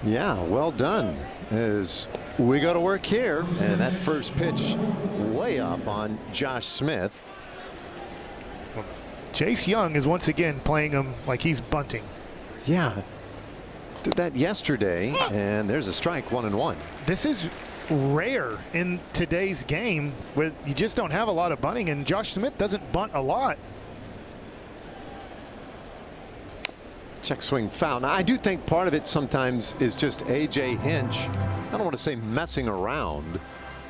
Yeah, well done. As we go to work here, and that first pitch way up on Josh Smith. Jace Jung is once again playing him like he's bunting. Yeah, did that yesterday, and there's a strike, 1-1. This is rare in today's game where you just don't have a lot of bunting, and Josh Smith doesn't bunt a lot. Check swing foul. Now, I do think part of it sometimes is just A.J. Hinch. I don't want to say messing around,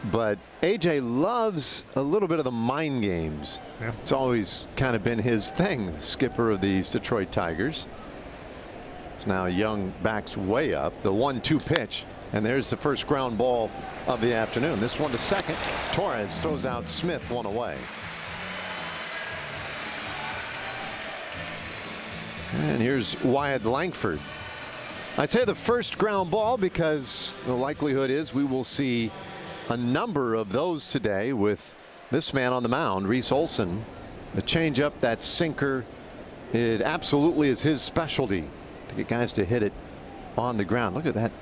but A.J. loves a little bit of the mind games. Yeah. It's always kind of been his thing, the skipper of these Detroit Tigers. So now Jung backs way up. The 1-2 pitch, and there's the first ground ball of the afternoon. This one to second. Torres throws out Smith, one away. And here's Wyatt Langford. I say the first ground ball because the likelihood is we will see a number of those today with this man on the mound, Reese Olson. The changeup, that sinker, it absolutely is his specialty to get guys to hit it on the ground. Look at that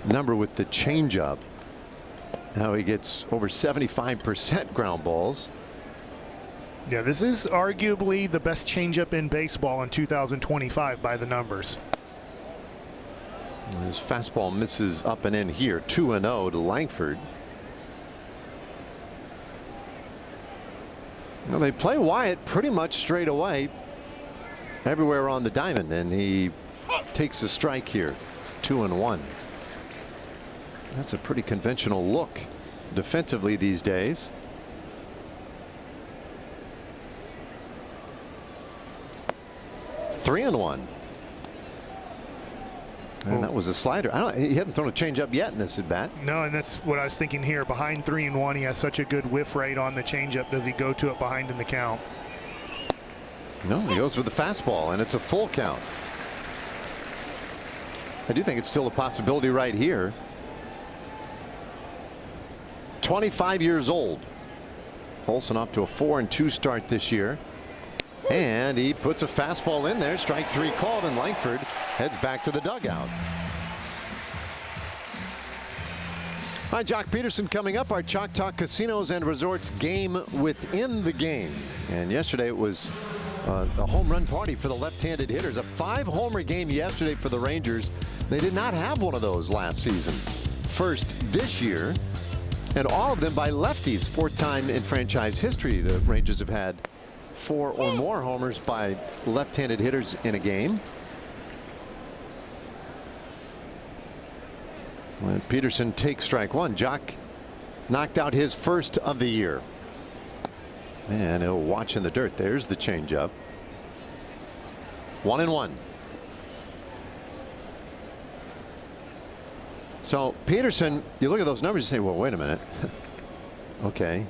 number with the changeup. Now he gets over 75% ground balls. Yeah, this is arguably the best changeup in baseball in 2025 by the numbers. His fastball misses up and in here. 2-0 to Langford. Well, they play Wyatt pretty much straight away everywhere on the diamond, and he takes a strike here. 2-1. That's a pretty conventional look defensively these days. Three and one. And that was a slider. He hadn't thrown a changeup yet in this at bat. No, and that's what I was thinking here. Behind 3-1, he has such a good whiff rate on the changeup. Does he go to it behind in the count? No, he goes with the fastball, and it's a full count. I do think it's still a possibility right here. 25 years old. Olson off to a 4-2 start this year. And he puts a fastball in there. Strike three called, and Langford heads back to the dugout. Hi, Jock Peterson coming up. Our Chalk Talk Casinos and Resorts game within the game. And yesterday it was a home run party for the left-handed hitters. A 5-homer game yesterday for the Rangers. They did not have one of those last season. First this year, and all of them by lefties. Fourth time in franchise history the Rangers have had 4 or more homers by left-handed hitters in a game. When Peterson takes strike one, Jock knocked out his first of the year. And he'll watch in the dirt. There's the changeup. 1-1. So Peterson, you look at those numbers and say, well, wait a minute. Okay.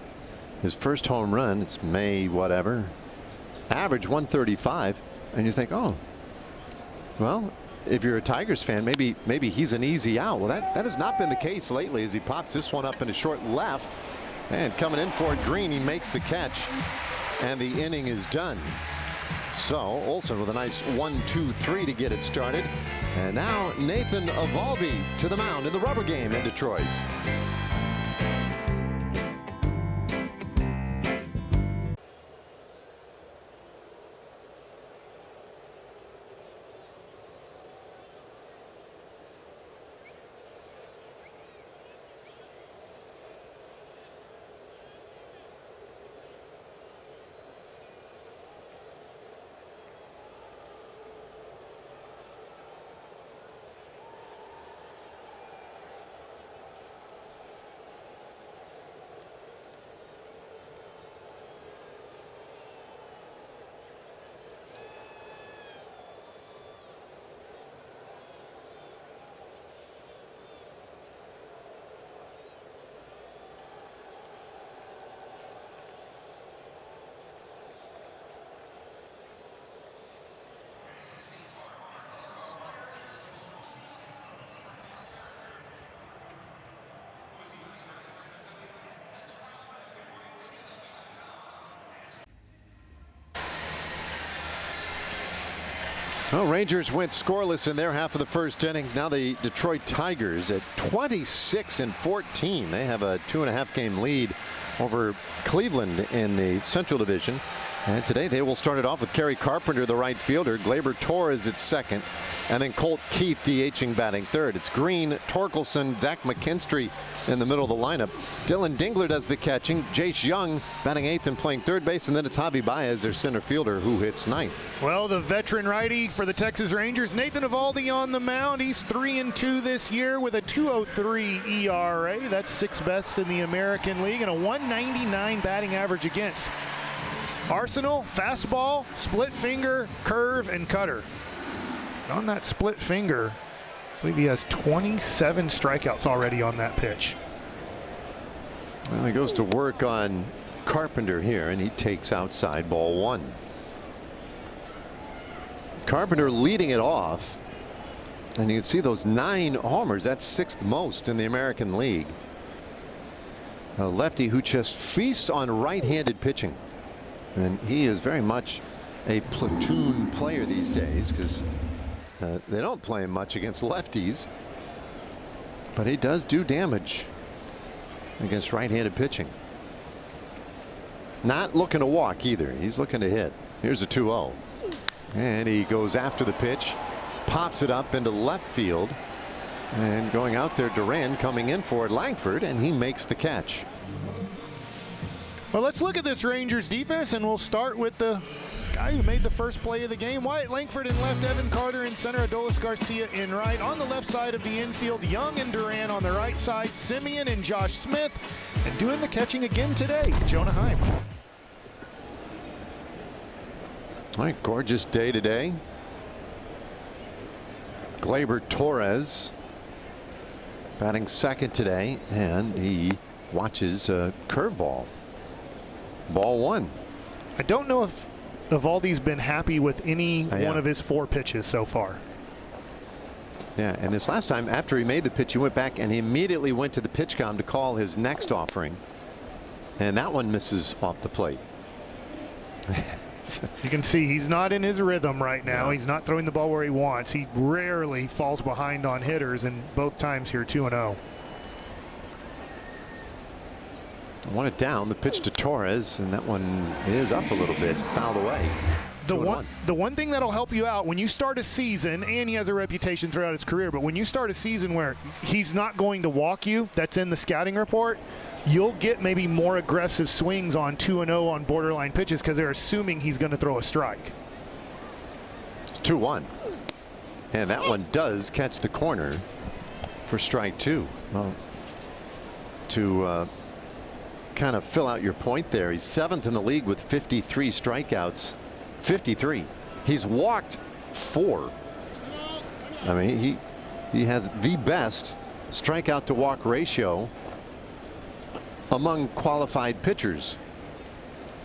His first home run, it's May whatever, average 135, and you think, oh, well, if you're a Tigers fan, maybe he's an easy out. Well, that has not been the case lately, as he pops this one up into short left, and coming in for it, Green, he makes the catch, and the inning is done. So Olson with a nice 1-2-3 to get it started, and now Nathan Eovaldi to the mound in the rubber game in Detroit. Well, Rangers went scoreless in their half of the first inning. Now the Detroit Tigers at 26-14. They have a 2.5 game lead over Cleveland in the Central Division. And today they will start it off with Kerry Carpenter, the right fielder, Gleyber Torres at second, and then Colt Keith DHing batting third. It's Green, Torkelson, Zach McKinstry in the middle of the lineup. Dylan Dingler does the catching. Jace Jung batting eighth and playing third base, and then it's Javi Baez, their center fielder, who hits ninth. Well, the veteran righty for the Texas Rangers, Nathan Eovaldi on the mound. He's 3-2 this year with a 2.03 ERA. That's sixth best in the American League, and a 199 batting average against. Arsenal, fastball, split finger, curve, and cutter. On that split finger, I believe he has 27 strikeouts already on that pitch. Well, he goes to work on Carpenter here, and he takes outside, ball one. Carpenter leading it off, and you can see those 9 homers. That's sixth most in the American League. A lefty who just feasts on right-handed pitching. And he is very much a platoon player these days, because they don't play him much against lefties. But he does do damage against right-handed pitching. Not looking to walk either. He's looking to hit. Here's a 2-0. And he goes after the pitch, pops it up into left field. And going out there, Duran coming in for it, Langford, and he makes the catch. Well, let's look at this Rangers defense, and we'll start with the guy who made the first play of the game. Wyatt Langford in left, Evan Carter in center, Adolis Garcia in right. On the left side of the infield, Jung and Duran on the right side, Simeon and Josh Smith. And doing the catching again today, Jonah Heim. All right, gorgeous day today. Gleyber Torres batting second today, and he watches a curveball. Ball one. I don't know if Eovaldi's been happy with any one of his 4 pitches so far. Yeah, and this last time, after he made the pitch, he went back and he immediately went to the pitch com to call his next offering. And that one misses off the plate. You can see he's not in his rhythm right now. He's not throwing the ball where he wants. He rarely falls behind on hitters, and both times here 2-0. Want it down, the pitch to Torres, and that one is up a little bit, fouled away. The one thing that'll help you out when you start a season, and he has a reputation throughout his career, but when you start a season where he's not going to walk you, that's in the scouting report, you'll get maybe more aggressive swings on 2-0 on borderline pitches because they're assuming he's going to throw a strike. 2-1. And that one does catch the corner for strike 2. Well, to kind of fill out your point there, he's 7th in the league with 53 strikeouts. 53. He's walked 4. I mean, he has the best strikeout to walk ratio among qualified pitchers.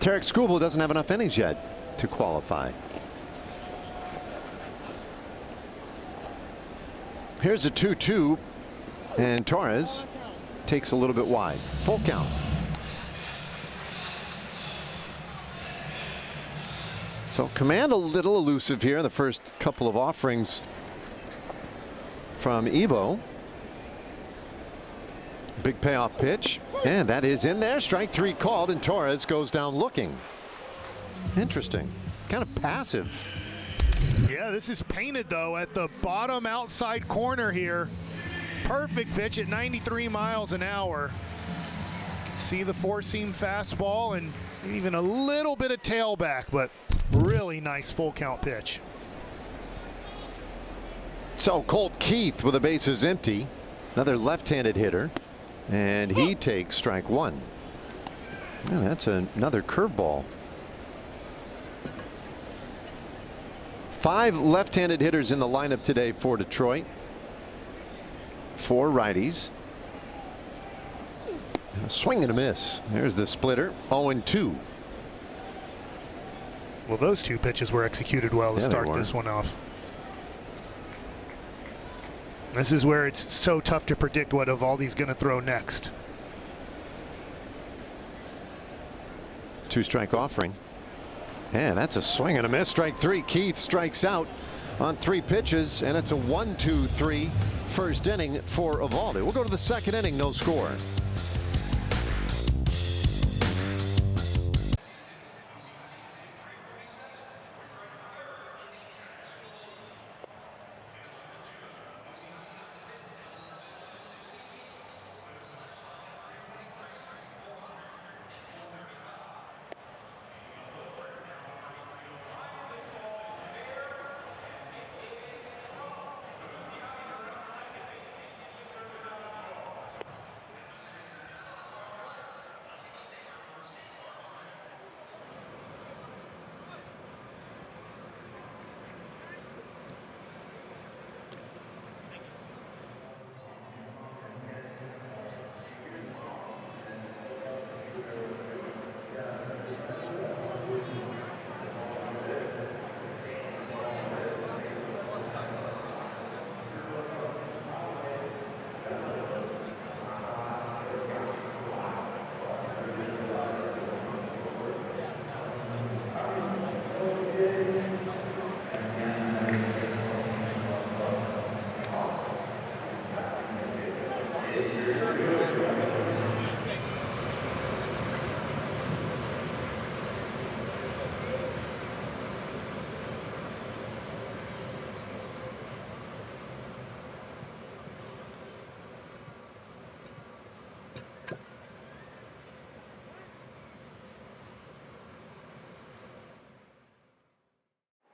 Tarek Skubal doesn't have enough innings yet to qualify. Here's a 2-2, and Torres takes a little bit wide. Full count. So command a little elusive here. The first couple of offerings from Evo. Big payoff pitch, and that is in there. Strike 3 called, and Torres goes down looking. Interesting. Kind of passive. Yeah, this is painted though at the bottom outside corner here. Perfect pitch at 93 miles an hour. See the 4-seam fastball and even a little bit of tailback, but really nice full count pitch. So Colt Keith with the bases empty, another left-handed hitter, and he takes strike 1. And that's another curveball. 5 left-handed hitters in the lineup today for Detroit. 4 righties. And a swing and a miss. There's the splitter. 0-2. Well, those 2 pitches were executed well to start this one off. This is where it's so tough to predict what Eovaldi's going to throw next. 2-strike offering. And that's a swing and a miss. Strike 3. Keith strikes out on 3 pitches, and it's a 1-2-3 first inning for Eovaldi. We'll go to the second inning, no score.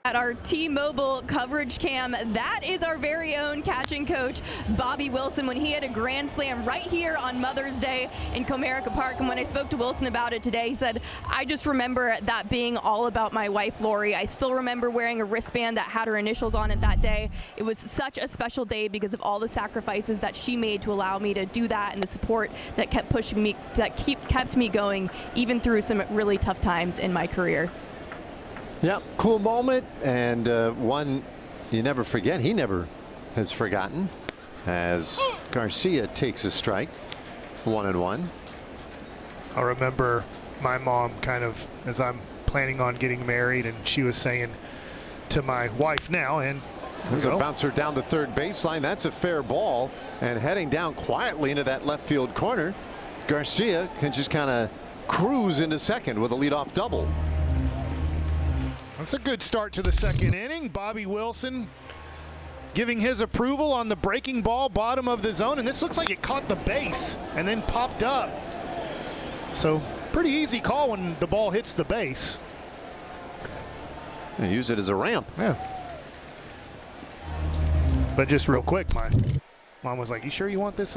At our T-Mobile coverage cam, that is our very own catching coach, Bobby Wilson, when he had a grand slam right here on Mother's Day in Comerica Park. And when I spoke to Wilson about it today, he said, I just remember that being all about my wife, Lori. I still remember wearing a wristband that had her initials on it that day. It was such a special day because of all the sacrifices that she made to allow me to do that and the support that kept pushing me, that kept me going, even through some really tough times in my career. Yeah, cool moment, and one you never forget. He never has forgotten, as Garcia takes a strike, 1-1. I remember my mom kind of, as I'm planning on getting married, and she was saying to my wife now, and there's a bouncer down the third baseline. That's a fair ball, and heading down quietly into that left field corner. Garcia can just kind of cruise into second with a leadoff double. That's a good start to the second inning. Bobby Wilson giving his approval on the breaking ball, bottom of the zone, and this looks like it caught the base and then popped up. So pretty easy call when the ball hits the base. And use it as a ramp. Yeah. But just real quick, my mom was like, you sure you want this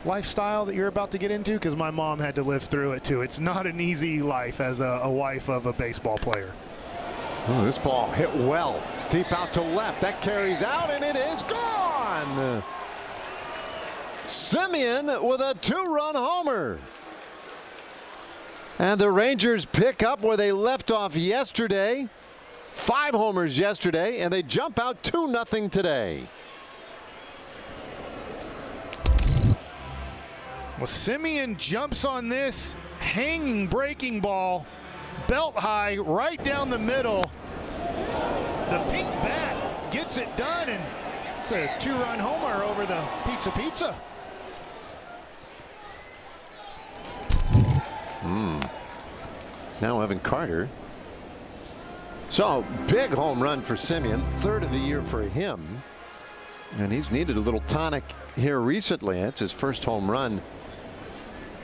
lifestyle that you're about to get into? Because my mom had to live through it too. It's not an easy life as a wife of a baseball player. Oh, this ball hit well deep out to left. That carries out, and it is gone. Simeon with a 2-run homer. And the Rangers pick up where they left off yesterday. 5 homers yesterday, and they jump out 2-0 today. Well, Simeon jumps on this hanging breaking ball, belt high, right down the middle. The pink bat gets it done, and it's a 2-run homer over the pizza. Now Evan Carter. So big home run for Simeon, 3rd of the year for him, and he's needed a little tonic here recently. It's his first home run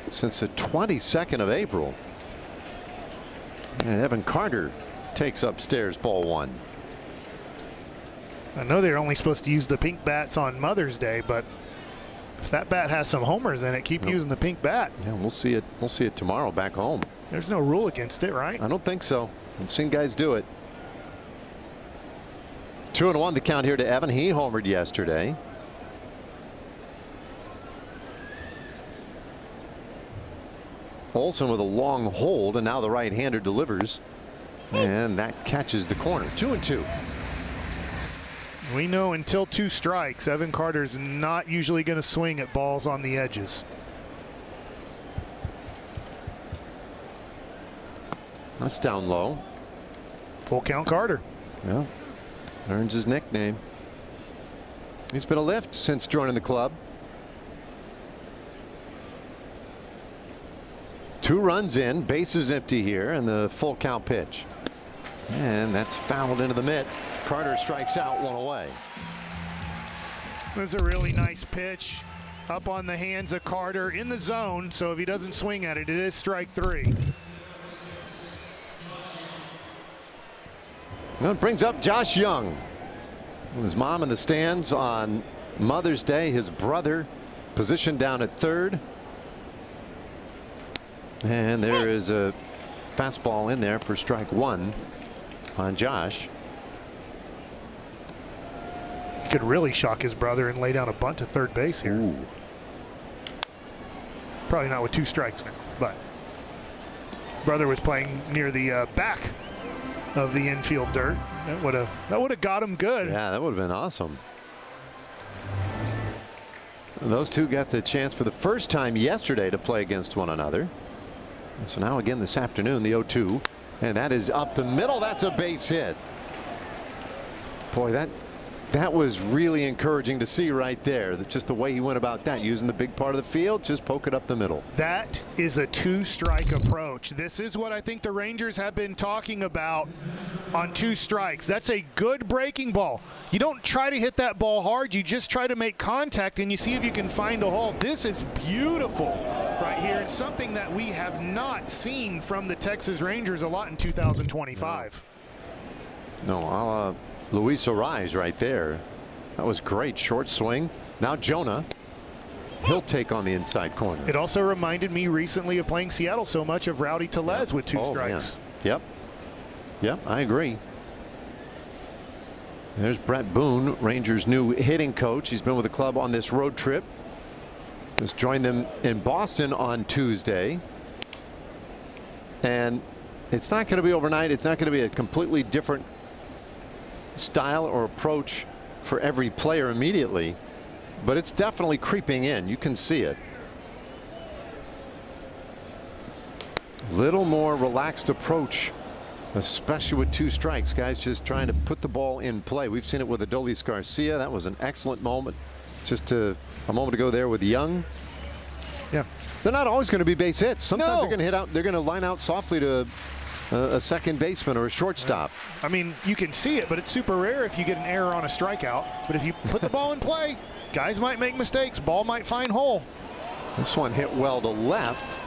since the 22nd of April. And Evan Carter takes upstairs, ball 1. I know they're only supposed to use the pink bats on Mother's Day, but if that bat has some homers in it, keep using the pink bat. Yeah, we'll see it. We'll see it tomorrow back home. There's no rule against it, right? I don't think so. I've seen guys do it. 2-1 the count here to Evan. He homered yesterday. Olsen with a long hold, and now the right-hander delivers, and that catches the corner. 2-2. We know until 2 strikes, Evan Carter's not usually going to swing at balls on the edges. That's down low. Full count Carter. Yeah. Earns his nickname. He's been a lift since joining the club. 2 runs in, bases empty here, and the full count pitch. And that's fouled into the mitt. Carter strikes out, 1 away. This is a really nice pitch up on the hands of Carter in the zone. So if he doesn't swing at it, it is strike 3. Well, it brings up Josh Jung. With his mom in the stands on Mother's Day. His brother positioned down at third. And there is a fastball in there for strike 1 on Josh. He could really shock his brother and lay down a bunt to third base here. Ooh. Probably not with 2 strikes now, but brother was playing near the back of the infield dirt. That would have got him good. Yeah, that would have been awesome. Those two got the chance for the first time yesterday to play against one another. And so now again this afternoon, the 0-2, and that is up the middle. That's a base hit. Boy, that was really encouraging to see right there. Just the way he went about that, using the big part of the field, just poke it up the middle. That is a 2-strike approach. This is what I think the Rangers have been talking about on 2 strikes. That's a good breaking ball. You don't try to hit that ball hard. You just try to make contact and you see if you can find a hole. This is beautiful right here, and something that we have not seen from the Texas Rangers a lot in 2025. No, a la Luis Ariz right there. That was great. Short swing. Now Jonah. He'll take on the inside corner. It also reminded me recently of playing Seattle so much of Rowdy Tellez with 2 strikes. Man. Yep. Yep, I agree. There's Brett Boone, Rangers' new hitting coach. He's been with the club on this road trip. Just joined them in Boston on Tuesday. And it's not going to be overnight. It's not going to be a completely different style or approach for every player immediately, but it's definitely creeping in. You can see it. Little more relaxed approach, especially with 2 strikes. Guys just trying to put the ball in play. We've seen it with Adolis Garcia. That was an excellent moment. Just a moment ago there with Jung. Yeah, they're not always going to be base hits. Sometimes No. they're going to hit out. They're going to line out softly to a second baseman or a shortstop. I mean, you can see it, but it's super rare if you get an error on a strikeout. But if you put the ball in play, guys might make mistakes. Ball might find hole. This one hit well to left.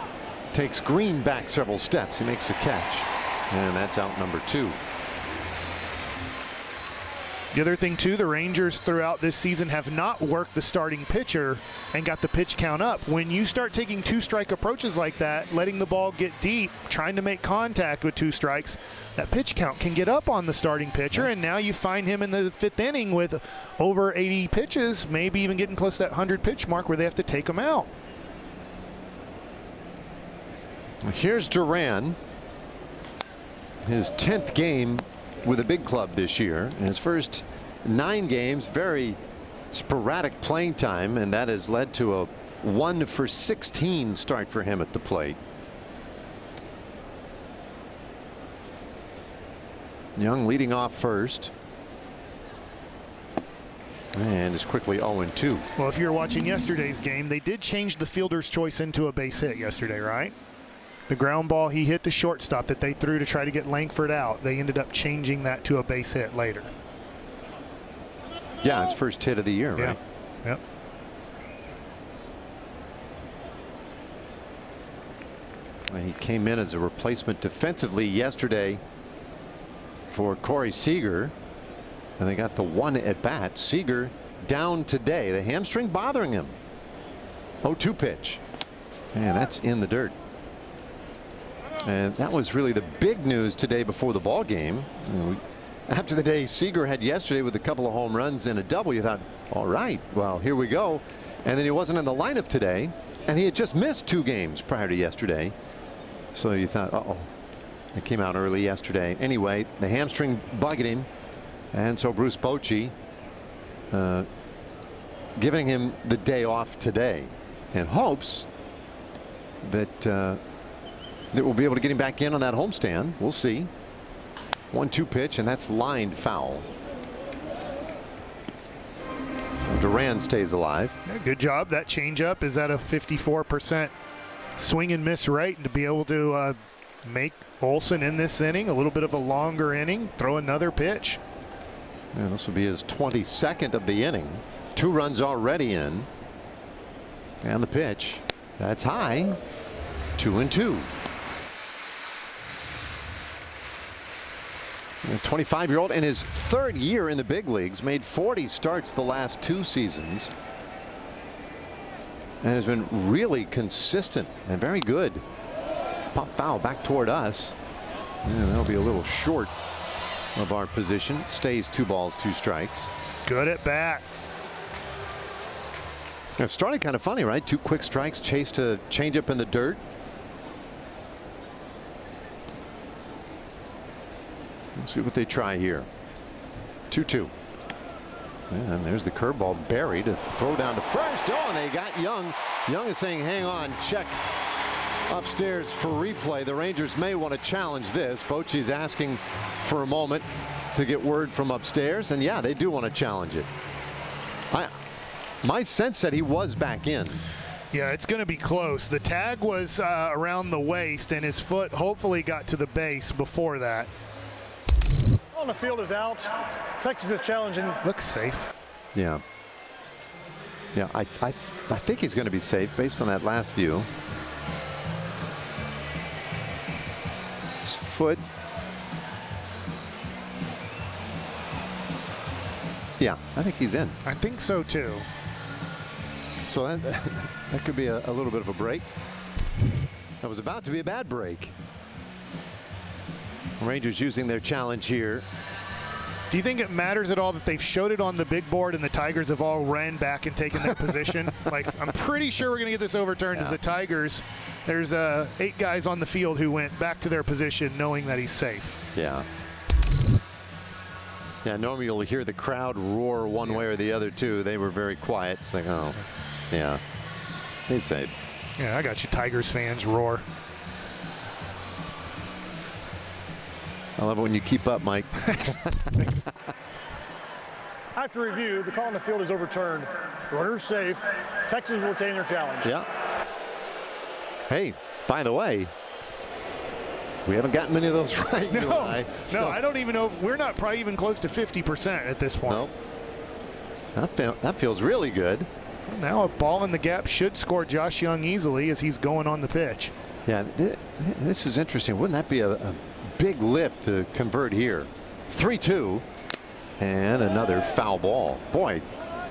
Takes Green back several steps. He makes the catch. And that's out number 2. The other thing, too, the Rangers throughout this season have not worked the starting pitcher and got the pitch count up. When you start taking 2-strike approaches like that, letting the ball get deep, trying to make contact with 2 strikes, that pitch count can get up on the starting pitcher, and now you find him in the 5th inning with over 80 pitches, maybe even getting close to that 100-pitch mark where they have to take him out. Here's Duran. His 10th game with a big club this year. In his first 9 games, very sporadic playing time, and that has led to a 1 for 16 start for him at the plate. Jung leading off first. And is quickly 0-2. Well, if you're watching yesterday's game, they did change the fielder's choice into a base hit yesterday, right? The ground ball he hit the shortstop that they threw to try to get Langford out, they ended up changing that to a base hit later. Yeah, it's first hit of the year, right? Yep. He came in as a replacement defensively yesterday for Corey Seager, and they got the 1 at bat. Seager down today. The hamstring bothering him. 0-2 pitch. And that's in the dirt. And that was really the big news today before the ball game. After the day Seager had yesterday with a couple of home runs and a double, you thought, all right, well, here we go. And then he wasn't in the lineup today, and he had just missed 2 games prior to yesterday. So you thought, uh-oh, it came out early yesterday. Anyway, the hamstring bugged him, and so Bruce Bochy giving him the day off today, and hopes that that we'll be able to get him back in on that homestand. We'll see. 1-2 pitch, and that's lined foul. Duran stays alive. Yeah, good job. That changeup is at a 54% swing and miss rate, and to be able to make Olsen in this inning a little bit of a longer inning, throw another pitch. And this will be his 22nd of the inning. 2 runs already in. And the pitch. That's high. 2-2. A 25-year-old in his 3rd year in the big leagues, made 40 starts the last 2 seasons, and has been really consistent and very good. Pop foul back toward us. And that'll be a little short of our position. Stays 2 balls, 2 strikes. Good at bat. It started kind of funny, right? 2 quick strikes, chased a changeup in the dirt. Let's see what they try here. 2-2. And there's the curveball buried. A throw down to first. Oh, and they got Jung. Jung is saying, hang on, check upstairs for replay. The Rangers may want to challenge this. Bochy's asking for a moment to get word from upstairs. And yeah, they do want to challenge it. My sense said he was back in. Yeah, it's going to be close. The tag was around the waist, and his foot hopefully got to the base before that. On the field is out. Texas is challenging. Looks safe. Yeah. Yeah, I think he's going to be safe based on that last view. His foot. Yeah, I think he's in. I think so too. So that could be a little bit of a break. That was about to be a bad break. Rangers using their challenge here. Do you think it matters at all that they've showed it on the big board and the Tigers have all ran back and taken their position? Like, I'm pretty sure we're going to get this overturned as the Tigers, there's 8 guys on the field who went back to their position knowing that he's safe. Yeah. Yeah, normally you'll hear the crowd roar one way or the other too. They were very quiet. It's like, oh, yeah, he's safe. Yeah, I got you Tigers fans roar. I love it when you keep up, Mike. After review, the call on the field is overturned. Runner's safe. Texas will retain their challenge. Yeah. Hey, by the way, we haven't gotten many of those right. No, I don't even know if we're not probably even close to 50% at this point. Nope. That feels really good. Now a ball in the gap should score Josh Jung easily as he's going on the pitch. Yeah, this is interesting. Wouldn't that be a big lift to convert here? 3-2 and another foul ball. Boy,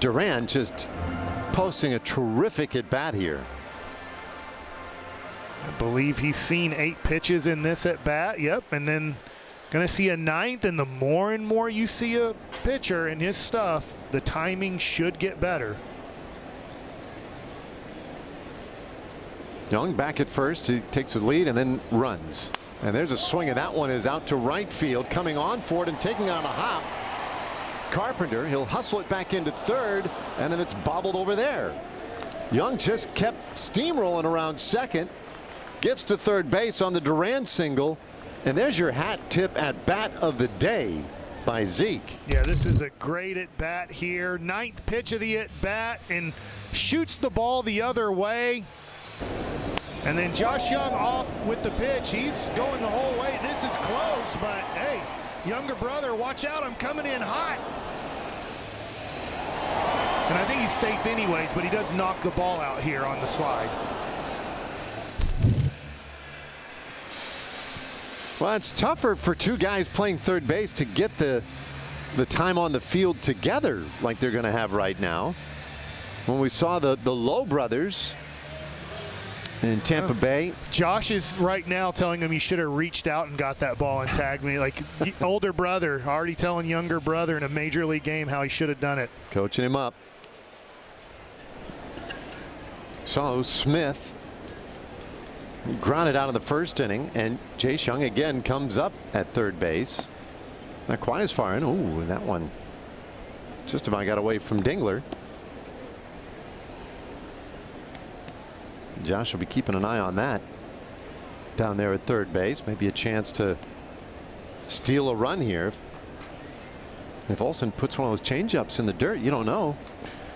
Duran just posting a terrific at bat here. I believe he's seen 8 pitches in this at bat. Yep, and then going to see a 9th, and the more and more you see a pitcher in his stuff, the timing should get better. Jung back at first. He takes his lead and then runs. And there's a swing, and that one is out to right field. Coming on for it and taking on a hop. Carpenter, he'll hustle it back into third, and then it's bobbled over there. Jung just kept steamrolling around second. Gets to third base on the Duran single. And there's your hat tip at bat of the day by Zeke. Yeah, this is a great at bat here. 9th pitch of the at bat, and shoots the ball the other way. And then Josh Jung off with the pitch. He's going the whole way. This is close, but hey, younger brother, watch out. I'm coming in hot. And I think he's safe anyways, but he does knock the ball out here on the slide. Well, it's tougher for 2 guys playing third base to get the time on the field together like they're going to have right now. When we saw the Lowe brothers in Tampa Bay. Josh is right now telling him he should have reached out and got that ball and tagged me. Like, older brother already telling younger brother in a major league game how he should have done it. Coaching him up. So Smith grounded out of the first inning, and Jace Jung again comes up at third base. Not quite as far in. Ooh, that one just about got away from Dingler. Josh will be keeping an eye on that down there at third base. Maybe a chance to steal a run here. If Olsen puts one of those changeups in the dirt, you don't know.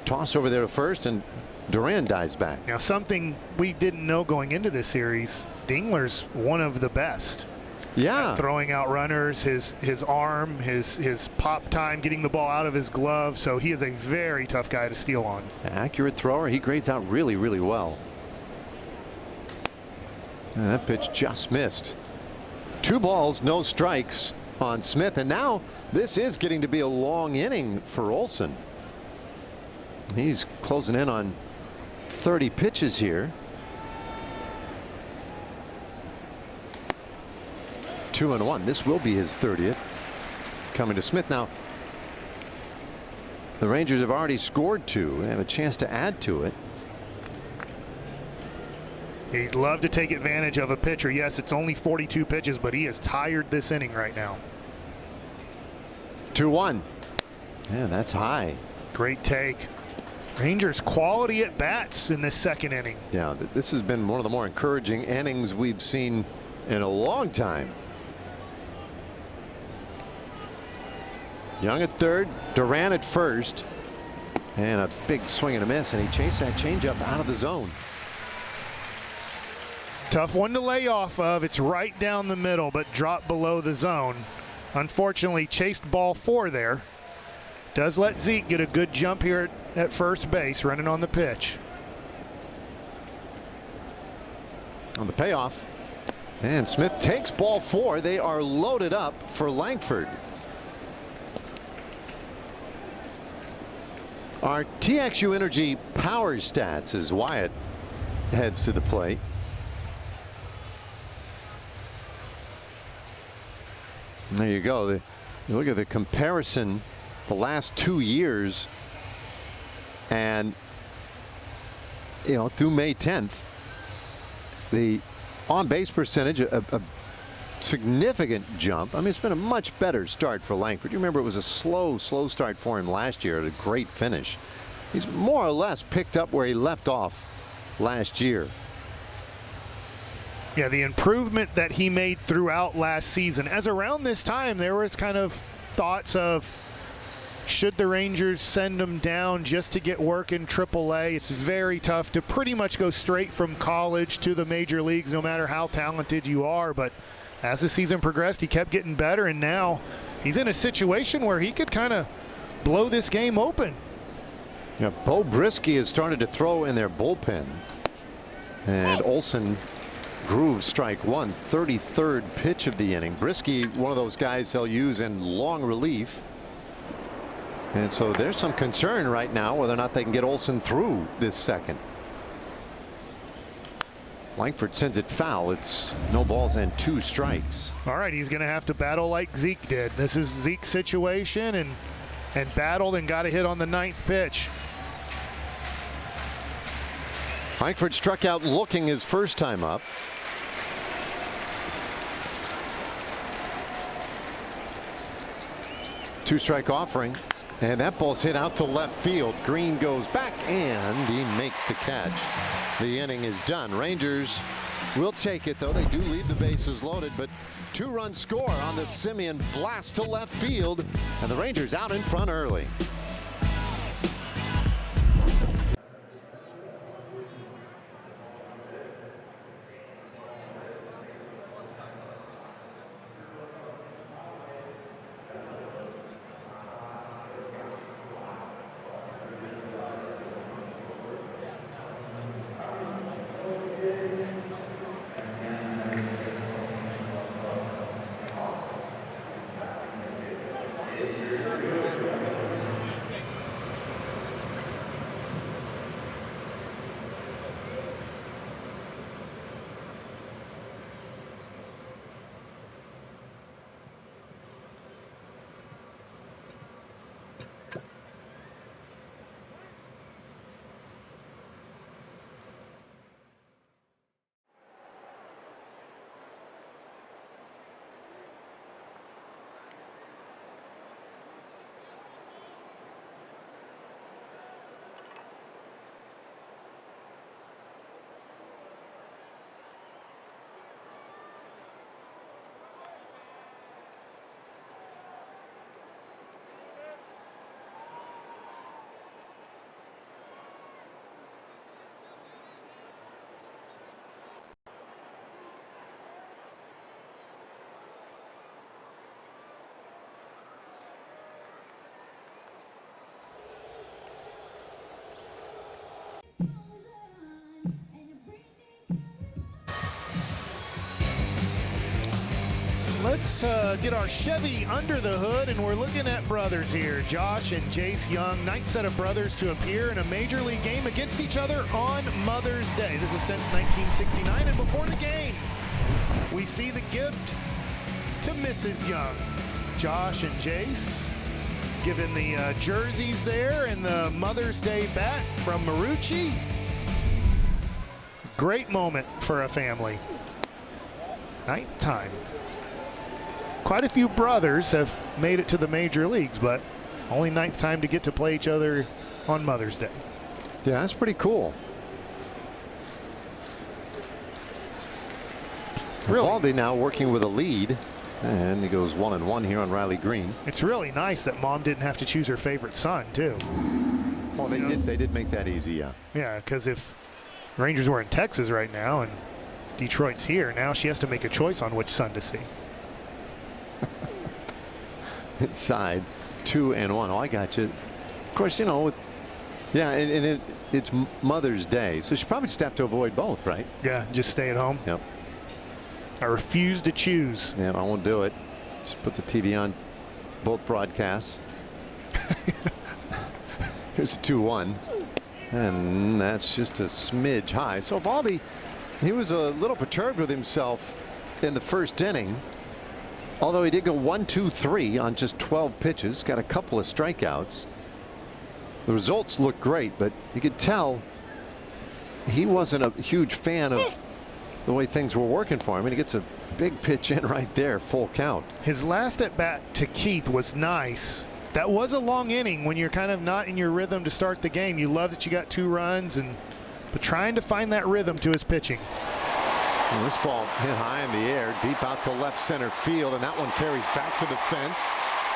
toss over there to first, and Duran dives back. Now, something we didn't know going into this series, Dingler's one of the best. Yeah. Throwing out runners, his arm, his pop time, getting the ball out of his glove. So he is a very tough guy to steal on. Accurate thrower. He grades out really, really well. And that pitch just missed. 2 balls, no strikes on Smith. And now this is getting to be a long inning for Olson. He's closing in on 30 pitches here. 2-1. This will be his 30th. Coming to Smith now. The Rangers have already scored 2. They have a chance to add to it. He'd love to take advantage of a pitcher. Yes, it's only 42 pitches, but he is tired this inning right now. 2-1. Yeah, that's high. Great take. Rangers quality at bats in this second inning. Yeah, this has been one of the more encouraging innings we've seen in a long time. Jung at third, Duran at first, and a big swing and a miss, and he chased that changeup out of the zone. Tough one to lay off of. It's right down the middle, but dropped below the zone. Unfortunately, chased ball 4 there. Does let Zeke get a good jump here at first base, running on the pitch. On the payoff, and Smith takes ball 4. They are loaded up for Langford. Our TXU Energy power stats as Wyatt heads to the plate. And there you go. You look at the comparison the last 2 years, and through May 10th, the on-base percentage a significant jump. I mean, it's been a much better start for Langford. You remember it was a slow start for him last year, at a great finish. He's more or less picked up where he left off last year. Yeah, the improvement that he made throughout last season. As around this time, there was kind of thoughts of, should the Rangers send him down just to get work in AAA? It's very tough to pretty much go straight from college to the major leagues, no matter how talented you are. But as the season progressed, he kept getting better, and now he's in a situation where he could kind of blow this game open. Yeah, Bo Brisky has started to throw in their bullpen, and Olson grooves strike 1, 33rd pitch of the inning. Brisky, one of those guys they'll use in long relief, and so there's some concern right now whether or not they can get Olson through this second. Langford sends it foul. It's no balls and 2 strikes. All right, he's going to have to battle like Zeke did. This is Zeke's situation, and battled and got a hit on the 9th pitch. Langford struck out looking his first time up. Two-strike offering, and that ball's hit out to left field. Green goes back, and he makes the catch. The inning is done. Rangers will take it, though. They do leave the bases loaded, but 2-run score on the Simeon blast to left field, and the Rangers out in front early. Let's get our Chevy under the hood, and we're looking at brothers here. Josh and Jace Jung, ninth set of brothers to appear in a major league game against each other on Mother's Day. This is since 1969, and before the game, we see the gift to Mrs. Jung. Josh and Jace given the jerseys there and the Mother's Day bat from Marucci. Great moment for a family. Ninth time. Quite a few brothers have made it to the major leagues, but only ninth time to get to play each other on Mother's Day. Yeah, that's pretty cool. Really? Valdi now working with a lead, and he goes 1-1 here on Riley Green. It's really nice that mom didn't have to choose her favorite son, too. Well, they did make that easy, yeah. Yeah, because if Rangers were in Texas right now and Detroit's here, now she has to make a choice on which son to see. Inside 2-1. Oh, I got you. Of course, you know, it's Mother's Day, so she probably just have to avoid both, right? Yeah, just stay at home. Yep. I refuse to choose. Yeah, I won't do it. Just put the TV on both broadcasts. Here's the 2-1. And that's just a smidge high. So Valdi, he was a little perturbed with himself in the first inning. Although he did go 1-2-3 on just 12 pitches, got a couple of strikeouts. The results look great, but you could tell he wasn't a huge fan of the way things were working for him, and he gets a big pitch in right there, full count. His last at bat to Keith was nice. That was a long inning when you're kind of not in your rhythm to start the game. You love that you got 2 runs, but trying to find that rhythm to his pitching. Well, this ball hit high in the air, deep out to left center field, and that one carries back to the fence.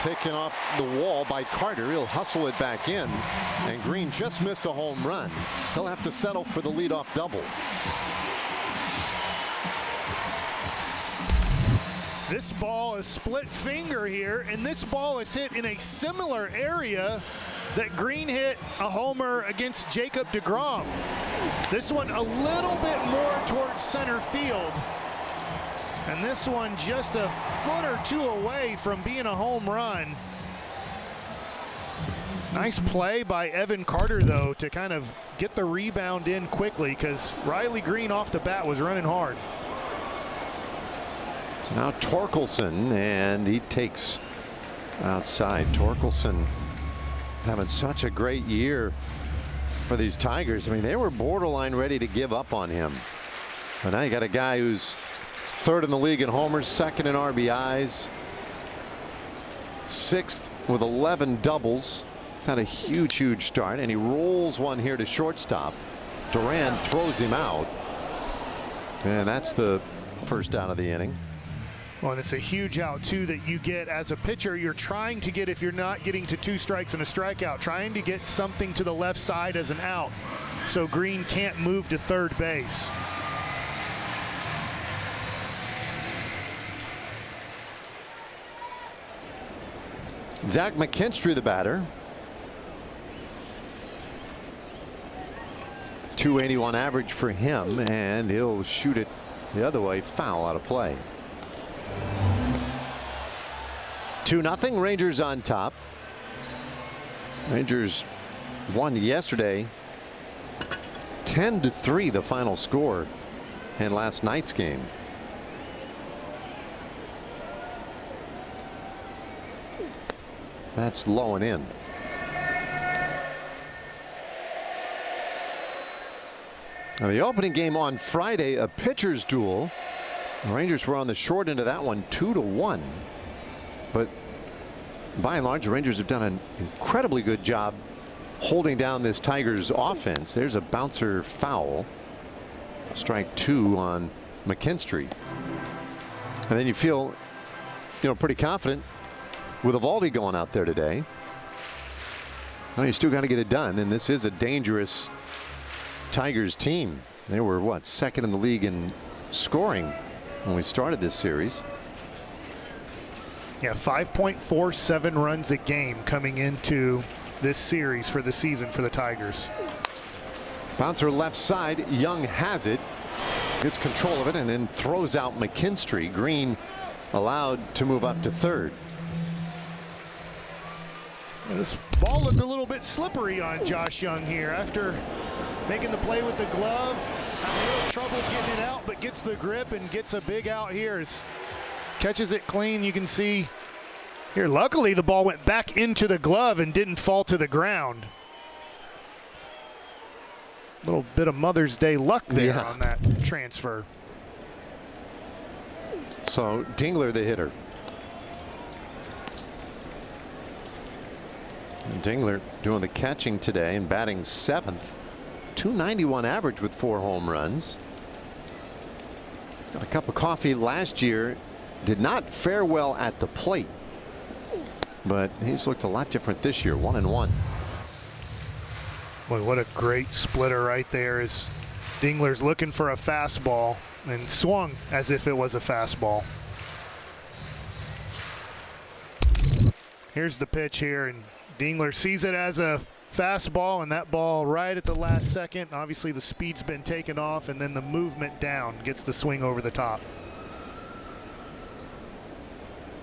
Taken off the wall by Carter. He'll hustle it back in, and Green just missed a home run. He'll have to settle for the leadoff double. This ball is split finger here, and this ball is hit in a similar area that Green hit a homer against Jacob deGrom. This one a little bit more towards center field, and this one just a foot or two away from being a home run. Nice play by Evan Carter, though, to kind of get the rebound in quickly, because Riley Green off the bat was running hard. So now Torkelson, and he takes outside. Torkelson having such a great year for these Tigers. I mean, they were borderline ready to give up on him. But now you got a guy who's 3rd in the league in homers, 2nd in RBIs, 6th with 11 doubles. It's had a huge start, and he rolls one here to shortstop. Duran throws him out, and that's the first out of the inning. Well, and it's a huge out, too, that you get as a pitcher. You're trying to get, if you're not getting to 2 strikes and a strikeout, trying to get something to the left side as an out, so Green can't move to third base. Zach McKinstry, the batter. .281 average for him, and he'll shoot it the other way, foul out of play. 2-0, Rangers on top. Rangers won yesterday 10-3, the final score in last night's game. That's low and in. Now, the opening game on Friday, a pitcher's duel. The Rangers were on the short end of that one, 2-1. But by and large, the Rangers have done an incredibly good job holding down this Tigers offense. There's a bouncer foul. Strike 2 on McKinstry. And then you feel, pretty confident with Eovaldi going out there today. Well, you still got to get it done, and this is a dangerous Tigers team. They were, 2nd in the league in scoring when we started this series. Yeah, 5.47 runs a game coming into this series for the season for the Tigers. Bouncer left side. Jung has it. Gets control of it and then throws out McKinstry. Green allowed to move up to third. And this ball looked a little bit slippery on Josh Jung here after making the play with the glove. Has a little trouble getting it out, but gets the grip and gets a big out here. Catches it clean. You can see here, luckily the ball went back into the glove and didn't fall to the ground. A little bit of Mother's Day luck there on that transfer. So Dingler the hitter. And Dingler doing the catching today and batting 7th. 291 average with 4 home runs. Got a cup of coffee last year. Did not fare well at the plate, but he's looked a lot different this year. 1-1. Boy, what a great splitter right there. As Dingler's looking for a fastball and swung as if it was a fastball. Here's the pitch here, and Dingler sees it as a fastball, and that ball right at the last second. Obviously the speed's been taken off, and then the movement down gets the swing over the top.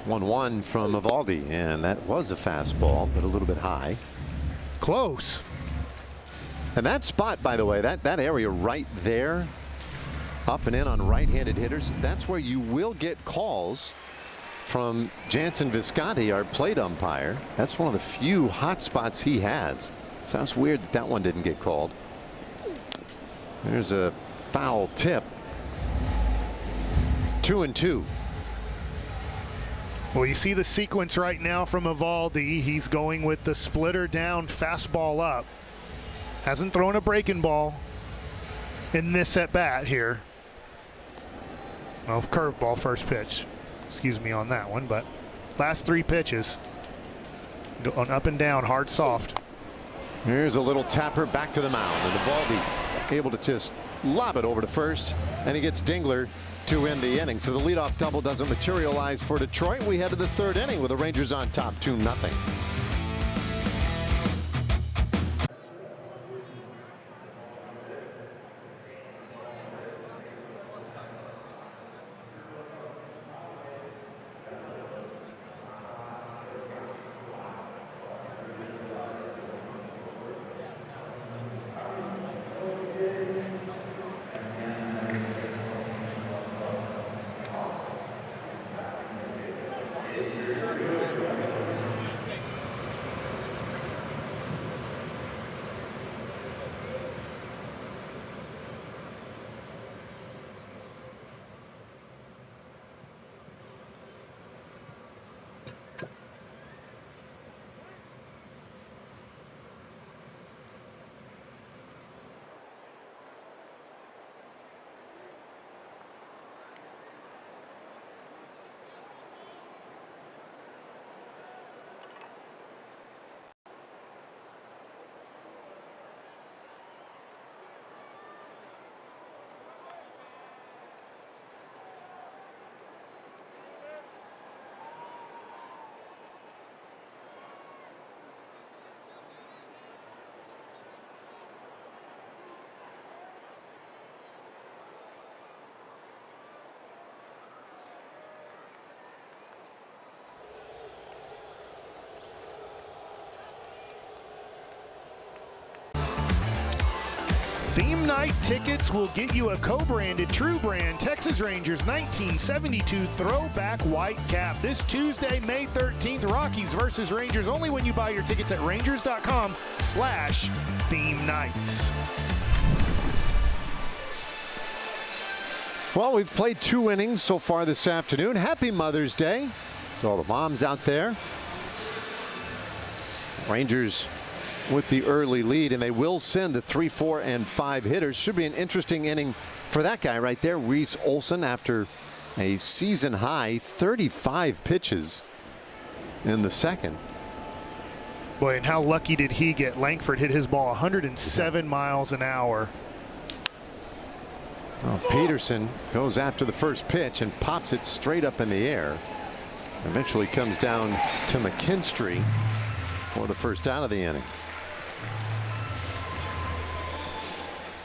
1-1 from Eovaldi, and that was a fastball, but a little bit high. Close. And that spot, by the way, that area right there, up and in on right-handed hitters, that's where you will get calls from Jansen Visconti, our plate umpire. That's one of the few hot spots he has. Sounds weird that that one didn't get called. There's a foul tip. 2-2. Well, you see the sequence right now from Eovaldi. He's going with the splitter down, fastball up. Hasn't thrown a breaking ball in this at bat here. Well, curveball first pitch. Excuse me on that one, but last 3 pitches going up and down, hard, soft. Here's a little tapper back to the mound, and Eovaldi able to just lob it over to first, and he gets Dingler to end the inning. So the leadoff double doesn't materialize for Detroit. We head to the 3rd inning with the Rangers on top 2-0. Theme night tickets will get you a co-branded True Brand Texas Rangers 1972 throwback white cap this Tuesday, May 13th. Rockies versus Rangers only when you buy your tickets at rangers.com/theme nights. Well, we've played 2 innings so far this afternoon. Happy Mother's Day to all the moms out there. Rangers with the early lead, and they will send the 3, 4, and 5 hitters. Should be an interesting inning for that guy right there, Reese Olson, after a season high 35 pitches in the second. Boy, and how lucky did he get? Langford hit his ball 107 miles an hour. Well, Peterson goes after the first pitch and pops it straight up in the air. Eventually comes down to McKinstry for the first out of the inning.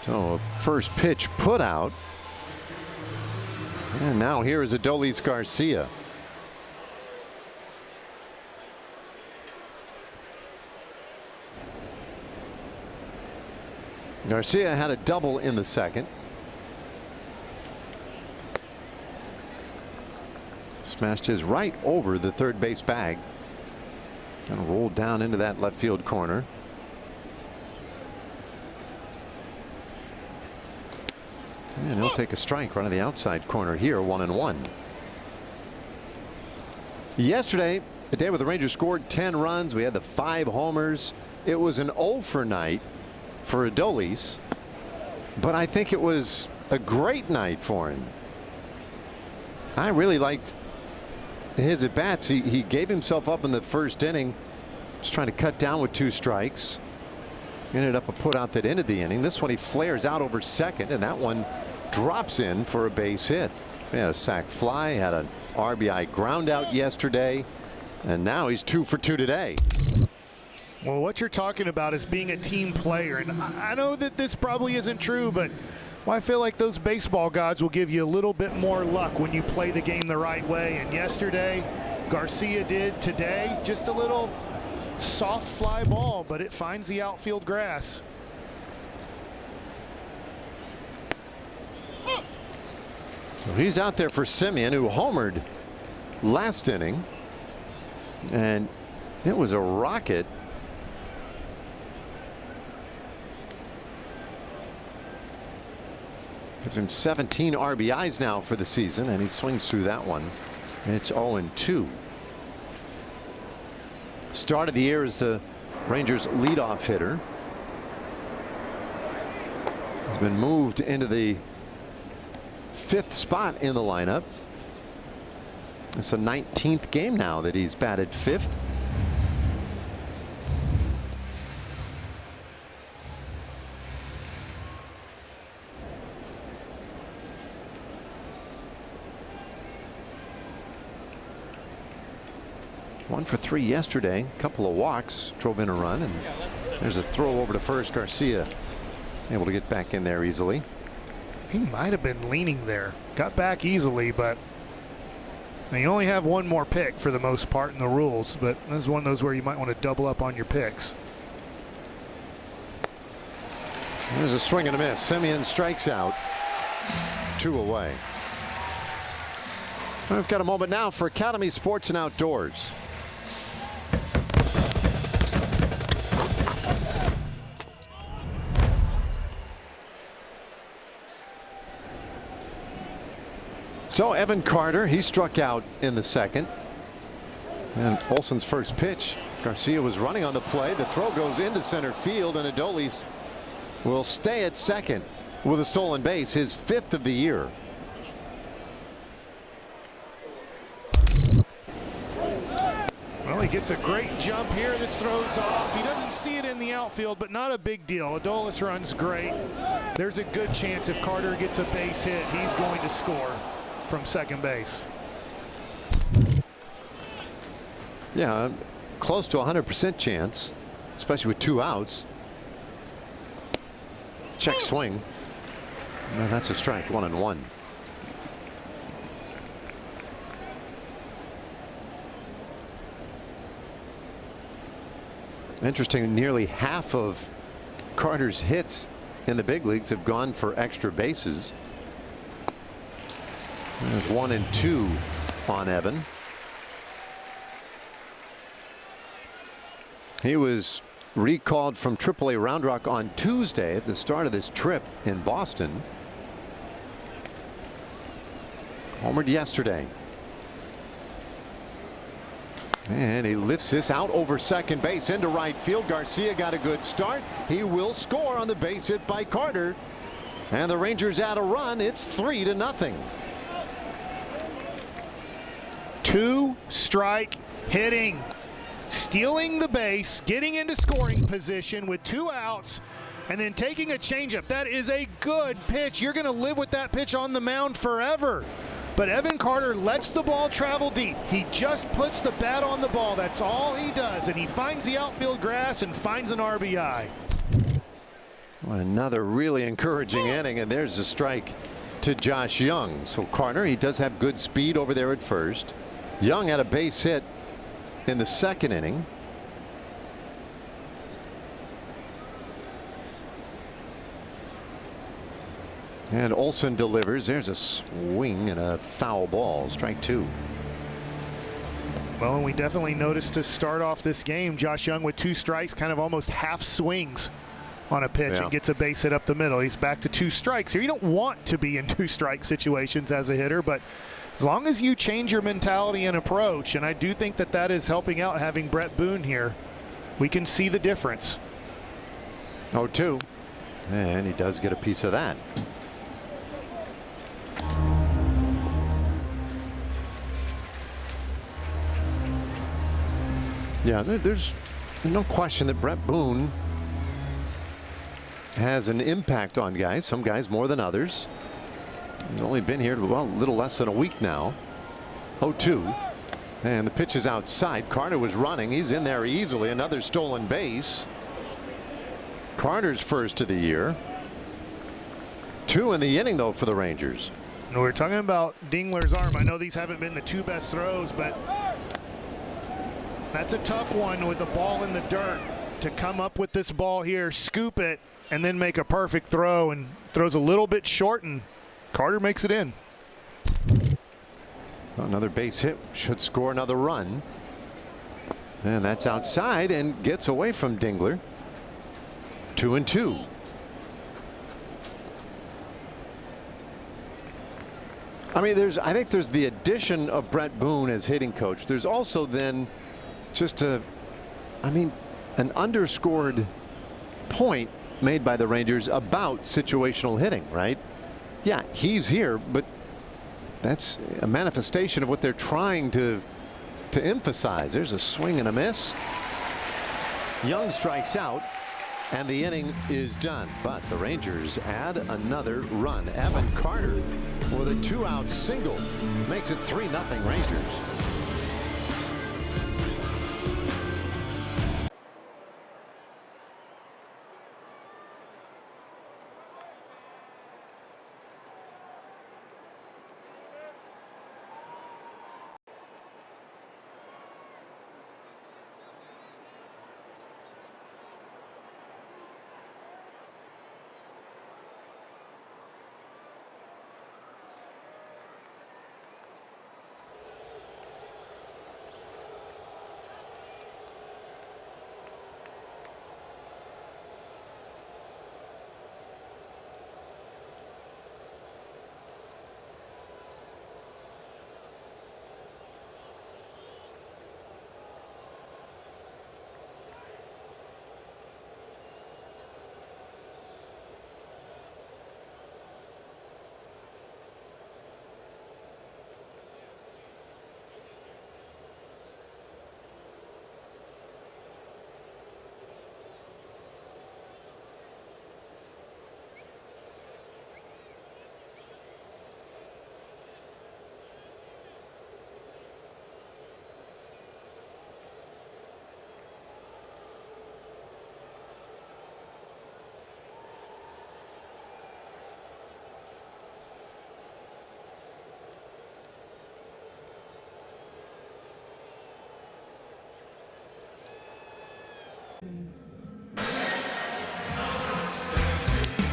So a first pitch put out. And now here is Adolis Garcia. Garcia had a double in the second. Smashed his right over the third base bag and rolled down into that left field corner. And he'll take a strike right on the outside corner here, 1-1. Yesterday, a day where the Rangers scored 10 runs. We had the 5 homers. It was an 0 for night for Adolis, but I think it was a great night for him. I really liked his at bats. He gave himself up in the first inning, just trying to cut down with 2 strikes. Ended up a put out that ended the inning. This one he flares out over second, and that one drops in for a base hit. He had a sac fly, had an RBI ground out yesterday, and now he's 2 for 2 today. Well, what you're talking about is being a team player, and I know that this probably isn't true, but I feel like those baseball gods will give you a little bit more luck when you play the game the right way. And yesterday, Garcia did. Today, just a little soft fly ball, but it finds the outfield grass. So he's out there for Semien, who homered last inning, and it was a rocket. Gives him 17 RBIs now for the season, and he swings through that one. It's 0-2. Start of the year as the Rangers leadoff hitter. He's been moved into the 5th spot in the lineup. It's the 19th game now that he's batted 5th. One for 3 yesterday, couple of walks, drove in a run, and there's a throw over to first. Garcia able to get back in there easily. He might have been leaning there, got back easily, but you only have one more pick for the most part in the rules, but this is one of those where you might want to double up on your picks. There's a swing and a miss. Semien strikes out. 2 away. We've got a moment now for Academy Sports and Outdoors. So Evan Carter, he struck out in the second. And Olson's first pitch. Garcia was running on the play. The throw goes into center field, and Adolis will stay at second with a stolen base, his 5th of the year. Well, he gets a great jump here. This throws off. He doesn't see it in the outfield, but not a big deal. Adolis runs great. There's a good chance if Carter gets a base hit, he's going to score from second base. Yeah, close to 100% chance, especially with 2 outs. Check swing. No, that's a strike, 1-1. Interesting, nearly half of Carter's hits in the big leagues have gone for extra bases. There's 1 and 2 on Evan. He was recalled from AAA Round Rock on Tuesday at the start of this trip in Boston. Homered yesterday. And he lifts this out over second base into right field. Garcia got a good start. He will score on the base hit by Carter. And the Rangers add a run. It's 3-0. 2-strike hitting. Stealing the base, getting into scoring position with 2 outs, and then taking a changeup. That is a good pitch. You're going to live with that pitch on the mound forever. But Evan Carter lets the ball travel deep. He just puts the bat on the ball. That's all he does. And he finds the outfield grass and finds an RBI. Well, another really encouraging inning, and there's a strike to Josh Jung. So Carter, he does have good speed over there at first. Jung had a base hit in the second inning. And Olsen delivers. There's a swing and a foul ball. Strike two. Well, and we definitely noticed to start off this game, Josh Jung with 2 strikes, kind of almost half swings on a pitch and gets a base hit up the middle. He's back to 2 strikes here. You don't want to be in 2-strike situations as a hitter, but as long as you change your mentality and approach, and I do think that that is helping out having Brett Boone here, we can see the difference. 0-2, and he does get a piece of that. Yeah, there's no question that Brett Boone has an impact on guys, some guys more than others. He's only been here, well, a little less than a week now. 0-2, and the pitch is outside. Carter was running. He's in there easily. Another stolen base. Carter's first of the year. 2 in the inning, though, for the Rangers. We're talking about Dingler's arm. I know these haven't been the 2 best throws, but that's a tough one with the ball in the dirt to come up with this ball here, scoop it, and then make a perfect throw, and throws a little bit short, and Carter makes it in. Another base hit should score another run. And that's outside and gets away from Dingler. 2-2. I mean, I think there's the addition of Brett Boone as hitting coach. There's also then just an underscored point made by the Rangers about situational hitting, right? Yeah, he's here, but that's a manifestation of what they're trying to emphasize. There's a swing and a miss. Young strikes out, and the inning is done. But the Rangers add another run. Evan Carter with a 2-out single makes it 3-0 Rangers.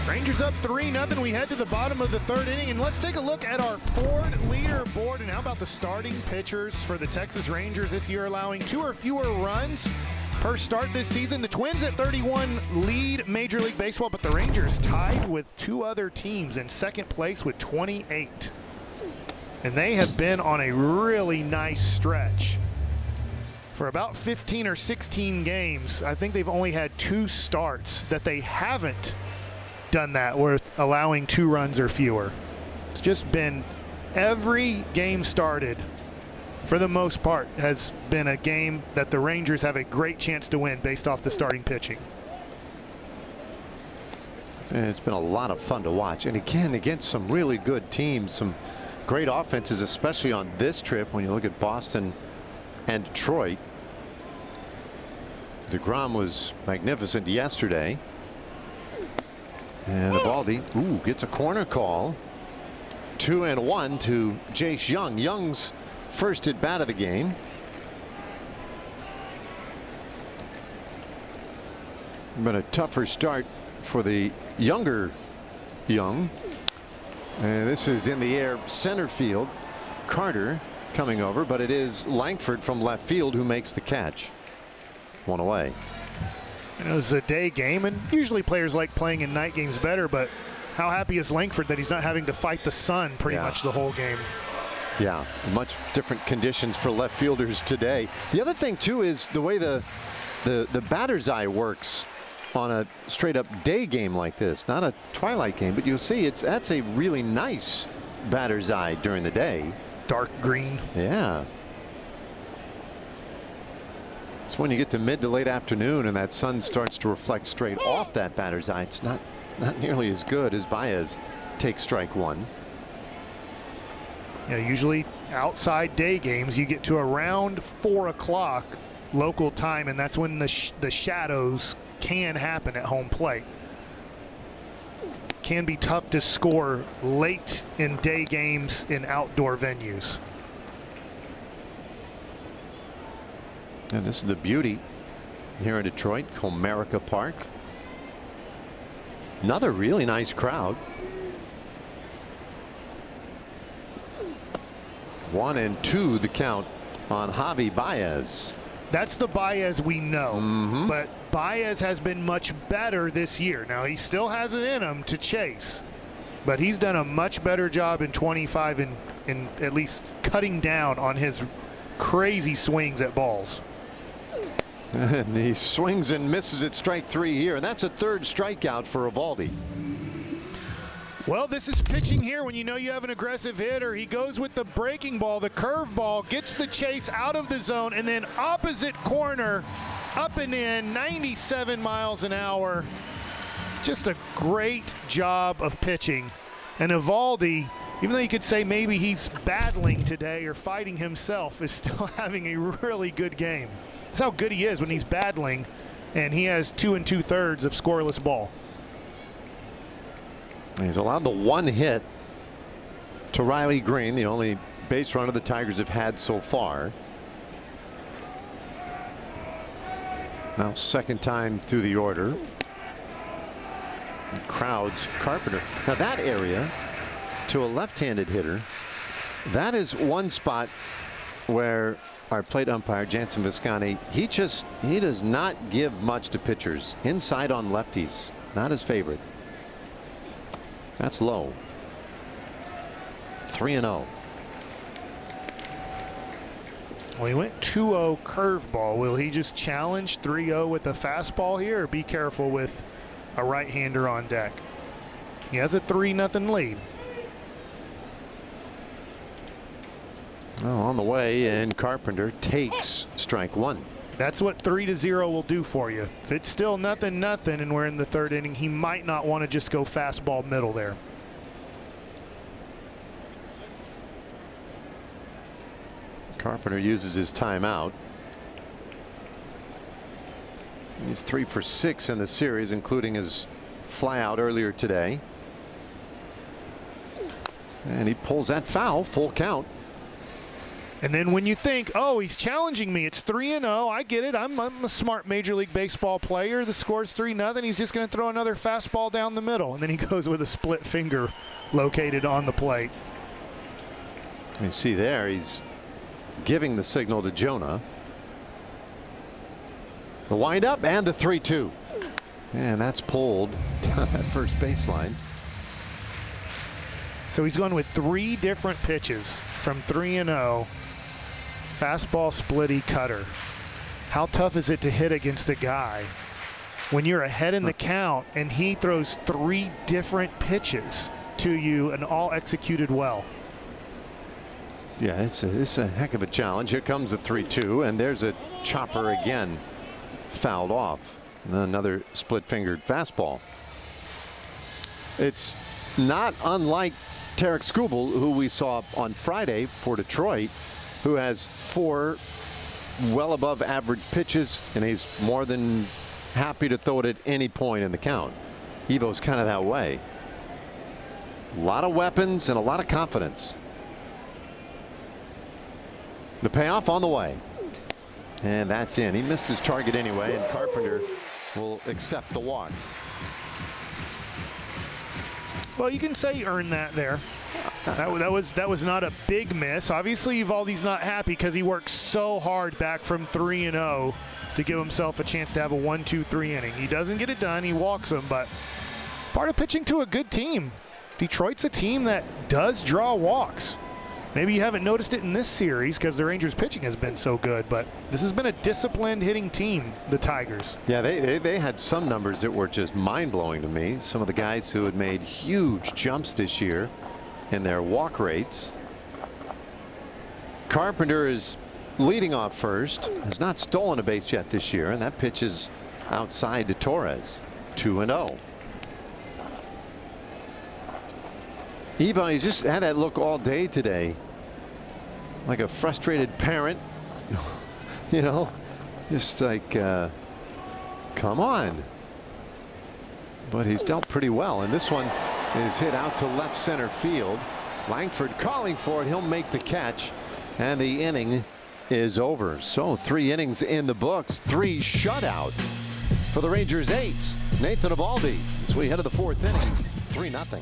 Rangers up 3-0. We head to the bottom of the 3rd inning, and let's take a look at our Ford leaderboard. And how about the starting pitchers for the Texas Rangers this year, allowing 2 or fewer runs per start this season. The Twins at 31 lead Major League Baseball, but the Rangers tied with 2 other teams in 2nd place with 28. And they have been on a really nice stretch. For about 15 or 16 games, I think they've only had 2 starts that they haven't done that worth allowing 2 runs or fewer. It's just been every game started, for the most part, has been a game that the Rangers have a great chance to win based off the starting pitching. And it's been a lot of fun to watch, and again against some really good teams, some great offenses, especially on this trip when you look at Boston and Detroit. DeGrom was magnificent yesterday. And Eovaldi, gets a corner call. 2-1 to Jace Jung. Young's first at bat of the game. But a tougher start for the younger Jung. And this is in the air center field. Carter coming over, but it is Langford from left field who makes the catch. One away. And it was a day game, and usually players like playing in night games better, but how happy is Langford that he's not having to fight the sun pretty much the whole game. Yeah, much different conditions for left fielders today. The other thing too is the way the batter's eye works on a straight up day game like this, not a twilight game, but you'll see that's a really nice batter's eye during the day. Dark green. Yeah. It's when you get to mid to late afternoon and that sun starts to reflect straight off that batter's eye. It's not nearly as good as Baez takes strike one. Yeah, usually outside day games you get to around 4 o'clock local time, and that's when the shadows can happen at home plate. Can be tough to score late in day games in outdoor venues. And this is the beauty here in Detroit, Comerica Park. Another really nice crowd. 1-2 the count on Javi Baez. That's the Baez we know, but Baez has been much better this year. Now he still has it in him to chase, but he's done a much better job in 25 in at least cutting down on his crazy swings at balls. And he swings and misses at strike 3 here, and that's a third strikeout for Eovaldi. Well, this is pitching here when you know you have an aggressive hitter. He goes with the breaking ball, the curve ball, gets the chase out of the zone, and then opposite corner, up and in, 97 miles an hour. Just a great job of pitching. And Eovaldi, even though you could say maybe he's battling today or fighting himself, is still having a really good game. That's how good he is when he's battling, and he has 2 2/3 of scoreless ball. He's allowed the one hit to Riley Green, the only base runner the Tigers have had so far. Now second time through the order. And crowds Carpenter. Now that area to a left-handed hitter, that is one spot where our plate umpire Jansen Visconti, he does not give much to pitchers. Inside on lefties, not his favorite. That's low. 3-0. Well, he went 2-0 curveball. Will he just challenge 3-0 with a fastball here, or be careful with a right-hander on deck? He has a 3-0 lead. Well, on the way, and Carpenter takes strike one. That's what 3-0 will do for you. If it's still 0-0 and we're in the third inning, he might not want to just go fastball middle there. Carpenter uses his timeout. He's 3 for 6 in the series, including his flyout earlier today. And he pulls that foul, full count. And then when you think, oh, he's challenging me, it's 3-0. I get it. I'm a smart Major League Baseball player. The score's 3-0. He's just going to throw another fastball down the middle. And then he goes with a split finger located on the plate. You see there, he's giving the signal to Jonah. The windup and the 3-2. And that's pulled down that first baseline. So he's going with 3 different pitches from 3-0. Fastball, splitty, cutter. How tough is it to hit against a guy when you're ahead in the count and he throws 3 different pitches to you and all executed well? Yeah, it's a heck of a challenge. Here comes the 3-2, and there's a chopper again, fouled off. Another split-fingered fastball. It's not unlike Tarek Skubal, who we saw on Friday for Detroit, who has 4 well above average pitches, and he's more than happy to throw it at any point in the count. Evo's kind of that way. A lot of weapons and a lot of confidence. The payoff on the way. And that's in. He missed his target anyway, and Carpenter will accept the walk. Well, you can say he earned that there. That was not a big miss. Obviously, Eovaldi's not happy because he worked so hard back from 3-0 to give himself a chance to have a 1-2-3 inning. He doesn't get it done. He walks them, but part of pitching to a good team. Detroit's a team that does draw walks. Maybe you haven't noticed it in this series because the Rangers' pitching has been so good, but this has been a disciplined hitting team, the Tigers. Yeah, they had some numbers that were just mind-blowing to me. Some of the guys who had made huge jumps this year in their walk rates. Carpenter is leading off first, has not stolen a base yet this year, and that pitch is outside to Torres. 2-0. Eva, he's just had that look all day today, like a frustrated parent. You know, just like, come on. But he's dealt pretty well, and this one is hit out to left center field. Langford calling for it. He'll make the catch, and the inning is over. So 3 innings in the books, 3 shutout for the Rangers ace. Nathan Eovaldi as we head to the 4th inning, 3-0.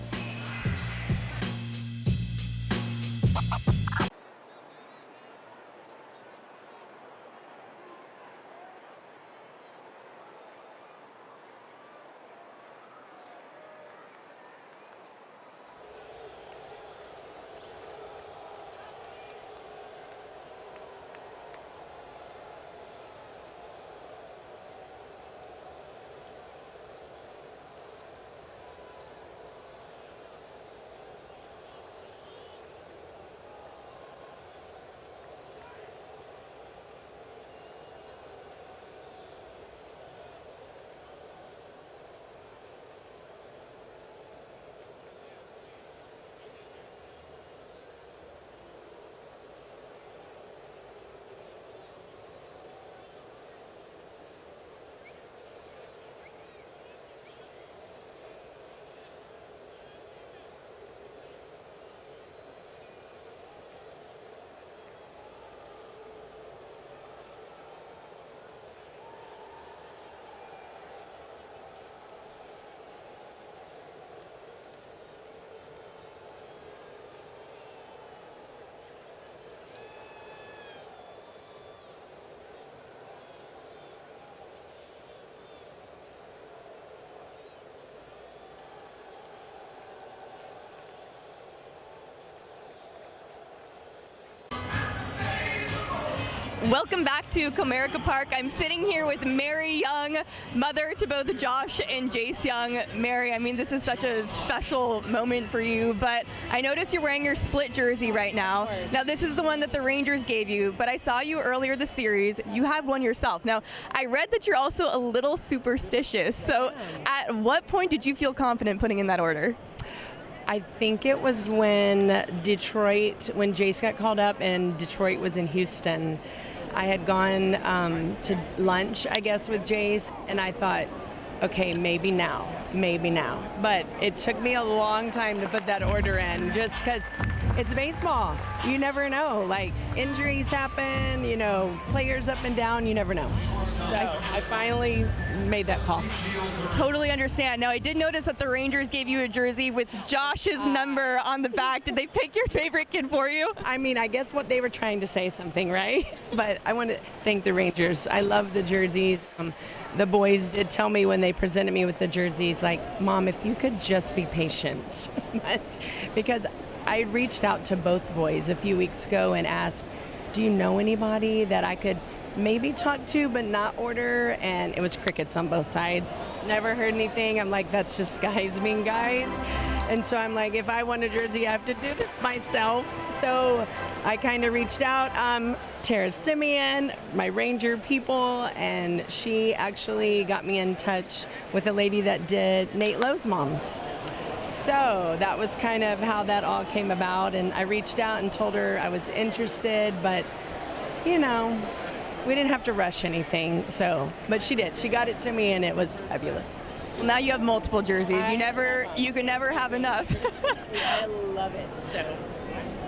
Welcome back to Comerica Park. I'm sitting here with Mary Jung, mother to both Josh and Jace Jung. Mary, I mean, this is such a special moment for you, but I notice you're wearing your split jersey right now. Now, this is the one that the Rangers gave you, but I saw you earlier this series. You have one yourself. Now, I read that you're also a little superstitious. So at what point did you feel confident putting in that order? I think it was when Jace got called up and Detroit was in Houston. I had gone to lunch, I guess, with Jace, and I thought, okay, maybe now. But it took me a long time to put that order in, just because it's baseball. You never know. Like, injuries happen, you know, players up and down, you never know. So I finally made that call. Totally understand. Now, I did notice that the Rangers gave you a jersey with Josh's number on the back. Did they pick your favorite kid for you? I mean, I guess what they were trying to say something, right? But I want to thank the Rangers. I love the jerseys. The boys did tell me when they presented me with the jerseys, like, Mom, if you could just be patient. Because I reached out to both boys a few weeks ago and asked, do you know anybody that I could maybe talk to but not order? And it was crickets on both sides. Never heard anything. I'm like, that's just guys being guys. And so I'm like, if I want a jersey, I have to do this myself. So I kind of reached out. Tara Simeon, my Ranger people, and she actually got me in touch with a lady that did Nate Lowe's moms. So that was kind of how that all came about, and I reached out and told her I was interested, but, you know, we didn't have to rush anything, but she did. She got it to me, and it was fabulous. Well, now you have multiple jerseys. You can never have enough. I love it, so.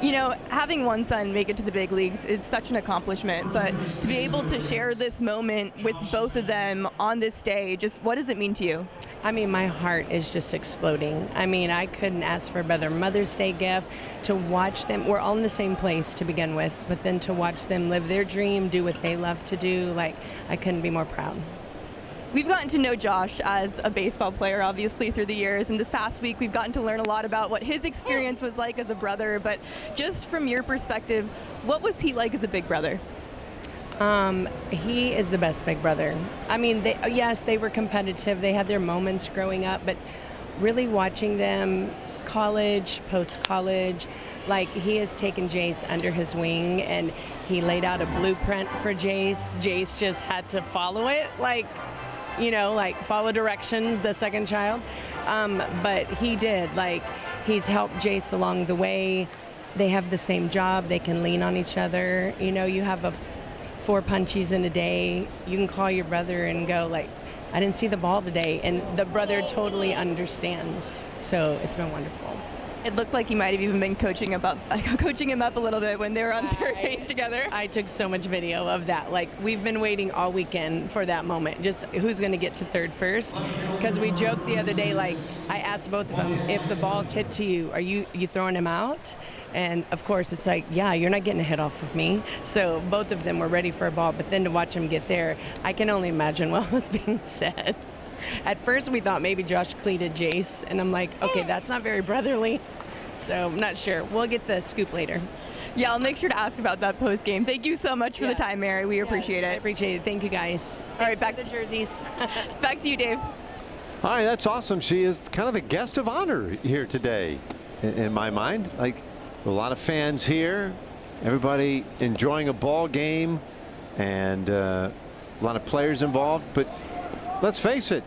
You know, having one son make it to the big leagues is such an accomplishment, but to be able to share this moment with both of them on this day, just what does it mean to you? I mean, my heart is just exploding. I mean, I couldn't ask for a better Mother's Day gift. To watch them, we're all in the same place to begin with, but then to watch them live their dream, do what they love to do, like, I couldn't be more proud. We've gotten to know Josh as a baseball player, obviously, through the years. And this past week, we've gotten to learn a lot about what his experience was like as a brother. But just from your perspective, what was he like as a big brother? He is the best big brother. I mean, yes, they were competitive. They had their moments growing up, but really watching them college, post-college, like he has taken Jace under his wing and he laid out a blueprint for Jace. Jace just had to follow it, like, you know, like follow directions, the second child. But he did, like, he's helped Jace along the way. They have the same job. They can lean on each other. You know, you have 4 punchies in a day. You can call your brother and go like, I didn't see the ball today. And the brother totally understands. So it's been wonderful. It looked like you might have even been coaching him up a little bit when they were on third base together. I took so much video of that. Like, we've been waiting all weekend for that moment. Just who's going to get to third first? Because we joked the other day, like, I asked both of them, if the ball's hit to you, are you throwing him out? And of course, it's like, yeah, you're not getting a hit off of me. So both of them were ready for a ball, but then to watch him get there, I can only imagine what was being said. At first, we thought maybe Josh cleated Jace, and I'm like, okay, that's not very brotherly. So I'm not sure. We'll get the scoop later. Yeah, I'll make sure to ask about that post game. Thank you so much for the time, Mary. We appreciate it. I appreciate it. Thank you, guys. All right, back to the jerseys. Back to you, Dave. All right, that's awesome. She is kind of the guest of honor here today, in my mind. Like, a lot of fans here, everybody enjoying a ball game, and a lot of players involved. But let's face it,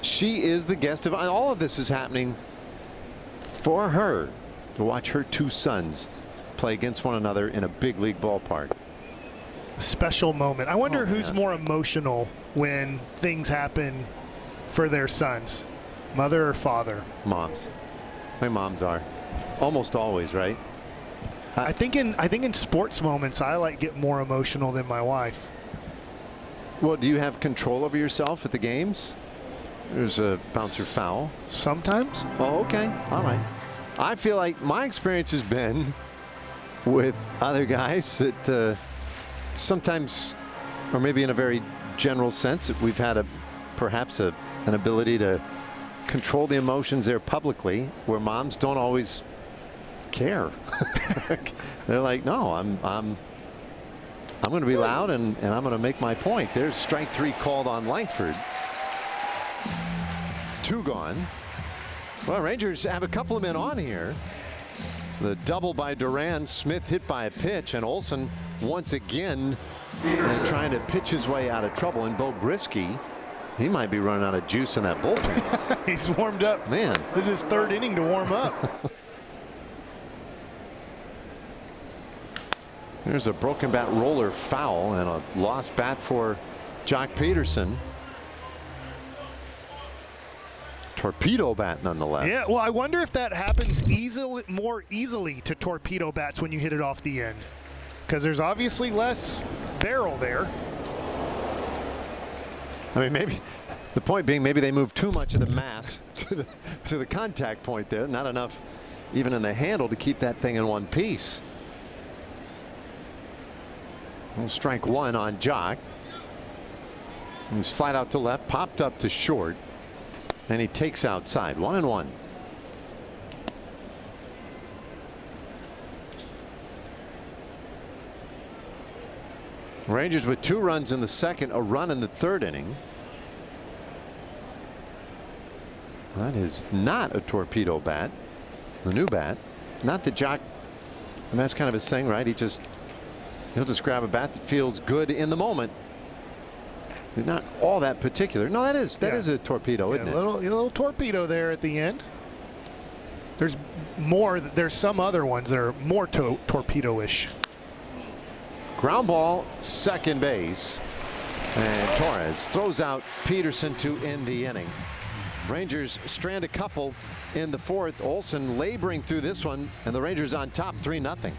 she is the guest of honor. All of this is happening for her to watch her 2 sons play against one another in a big league ballpark. Special moment. I wonder who's more emotional when things happen for their sons, mother or father? Moms. My moms are almost always, right? I think in sports moments, I get more emotional than my wife. Well, do you have control over yourself at the games? There's a bouncer foul. Sometimes. Oh, okay. All right. I feel like my experience has been with other guys that sometimes, or maybe in a very general sense, that we've had perhaps an ability to control the emotions there publicly, where moms don't always care. They're like, no, I'm going to be loud and I'm going to make my point. There's strike 3 called on Langford. 2 gone. Well, Rangers have a couple of men on here. The double by Duran, Smith hit by a pitch, and Olsen once again trying to pitch his way out of trouble. And Bo Brisky, he might be running out of juice in that bullpen. He's warmed up. Man, this is his 3rd inning to warm up. There's a broken bat roller foul and a lost bat for Jock Peterson. Torpedo bat nonetheless. Yeah, well, I wonder if that happens more easily to torpedo bats when you hit it off the end, because there's obviously less barrel there. I mean, maybe the point being, maybe they move too much of the mass to the contact point there. Not enough even in the handle to keep that thing in one piece. Well, strike 1 on Jock. He's flat out to left, popped up to short, and he takes outside. 1-1. Rangers with 2 runs in the second, a run in the 3rd inning. That is not a torpedo bat. The new bat. Not that Jock, and that's kind of his thing, right? He'll just grab a bat that feels good in the moment. He's not all that particular. No, that is a torpedo, isn't it? A little torpedo there at the end. There's more. There's some other ones that are more torpedo-ish. Ground ball, second base, and Torres throws out Peterson to end the inning. Rangers strand a couple in the 4th. Olsen laboring through this one, and the Rangers on top 3-0.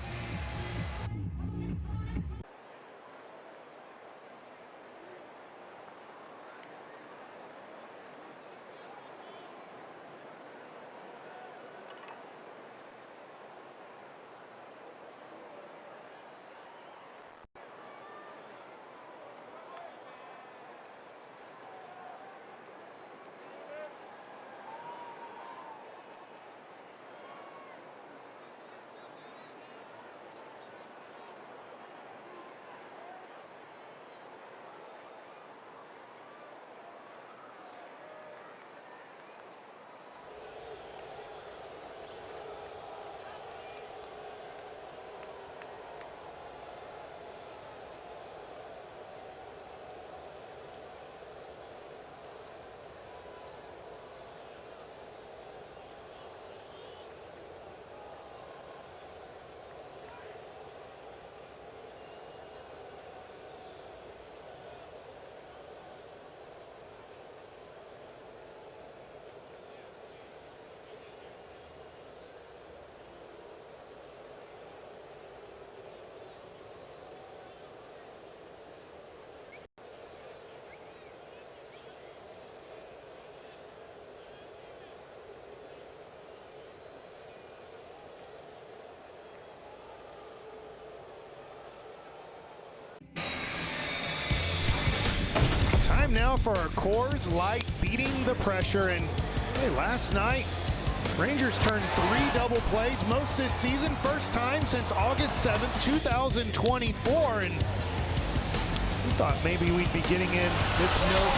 now for our Coors Light, beating the pressure. And hey, last night, Rangers turned 3 double plays, most this season, first time since August 7th, 2024. And we thought maybe we'd be getting in this note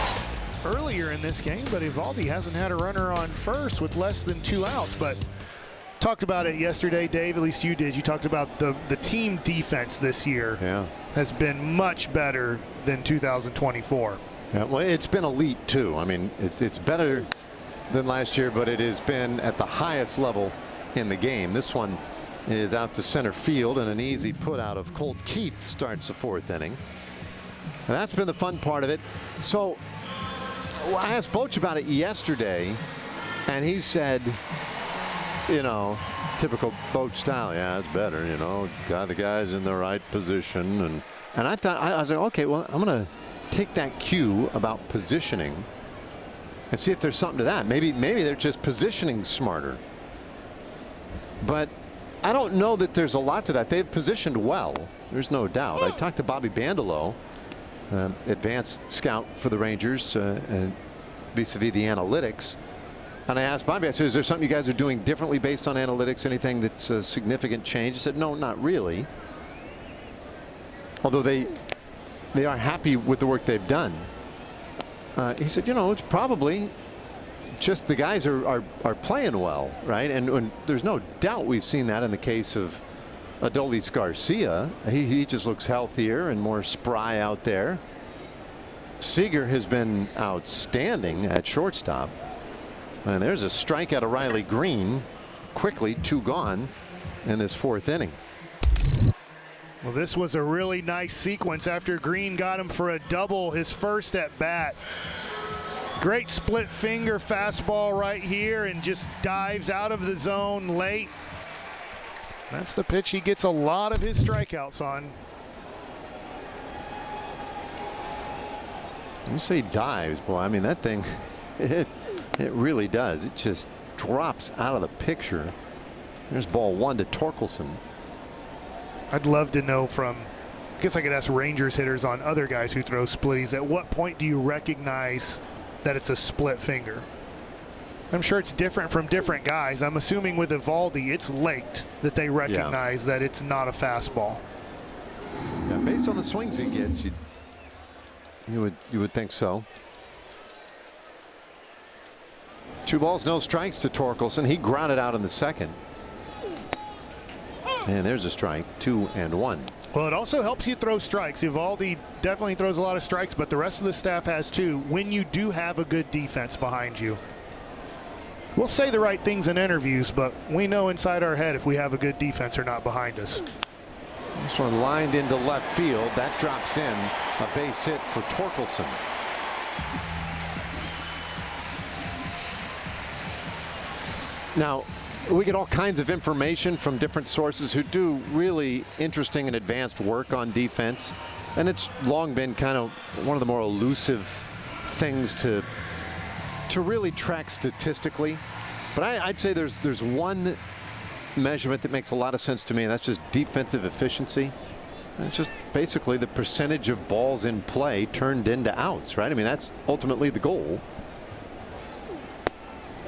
earlier in this game, but Eovaldi hasn't had a runner on first with less than 2 outs. But talked about it yesterday, Dave, at least you did. You talked about the team defense this year has been much better than 2024. Yeah, well, it's been elite too. I mean, it's better than last year, but it has been at the highest level in the game. This one is out to center field, and an easy put out of Colt Keith starts the 4th inning. And that's been the fun part of it. So I asked Boch about it yesterday, and he said, you know, typical Boch style. Yeah, it's better, you know, got the guys in the right position. And I thought, I was like, okay, well, I'm going to take that cue about positioning and see if there's something to that. Maybe they're just positioning smarter. But I don't know that there's a lot to that. They've positioned well. There's no doubt. I talked to Bobby Bandolo, advanced scout for the Rangers, vis-a-vis the analytics. And I asked Bobby, I said, is there something you guys are doing differently based on analytics? Anything that's a significant change? He said, no, not really. Although they are happy with the work they've done. He said, you know, it's probably just the guys are playing well, right? And there's no doubt we've seen that in the case of Adolis Garcia. He just looks healthier and more spry out there. Seager has been outstanding at shortstop. And there's a strikeout of Riley Green. Quickly, 2 gone in this 4th inning. Well, this was a really nice sequence after Green got him for a double, his first at bat. Great split finger fastball right here, and just dives out of the zone late. That's the pitch he gets a lot of his strikeouts on. You say dives, boy, I mean, that thing, it really does. It just drops out of the picture. There's ball 1 to Torkelson. I'd love to know from, I guess I could ask Rangers hitters on other guys who throw splitties, at what point do you recognize that it's a split finger? I'm sure it's different from different guys. I'm assuming with Eovaldi, it's late that they recognize that it's not a fastball. Yeah, based on the swings he gets, you would think so. 2 balls, no strikes to Torkelson. He grounded out in the 2nd. And there's a strike, 2-1. Well, it also helps you throw strikes. Eovaldi definitely throws a lot of strikes, but the rest of the staff has too, when you do have a good defense behind you. We'll say the right things in interviews, but we know inside our head if we have a good defense or not behind us. This one lined into left field. That drops in, a base hit for Torkelson. Now, we get all kinds of information from different sources who do really interesting and advanced work on defense. And it's long been kind of one of the more elusive things to really track statistically. But I'd say there's one measurement that makes a lot of sense to me, and that's just defensive efficiency. And it's just basically the percentage of balls in play turned into outs, right? I mean, that's ultimately the goal.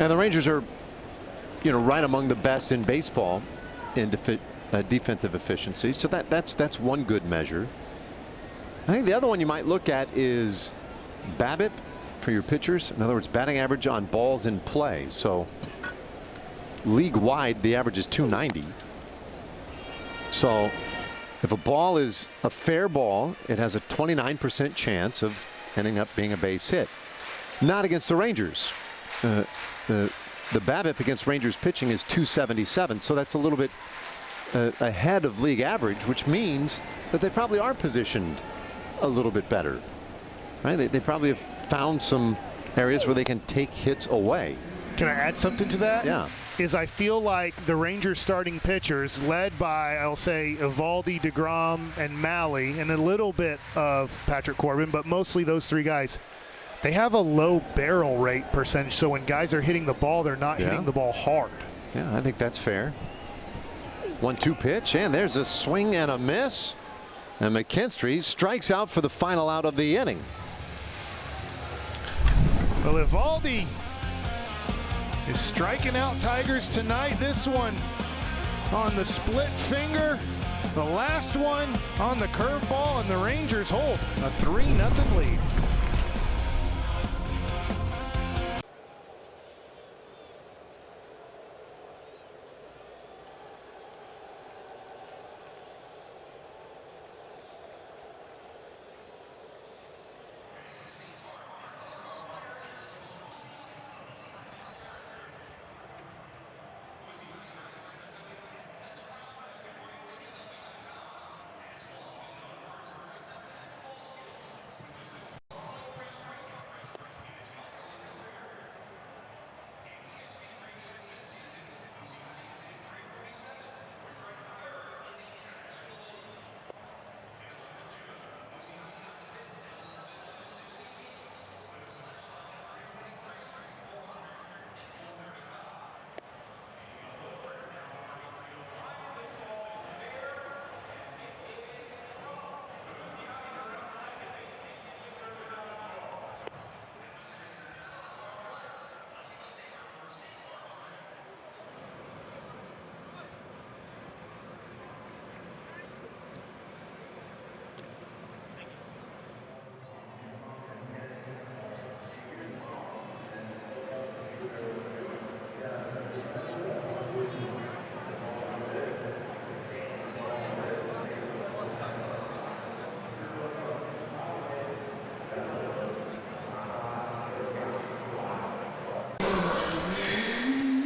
And the Rangers are, you know, right among the best in baseball in defensive efficiency. So that's one good measure. I think the other one you might look at is BABIP for your pitchers. In other words, batting average on balls in play. So league wide, the average is 290. So if a ball is a fair ball, it has a 29% chance of ending up being a base hit. Not against the Rangers. The BABIP against Rangers pitching is 277, so that's a little bit ahead of league average, which means that they probably are positioned a little bit better. Right? They probably have found some areas where they can take hits away. Can I add something to that? Yeah. I feel like the Rangers starting pitchers, led by, I'll say, Eovaldi, DeGrom, and Malley, and a little bit of Patrick Corbin, but mostly those 3 guys, they have a low barrel rate percentage, so when guys are hitting the ball, they're not hitting the ball hard. Yeah, I think that's fair. 1-2 pitch, and there's a swing and a miss. And McKinstry strikes out for the final out of the inning. Well, Evaldi is striking out Tigers tonight. This one on the split finger, the last one on the curveball, and the Rangers hold a 3-0 lead.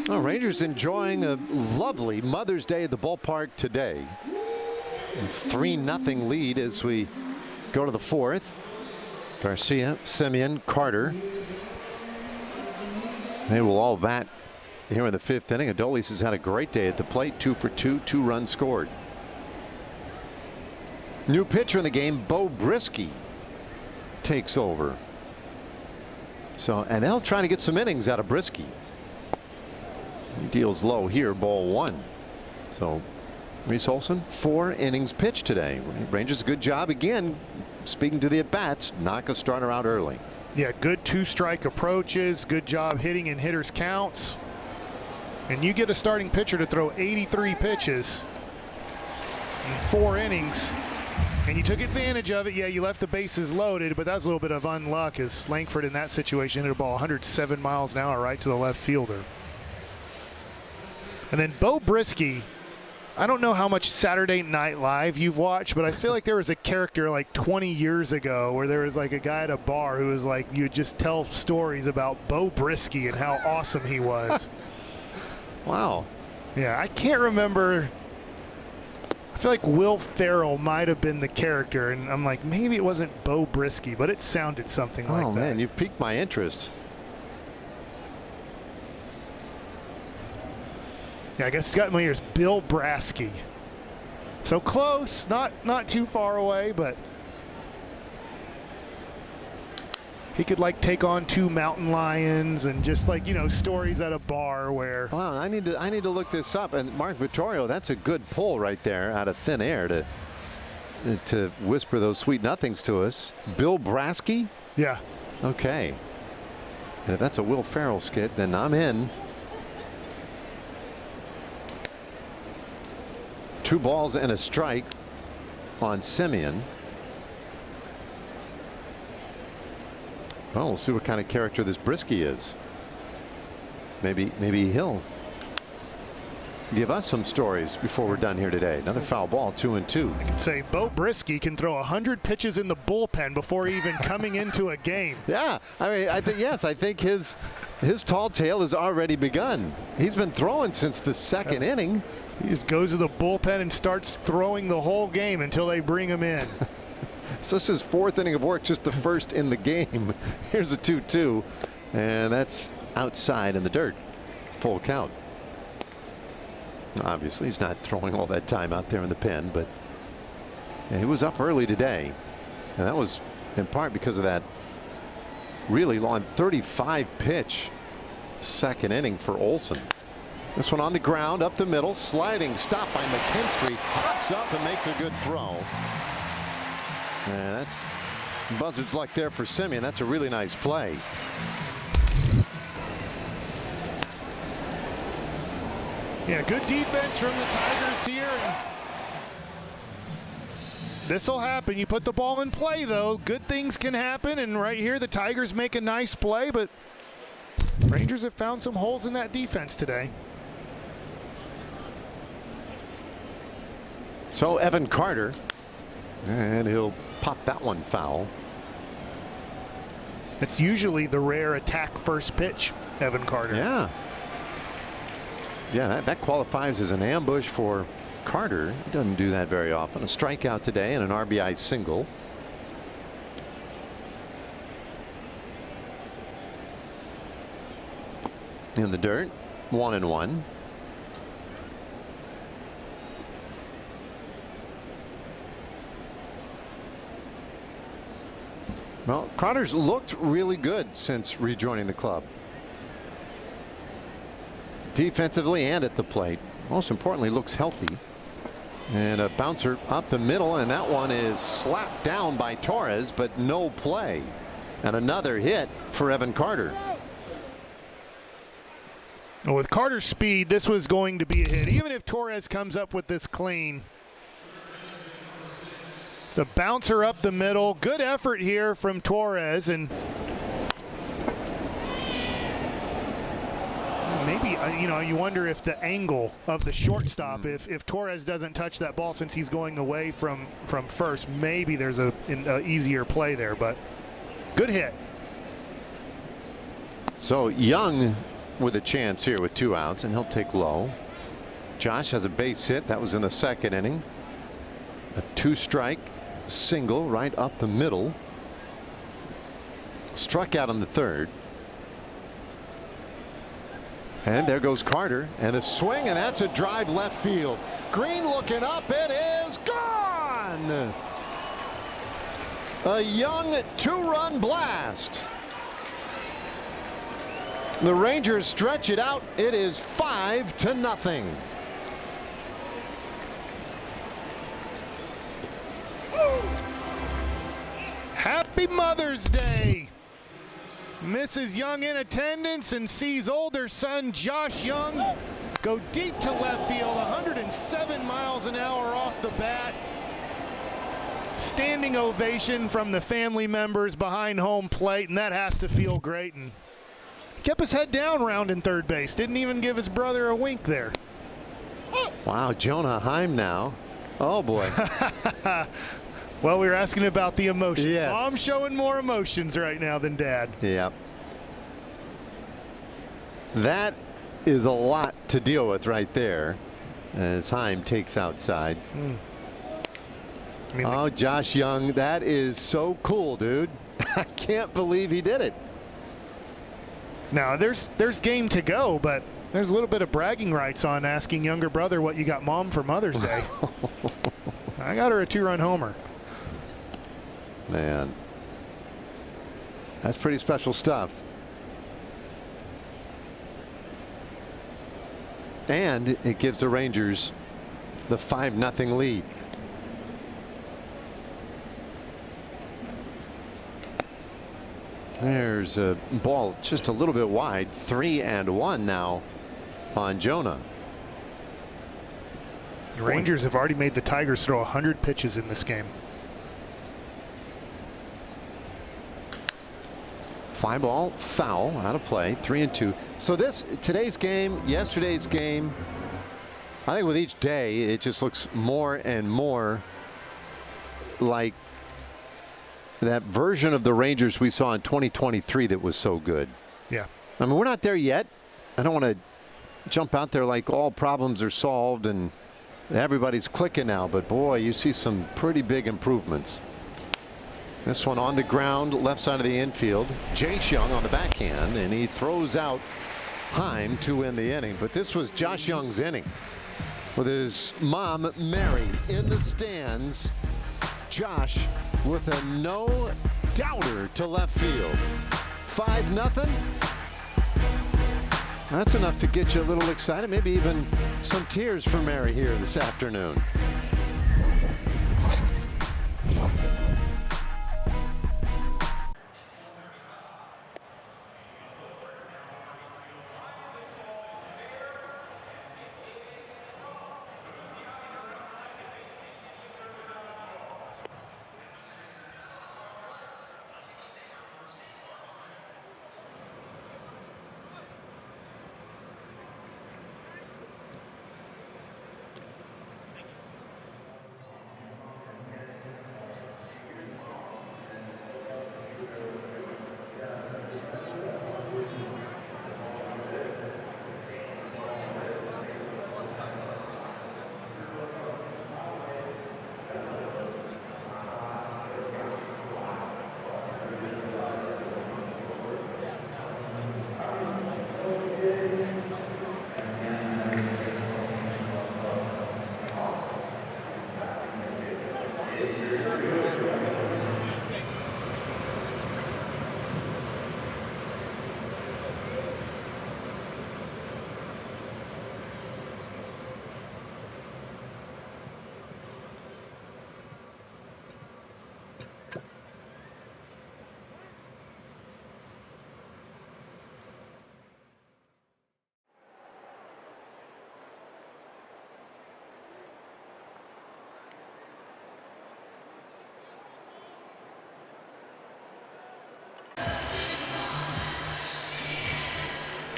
Well, Rangers enjoying a lovely Mother's Day at the ballpark today. 3-0 lead as we go to the fourth. Garcia, Simeon, Carter. They will all bat here in the fifth inning. Adolis has had a great day at the plate. 2 for 2, 2 runs scored. New pitcher in the game, Bo Brisky, takes over. So, and they'll try to get some innings out of Brisky. He deals low here, ball 1. So Reese Olson, 4 innings pitched today. Rangers a good job again, speaking to the at-bats, knock a starter out early. Yeah, good 2-strike approaches, good job hitting in hitters counts. And you get a starting pitcher to throw 83 pitches in 4 innings, and you took advantage of it. Yeah, you left the bases loaded, but that was a little bit of unluck as Langford in that situation hit a ball 107 miles an hour right to the left fielder. And then Bo Brisky, I don't know how much Saturday Night Live you've watched, but I feel like there was a character like 20 years ago where there was like a guy at a bar who was like, you would just tell stories about Bo Brisky and how awesome he was. Wow. Yeah, I can't remember. I feel like Will Ferrell might have been the character, and I'm like, maybe it wasn't Bo Brisky, but it sounded something like that. Oh, man, you've piqued my interest. Yeah, I guess it's got in my ears. Bill Brasky. So close, not too far away, but he could like take on 2 mountain lions and just like, you know, stories at a bar where. Wow, I need to look this up. And Mark Vittorio, that's a good pull right there out of thin air to whisper those sweet nothings to us. Bill Brasky? Yeah. Okay. And if that's a Will Ferrell skit, then I'm in. 2 balls and a strike on Simeon. Well, we'll see what kind of character this Brisky is. Maybe he'll give us some stories before we're done here today. Another foul ball, 2-2. I can say Bo Brisky can throw 100 pitches in the bullpen before even coming into a game. Yeah, I mean, I think his tall tale has already begun. He's been throwing since the 2nd inning. He just goes to the bullpen and starts throwing the whole game until they bring him in. So this is 4th inning of work, just the first in the game. Here's a 2-2, and that's outside in the dirt. Full count. Obviously, he's not throwing all that time out there in the pen, but yeah, he was up early today, and that was in part because of that really long 35 pitch 2nd inning for Olson. This one on the ground, up the middle, sliding stop by McKinstry, hops up and makes a good throw. And that's buzzard's luck there for Simeon. That's a really nice play. Yeah, good defense from the Tigers here. This will happen. You put the ball in play, though. Good things can happen, and right here the Tigers make a nice play, but Rangers have found some holes in that defense today. So Evan Carter, and he'll pop that one foul. It's usually the rare attack first pitch, Evan Carter. Yeah. Yeah, that qualifies as an ambush for Carter. He doesn't do that very often. A strikeout today and an RBI single. In the dirt, 1-1. Well, Carter's looked really good since rejoining the club. Defensively and at the plate. Most importantly, looks healthy. And a bouncer up the middle, and that one is slapped down by Torres, but no play. And another hit for Evan Carter. Well, with Carter's speed, this was going to be a hit. Even if Torres comes up with this clean. It's a bouncer up the middle. Good effort here from Torres, and maybe you wonder if the angle of the shortstop, if Torres doesn't touch that ball since he's going away from first, maybe there's an easier play there, but good hit. So Jung with a chance here with 2 outs, and he'll take low. Josh has a base hit. That was in the second inning. A 2-strike single right up the middle. Struck out on the third. And there goes Carter, and the swing, and that's a drive left field. Green looking up, it is gone. A Jung 2-run blast. The Rangers stretch it out. It is 5-0. Happy Mother's Day. Mrs. Jung in attendance and sees older son Josh Jung go deep to left field, 107 miles an hour off the bat. Standing ovation from the family members behind home plate, and that has to feel great. And he kept his head down rounding third base. Didn't even give his brother a wink there. Wow, Jonah Heim now. Oh boy. Well, we were asking about the emotions. Yes. Mom's showing more emotions right now than Dad. Yep. That is a lot to deal with right there as Heim takes outside. I mean, oh, Josh Jung, that is so cool, dude. I can't believe he did it. Now, there's game to go, but there's a little bit of bragging rights on asking younger brother what you got Mom for Mother's Day. I got her a 2-run homer. Man, that's pretty special stuff. And it gives the Rangers the 5-0 lead. There's a ball just a little bit wide. 3-1 now on Jonah. The Rangers have already made the Tigers throw 100 pitches in this game. Fly ball, foul, out of play, 3-2. So today's game, yesterday's game, I think with each day it just looks more and more like that version of the Rangers we saw in 2023 that was so good. Yeah. I mean, we're not there yet. I don't want to jump out there like all problems are solved and everybody's clicking now, but boy, you see some pretty big improvements. This one on the ground, left side of the infield. Jace Jung on the backhand, and he throws out Heim to win the inning. But this was Josh Jung's inning with his mom, Mary, in the stands. Josh with a no-doubter to left field. 5-0. That's enough to get you a little excited, maybe even some tears for Mary here this afternoon.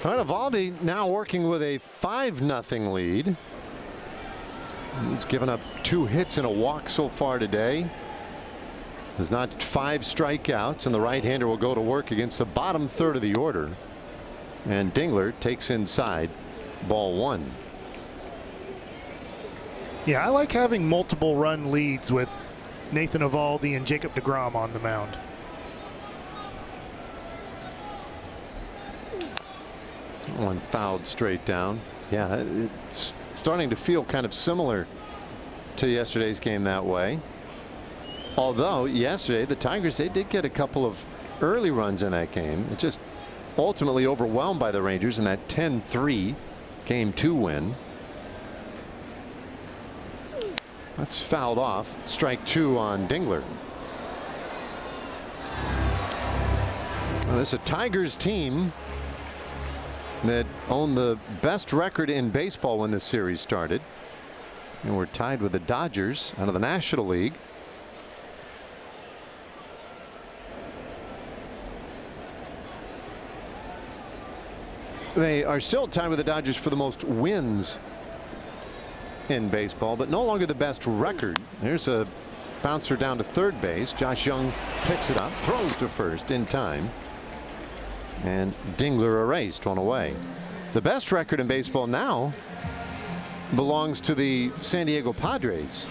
All right, Eovaldi now working with a 5-0 lead. He's given up 2 hits and a walk so far today. There's not 5 strikeouts, and the right-hander will go to work against the bottom third of the order. And Dingler takes inside, ball 1. Yeah, I like having multiple run leads with Nathan Eovaldi and Jacob deGrom on the mound. One fouled straight down. Yeah, it's starting to feel kind of similar to yesterday's game that way. Although yesterday the Tigers, they did get a couple of early runs in that game. It just ultimately overwhelmed by the Rangers in that 10-3 game 2 win. That's fouled off. Strike 2 on Dingler. Well, this is a Tigers team that owned the best record in baseball when this series started, and we're tied with the Dodgers out of the National League. They are still tied with the Dodgers for the most wins in baseball, but no longer the best record. There's a bouncer down to third base. Josh Jung picks it up, throws to first in time, and Dingler erased one away. The best record in baseball now belongs to the San Diego Padres.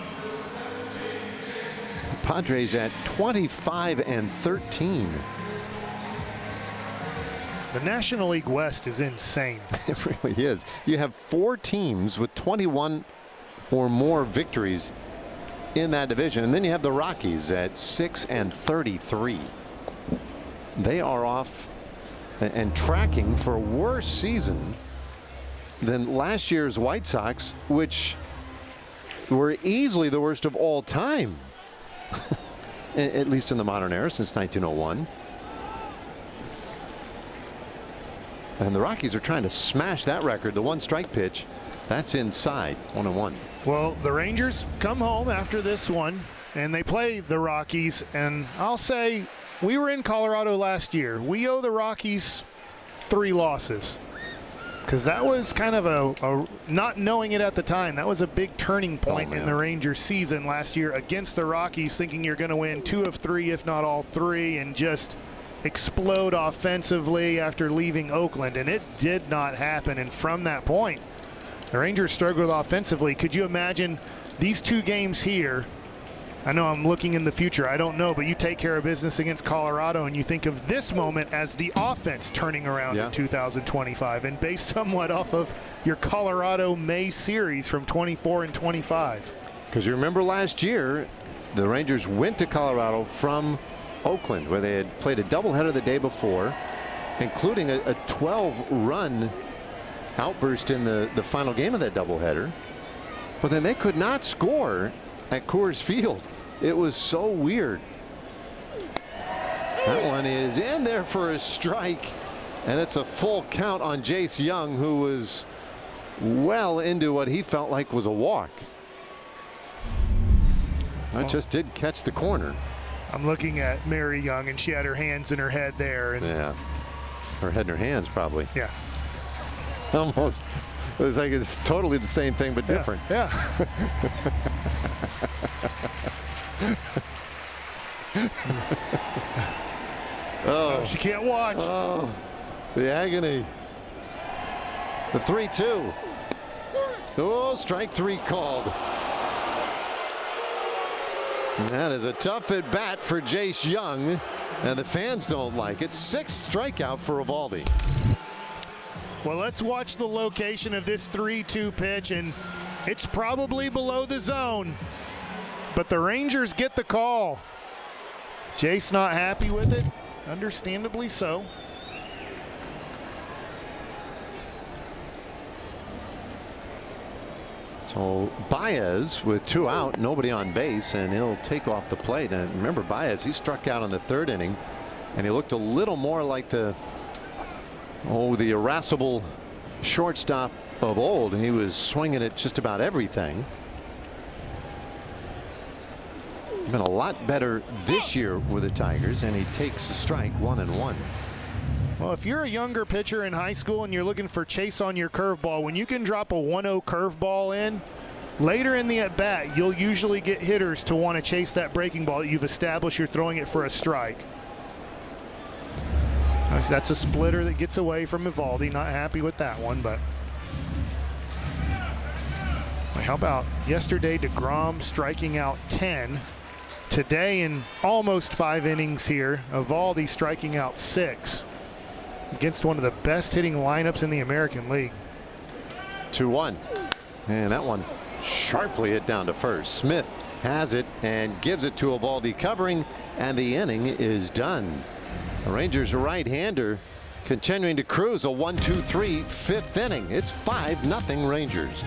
Padres at 25-13. The National League West is insane. It really is. You have 4 teams with 21 or more victories in that division, and then you have the Rockies at 6-33. They are off and tracking for a worse season than last year's White Sox, which were easily the worst of all time, at least in the modern era, since 1901. And the Rockies are trying to smash that record. The 1-strike pitch, that's inside, 1-1. Well, the Rangers come home after this one, and they play the Rockies. And I'll say, we were in Colorado last year. We owe the Rockies 3 losses, because that was kind of a not knowing it at the time. That was a big turning point in the Rangers season last year against the Rockies, thinking you're going to win 2 of 3, if not all 3, and just explode offensively after leaving Oakland, and it did not happen. And from that point, the Rangers struggled offensively. Could you imagine these 2 games here? I know I'm looking in the future, I don't know, but you take care of business against Colorado and you think of this moment as the offense turning around in 2025, and based somewhat off of your Colorado May series from 24 and 25. Because you remember last year, the Rangers went to Colorado from Oakland, where they had played a doubleheader the day before, including a 12-run outburst in the final game of that doubleheader. But then they could not score at Coors Field. It was so weird. That one is in there for a strike, and it's a full count on Jace Jung, who was well into what he felt like was a walk. That just did catch the corner. I'm looking at Mary Young, and she had her hands in her head there. And yeah, her head in her hands, probably. Yeah. Almost. It was like it's totally the same thing, but different. Yeah. Oh, she can't watch. Oh, the agony. The 3-2. Oh, strike 3 called. That is a tough at bat for Jace Jung, and the fans don't like it. 6th strikeout for Eovaldi. Well, let's watch the location of this 3-2 pitch, and it's probably below the zone, but the Rangers get the call. Jace not happy with it, understandably so. So Baez with 2 out, nobody on base, and he'll take off the plate. And remember, Baez, he struck out in the 3rd inning, and he looked a little more like the irascible shortstop of old. He was swinging at just about everything. Been a lot better this year with the Tigers, and he takes a strike, 1-1. Well, if you're a younger pitcher in high school and you're looking for chase on your curveball, when you can drop a 1-0 curveball in, later in the at-bat, you'll usually get hitters to want to chase that breaking ball that you've established you're throwing it for a strike. That's a splitter that gets away from Eovaldi. Not happy with that one, but how about yesterday DeGrom striking out 10? Today in almost 5 innings here, Eovaldi striking out 6 against one of the best hitting lineups in the American League. 2-1. And that one sharply hit down to first. Smith has it and gives it to Eovaldi covering, and the inning is done. The Rangers right-hander continuing to cruise a 1-2-3 fifth inning. It's 5-0 Rangers.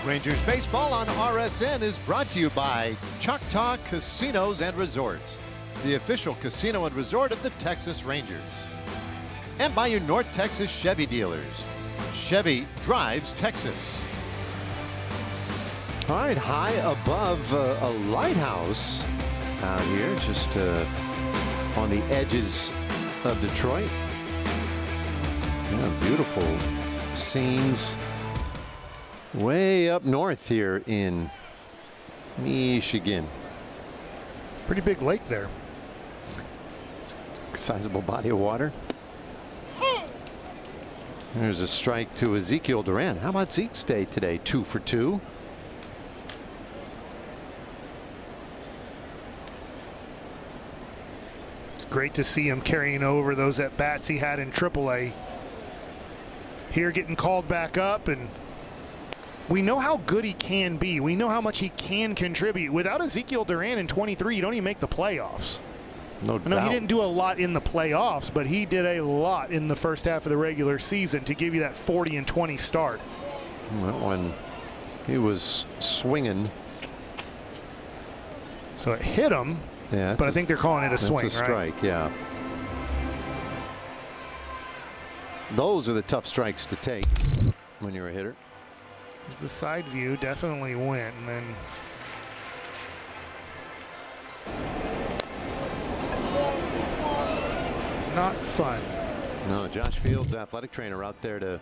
Rangers baseball on RSN is brought to you by Choctaw Casinos and Resorts, the official casino and resort of the Texas Rangers. And by your North Texas Chevy dealers. Chevy drives Texas. All right, high above a lighthouse out here, just on the edges of Detroit. Yeah, beautiful scenes. Way up north here in Michigan. Pretty big lake there. It's a sizable body of water. There's a strike to Ezekiel Duran. How about Zeke's day today? 2 for 2. It's great to see him carrying over those at-bats he had in AAA. Here getting called back up, and we know how good he can be. We know how much he can contribute. Without Ezekiel Duran in 23, you don't even make the playoffs. No I know doubt. he didn't do a lot in the playoffs, but he did a lot in the first half of the regular season to give you that 40-20 start. That one, he was swinging. So it hit him, Yeah, but I think they're calling it a swing, that's a right? strike, yeah. Those are the tough strikes to take when you're a hitter. There's the side view, definitely went, and then not fun. No, Josh Fields, athletic trainer, out there to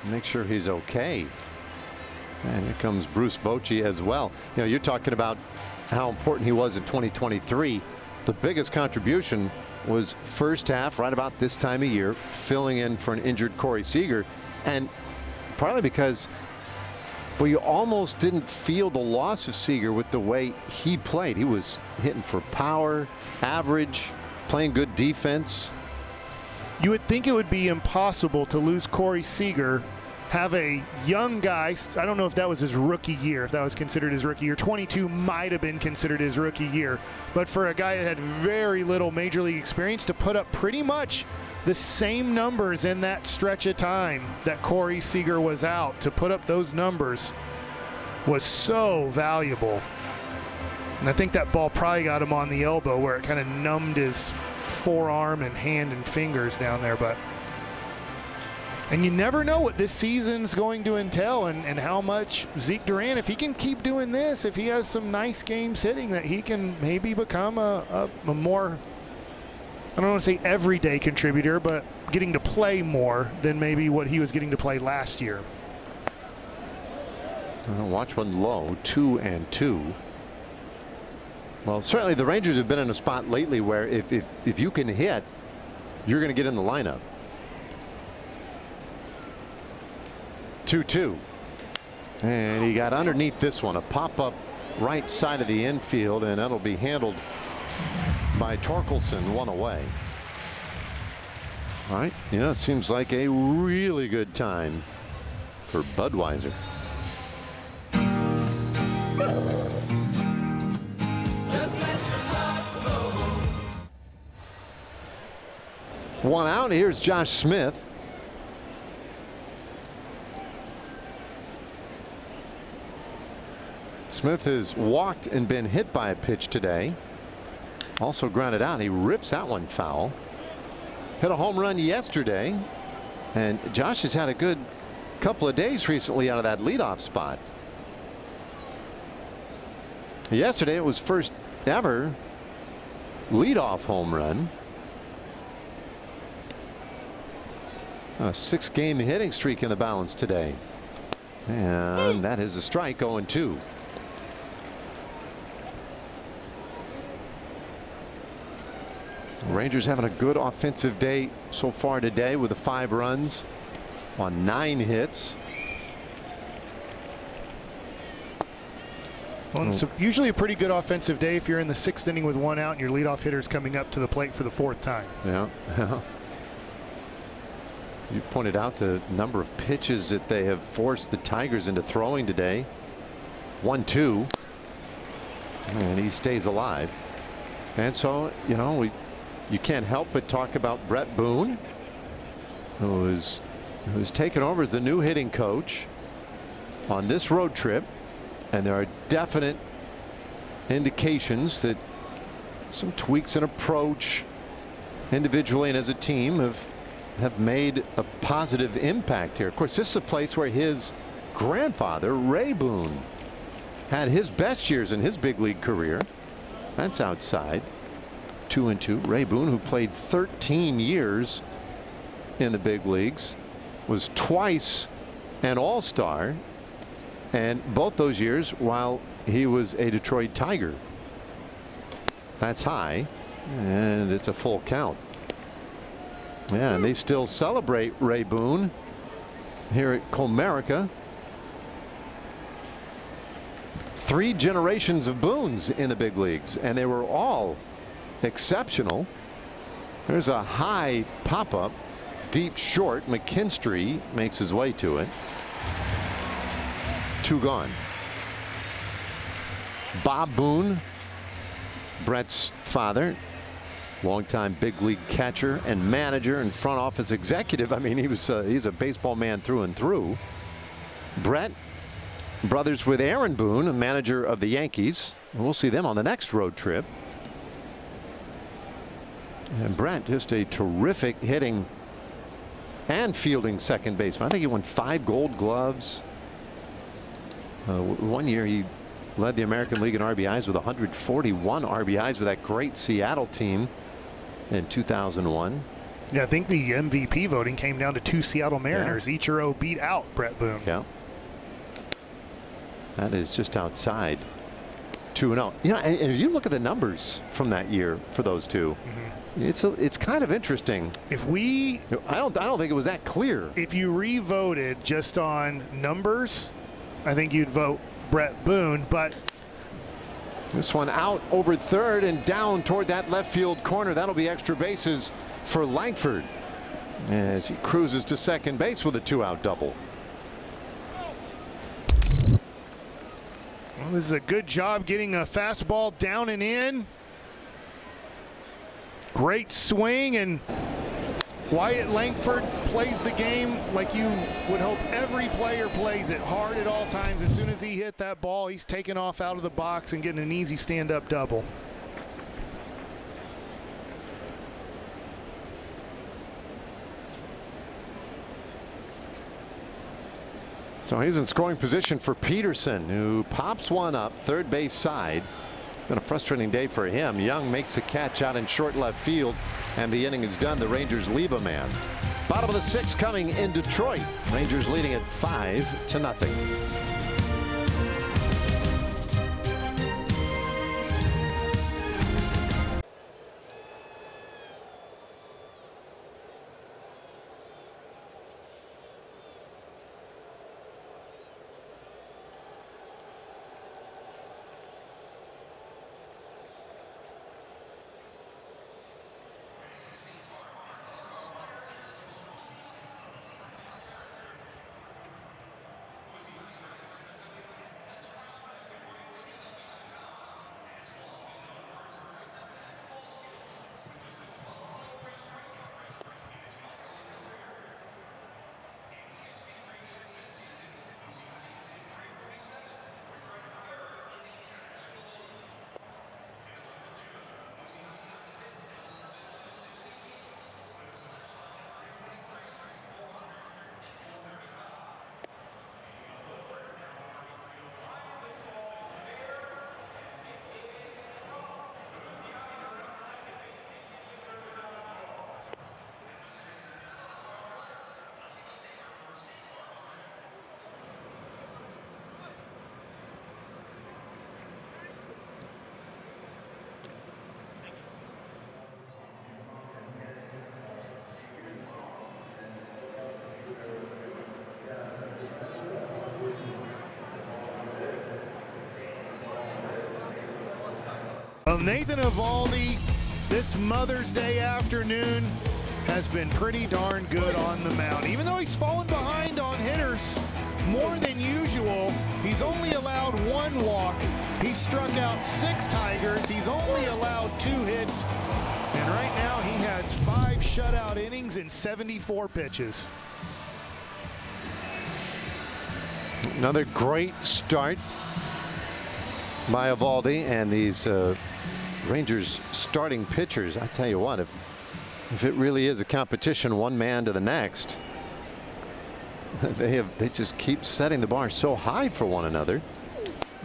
make sure he's okay. And here comes Bruce Bochy as well. You know, you're talking about how important he was in 2023. The biggest contribution was first half, right about this time of year, filling in for an injured Corey Seager. And partly because, well, you almost didn't feel the loss of Seager with the way he played. He was hitting for power, average, playing good defense. You would think it would be impossible to lose Corey Seager, have a young guy. I don't know if that was his rookie year, if that was considered his rookie year. 22 might have been considered his rookie year. But for a guy that had very little major league experience to put up pretty much the same numbers in that stretch of time that Corey Seager was out, to put up those numbers was so valuable. And I think that ball probably got him on the elbow where it kind of numbed his forearm and hand and fingers down there. And you never know what this season's going to entail and how much Zeke Duran, if he can keep doing this, if he has some nice games hitting, that he can maybe become a more, I don't want to say everyday contributor, but getting to play more than maybe what he was getting to play last year. Watch one low, 2-2. Well, certainly the Rangers have been in a spot lately where if you can hit, you're going to get in the lineup. 2-2. And he got underneath this one, a pop-up right side of the infield, and that'll be handled by Torkelson, one away. All right, yeah, it seems like a really good time for Budweiser. One out. Here's Josh Smith. Smith has walked and been hit by a pitch today. Also grounded out. He rips that one foul. Hit a home run yesterday. And Josh has had a good couple of days recently out of that leadoff spot. Yesterday it was first ever leadoff home run. A 6-game hitting streak in the balance today. And that is a strike, 0-2. Rangers having a good offensive day so far today with the 5 runs on 9 hits. Well, it's usually a pretty good offensive day if you're in the 6th inning with 1 out and your leadoff hitter's coming up to the plate for the 4th time. Yeah. You pointed out the number of pitches that they have forced the Tigers into throwing today. 1-2. And he stays alive. And so, you know, you can't help but talk about Brett Boone, who is taken over as the new hitting coach on this road trip. And there are definite indications that some tweaks in approach individually and as a team have made a positive impact here. Of course, this is a place where his grandfather, Ray Boone, had his best years in his big league career. That's outside. 2-2. Ray Boone, who played 13 years in the big leagues, was twice an All-Star, and both those years while he was a Detroit Tiger. That's high, and it's a full count. Yeah, and they still celebrate Ray Boone here at Comerica. 3 generations of Boones in the big leagues, and they were all exceptional. There's a high pop-up, deep short. McKinstry makes his way to it. 2 gone. Bob Boone, Brett's father, longtime big league catcher and manager and front office executive. I mean, he's a baseball man through and through. Brett, brothers with Aaron Boone, a manager of the Yankees. And we'll see them on the next road trip. And Brett, just a terrific hitting and fielding second baseman. I think he won 5 Gold Gloves. One year he led the American League in RBIs with 141 RBIs with that great Seattle team in 2001. Yeah, I think the MVP voting came down to 2 Seattle Mariners. Yeah. Ichiro beat out Brett Boone. Yeah. That is just outside. 2-0. You know, and if you look at the numbers from that year for those two, it's kind of interesting. If we, I don't think it was that clear. If you re-voted just on numbers, I think you'd vote Brett Boone, but this one out over third and down toward that left field corner. That'll be extra bases for Langford as he cruises to second base with a 2-out double. Well, this is a good job getting a fastball down and in. Great swing, and Wyatt Langford plays the game like you would hope every player plays it, hard at all times. As soon as he hit that ball, he's taking off out of the box and getting an easy stand-up double. So he's in scoring position for Peterson, who pops one up third base side. Been a frustrating day for him. Jung makes the catch out in short left field, and the inning is done. The Rangers leave a man. Bottom of the sixth coming in Detroit. Rangers leading at 5-0. Well, Nathan Eovaldi, this Mother's Day afternoon, has been pretty darn good on the mound. Even though he's fallen behind on hitters more than usual, he's only allowed 1 walk. He struck out 6 Tigers. He's only allowed 2 hits. And right now he has 5 shutout innings in 74 pitches. Another great start by Eovaldi, and these Rangers starting pitchers. I tell you what, if it really is a competition, one man to the next, they just keep setting the bar so high for one another.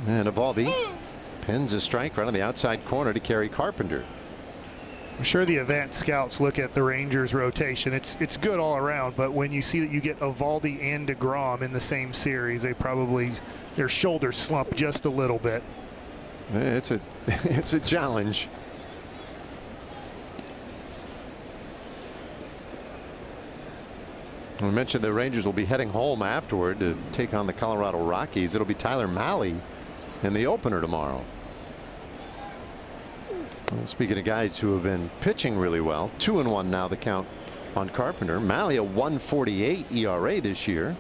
And Eovaldi pins a strike right on the outside corner to Kerry Carpenter. I'm sure the event scouts look at the Rangers rotation. It's good all around, but when you see that you get Eovaldi and DeGrom in the same series, their shoulders slump just a little bit. It's a challenge. We mentioned the Rangers will be heading home afterward to take on the Colorado Rockies. It'll be Tyler Mahle in the opener tomorrow. Well, speaking of guys who have been pitching really well, 2-1 now the count on Carpenter. Mahle a 1.48 ERA this year.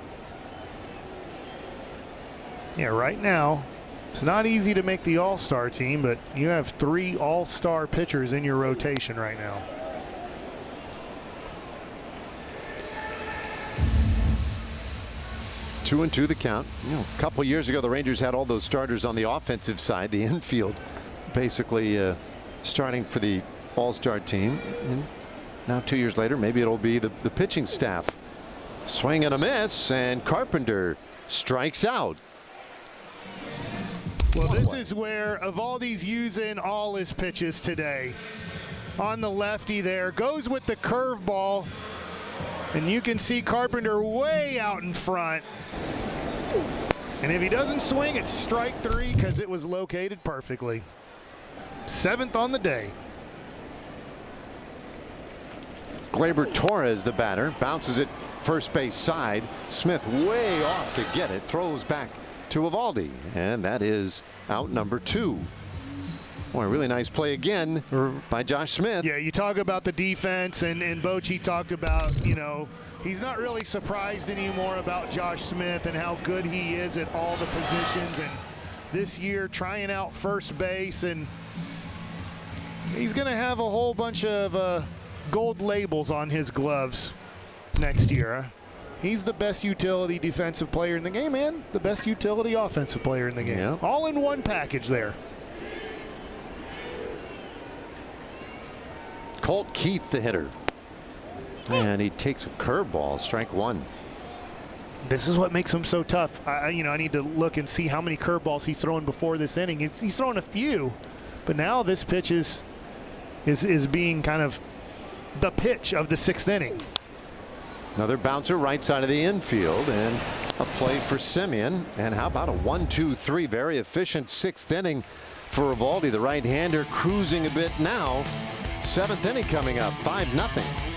Yeah, right now it's not easy to make the All-Star team, but you have 3 All-Star pitchers in your rotation right now. Two and two the count. A couple years ago the Rangers had all those starters on the offensive side, the infield basically starting for the All-Star team. And now 2 years later maybe it'll be the pitching staff. Swing and a miss, and Carpenter strikes out. Well, this is where Eovaldi's using all his pitches today. On the lefty there, goes with the curveball, and you can see Carpenter way out in front. And if he doesn't swing, it's strike 3 because it was located perfectly. 7th on the day. Gleyber Torres, the batter, bounces it first base side. Smith way off to get it, throws back to Eovaldi, and that is out number 2. Boy, a really nice play again by Josh Smith. Yeah, you talk about the defense, and Bochy talked about, he's not really surprised anymore about Josh Smith and how good he is at all the positions, and this year trying out first base, and he's going to have a whole bunch of gold labels on his gloves next year. Huh? He's the best utility defensive player in the game and the best utility offensive player in the game. Yeah. All in one package there. Colt Keith, the hitter. And he takes a curveball, strike one. This is what makes him so tough. I need to look and see how many curveballs he's thrown before this inning. He's thrown a few, but now this pitch is being kind of the pitch of the 6th inning. Another bouncer right side of the infield, and a play for Simeon. And how about a 1-2-3, very efficient 6th inning for Eovaldi, the right-hander, cruising a bit now. 7th inning coming up, 5-0.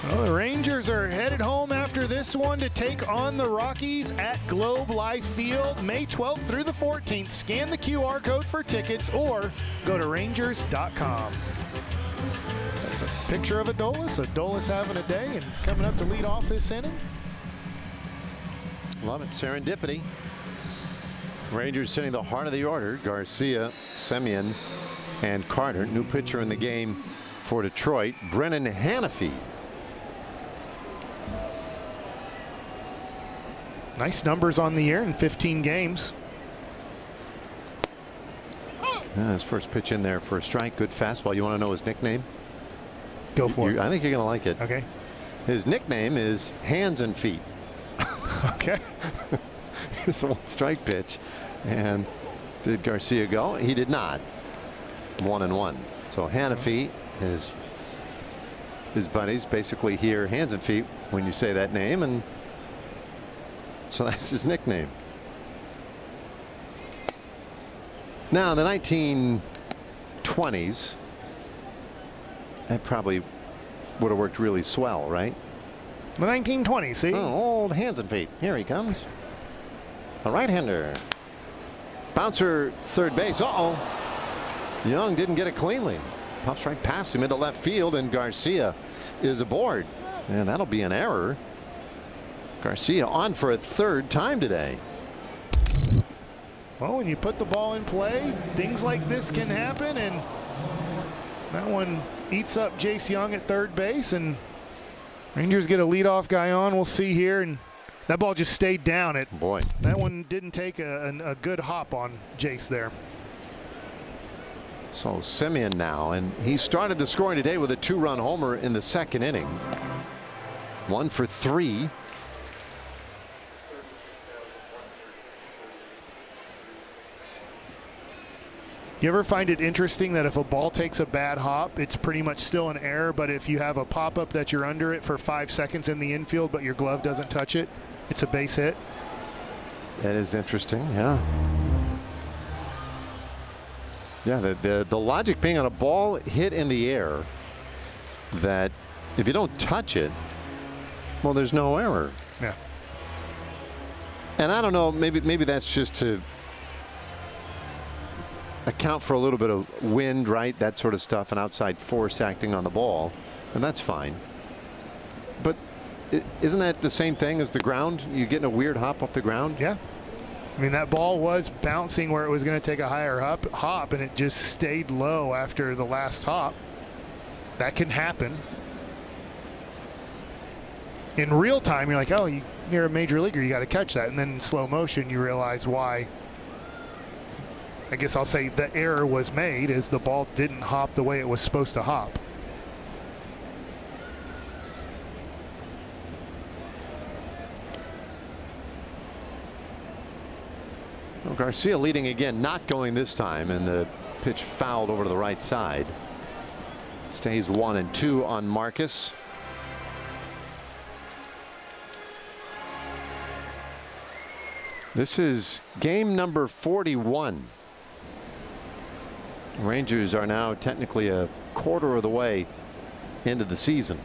Well, the Rangers are headed home after this one to take on the Rockies at Globe Life Field May 12th through the 14th. Scan the QR code for tickets or go to Rangers.com. That's a picture of Adolis having a day and coming up to lead off this inning. Love it. Serendipity. Rangers sitting the heart of the order. Garcia, Semien, and Carter. New pitcher in the game for Detroit, Brennan Hanafy. Nice numbers on the year in 15 games. His first pitch in there for a strike. Good fastball. You want to know his nickname? Go for it. I think you're going to like it. Okay. His nickname is Hands and Feet. Okay. It's a one-strike pitch. And did Garcia go? He did not. 1-1. So Hanafy is his buddies basically hear Hands and Feet when you say that name, and so that's his nickname. Now, in the 1920s, that probably would have worked really swell, right? The 1920s, see? Oh, old Hands and Feet. Here he comes. A right-hander. Bouncer, third base. Uh-oh. Jung didn't get it cleanly. Pops right past him into left field, and Garcia is aboard. And that'll be an error. Garcia on for a third time today. Well, when you put the ball in play, things like this can happen, and that one eats up Jace Jung at third base, and Rangers get a leadoff guy on. We'll see here, and that ball just stayed down. Boy, that one didn't take a good hop on Jace there. So Simeon now, and he started the scoring today with a 2-run homer in the second inning. 1 for 3. You ever find it interesting that if a ball takes a bad hop, it's pretty much still an error, but if you have a pop-up that you're under it for 5 seconds in the infield but your glove doesn't touch it, it's a base hit? That is interesting, yeah. Yeah, the logic being on a ball hit in the air that if you don't touch it, well, there's no error. Yeah. And I don't know, maybe that's just to account for a little bit of wind, right? That sort of stuff, and outside force acting on the ball, and that's fine. But isn't that the same thing as the ground? You're getting a weird hop off the ground? Yeah. I mean, that ball was bouncing where it was going to take a higher hop, and it just stayed low after the last hop. That can happen. In real time, you're like, oh, you're a major leaguer, you got to catch that. And then in slow motion, you realize why. I guess I'll say the error was made is the ball didn't hop the way it was supposed to hop. So Garcia leading again, not going this time, and the pitch fouled over to the right side. Stays 1-2 on Marcus. This is game number 41. Rangers are now technically a quarter of the way into the season.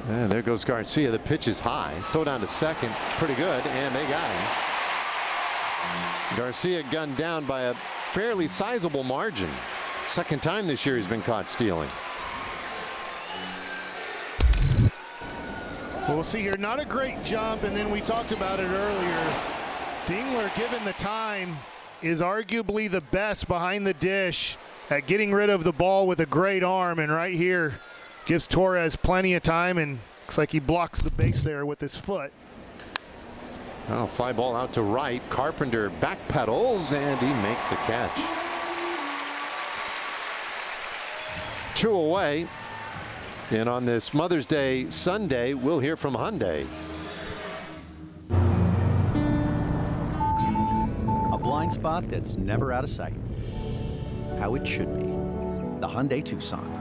And there goes Garcia. The pitch is high. Throw down to second. Pretty good. And they got him. Garcia gunned down by a fairly sizable margin. Second time this year he's been caught stealing. We'll see here. Not a great jump, and then we talked about it earlier. Dingler, given the time, is arguably the best behind the dish at getting rid of the ball with a great arm, and right here gives Torres plenty of time, and looks like he blocks the base there with his foot. Oh, fly ball out to right. Carpenter backpedals, and he makes a catch. 2 away. And on this Mother's Day Sunday, we'll hear from Hyundai. A blind spot that's never out of sight. How it should be. The Hyundai Tucson.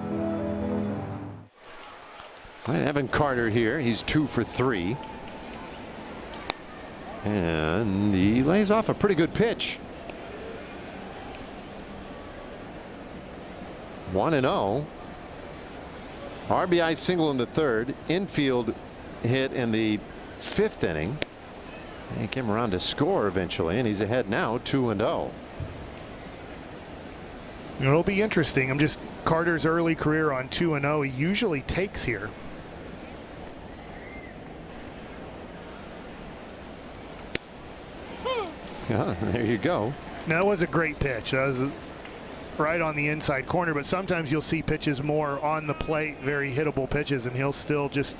Evan Carter here. He's 2 for 3. And he lays off a pretty good pitch. 1-0. RBI single in the 3rd. Infield hit in the 5th inning. And he came around to score eventually, and he's ahead now 2-0. It'll be interesting. Carter's early career on 2-0 he usually takes here. Yeah, there you go. That was a great pitch. That was right on the inside corner, but sometimes you'll see pitches more on the plate, very hittable pitches, and he'll still just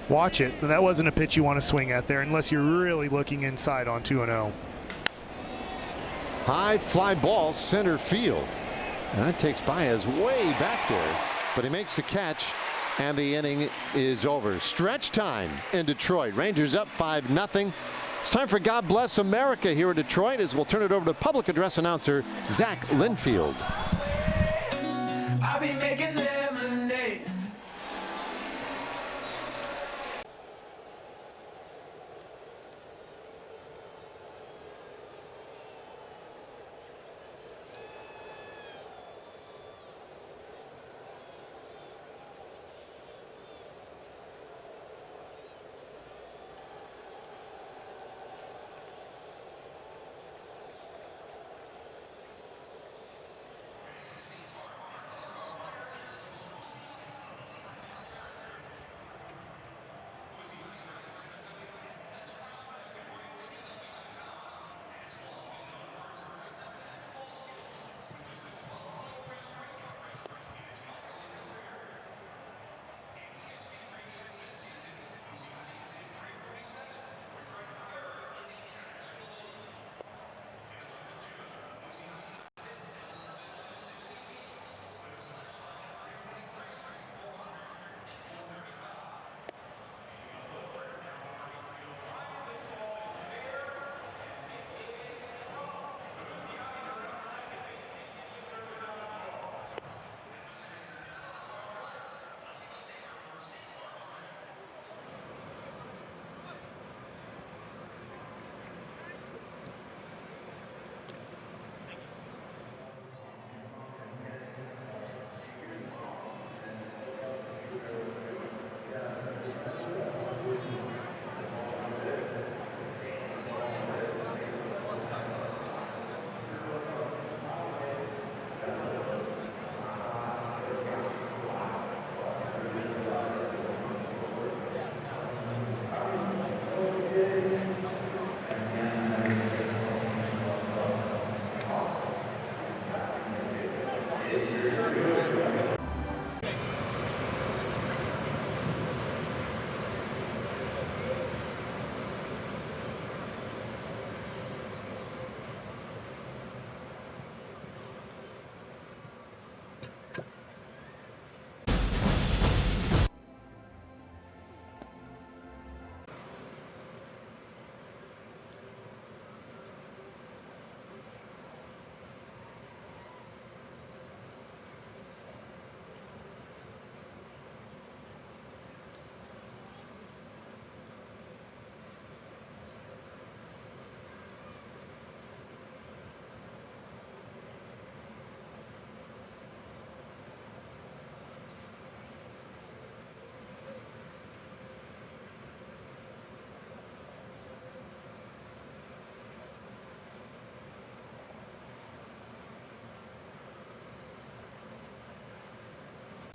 watch it. But that wasn't a pitch you want to swing at there unless you're really looking inside on 2-0. High fly ball center field. And that takes Baez way back there, but he makes the catch, and the inning is over. Stretch time in Detroit. Rangers up 5-0. It's time for God Bless America here in Detroit, as we'll turn it over to public address announcer Zach Linfield. I'll be making lemonade.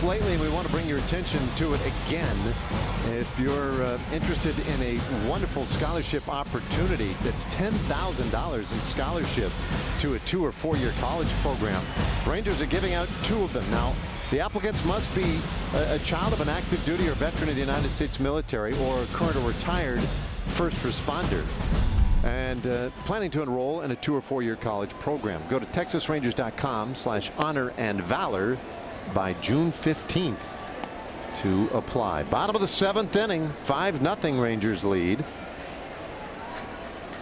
lately, and we want to bring your attention to it again. If you're interested in a wonderful scholarship opportunity, that's $10,000 in scholarship to a 2- or 4-year college program. Rangers are giving out 2 of them. Now, the applicants must be a child of an active duty or veteran of the United States military or a current or retired first responder, and planning to enroll in a 2- or 4-year college program. Go to texasrangers.com/honor and valor by June 15th to apply. Bottom of the 7th inning, 5-0 Rangers lead.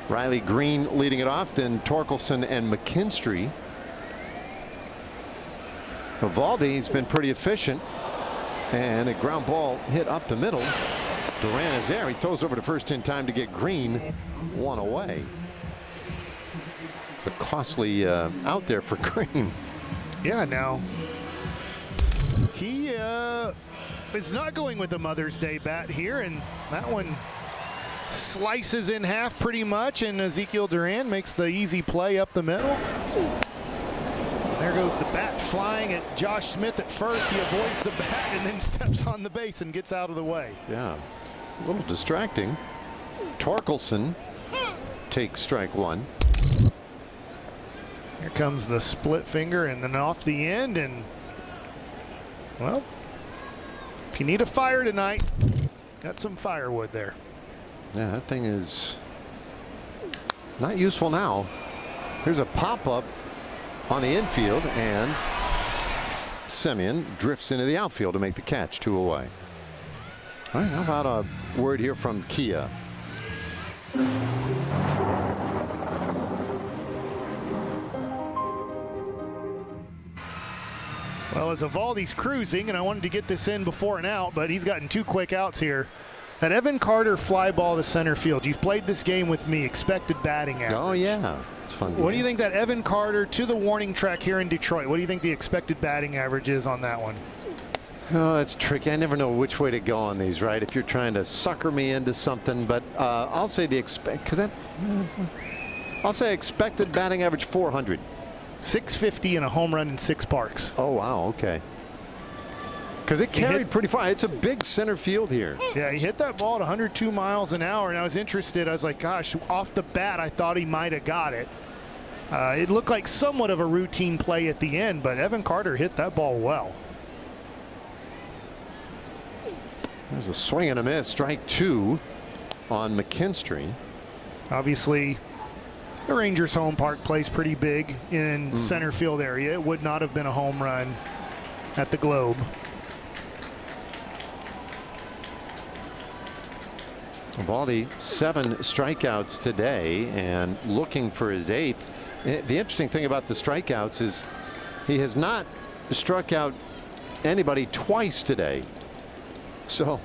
Riley Green leading it off, then Torkelson and McKinstry. Eovaldi's been pretty efficient, and a ground ball hit up the middle. Duran is there. He throws over to first in time to get Green 1 away. It's a costly out there for Green. Yeah, now he is not going with the Mother's Day bat here, and that one slices in half pretty much, and Ezekiel Duran makes the easy play up the middle. There goes the bat flying at Josh Smith at first. He avoids the bat and then steps on the base and gets out of the way. Yeah, a little distracting. Torkelson takes strike 1. Here comes the split finger and then off the end, and well, if you need a fire tonight, got some firewood there. Yeah, that thing is not useful now. Here's a pop-up on the infield, and Semien drifts into the outfield to make the catch. 2 away. All right, how about a word here from Kia? Well, as Eovaldi's cruising, and I wanted to get this in before an out, but he's gotten 2 quick outs here. That Evan Carter fly ball to center field. You've played this game with me. Expected batting average. Oh, yeah. It's fun. What do you think that Evan Carter to the warning track here in Detroit? What do you think the expected batting average is on that one? Oh, that's tricky. I never know which way to go on these, right? If you're trying to sucker me into something, but I'll say the I'll say expected batting average 400. 650 and a home run in 6 parks. Oh, wow. Okay. Because it carried pretty far. It's a big center field here. Yeah, he hit that ball at 102 miles an hour, and I was interested. I was like, gosh, off the bat, I thought he might have got it. It looked like somewhat of a routine play at the end, but Evan Carter hit that ball well. There's a swing and a miss. Strike 2 on McKinstry. Obviously, the Rangers' home park plays pretty big in center field area. It would not have been a home run at the Globe. Eovaldi 7 strikeouts today and looking for his 8th. The interesting thing about the strikeouts is he has not struck out anybody twice today. So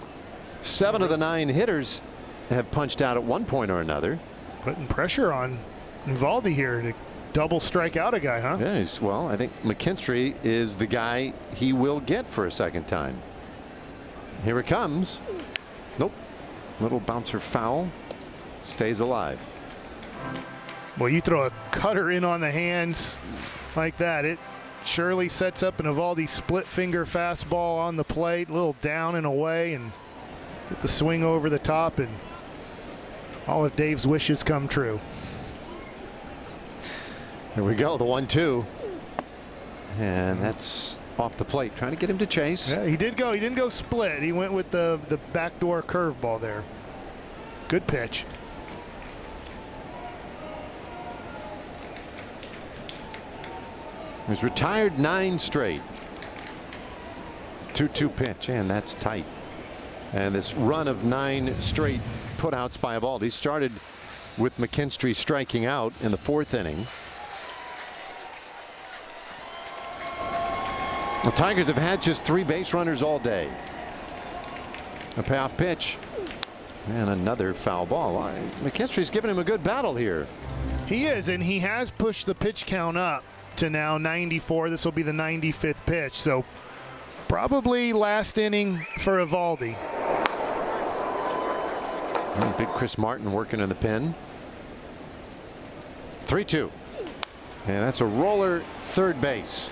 7 of the 9 hitters have punched out at one point or another. Putting pressure on Eovaldi here to double strike out a guy, huh? Yeah, well, I think McKinstry is the guy he will get for a second time. Here it comes. Nope. Little bouncer foul. Stays alive. Well, you throw a cutter in on the hands like that, it surely sets up an Eovaldi split finger fastball on the plate, a little down and away, and get the swing over the top, and all of Dave's wishes come true. Here we go, the 1-2. And that's off the plate, trying to get him to chase. Yeah, he didn't go split. He went with the backdoor curveball there. Good pitch. He's retired 9 straight. 2-2 pitch, and that's tight. And this run of 9 straight putouts by Eovaldi started with McKinstry striking out in the 4th inning. The Tigers have had just 3 base runners all day. A payoff pitch and another foul ball. McKinstry's giving him a good battle here. He is, and he has pushed the pitch count up to now 94. This will be the 95th pitch, so probably last inning for Eovaldi. Big Chris Martin working in the pen. 3-2. And that's a roller third base.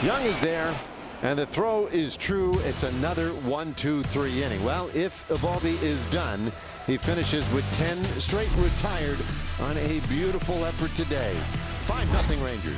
Jung is there. And the throw is true. It's another 1-2-3 inning. Well, if Eovaldi is done, he finishes with 10 straight retired on a beautiful effort today. 5-0 Rangers.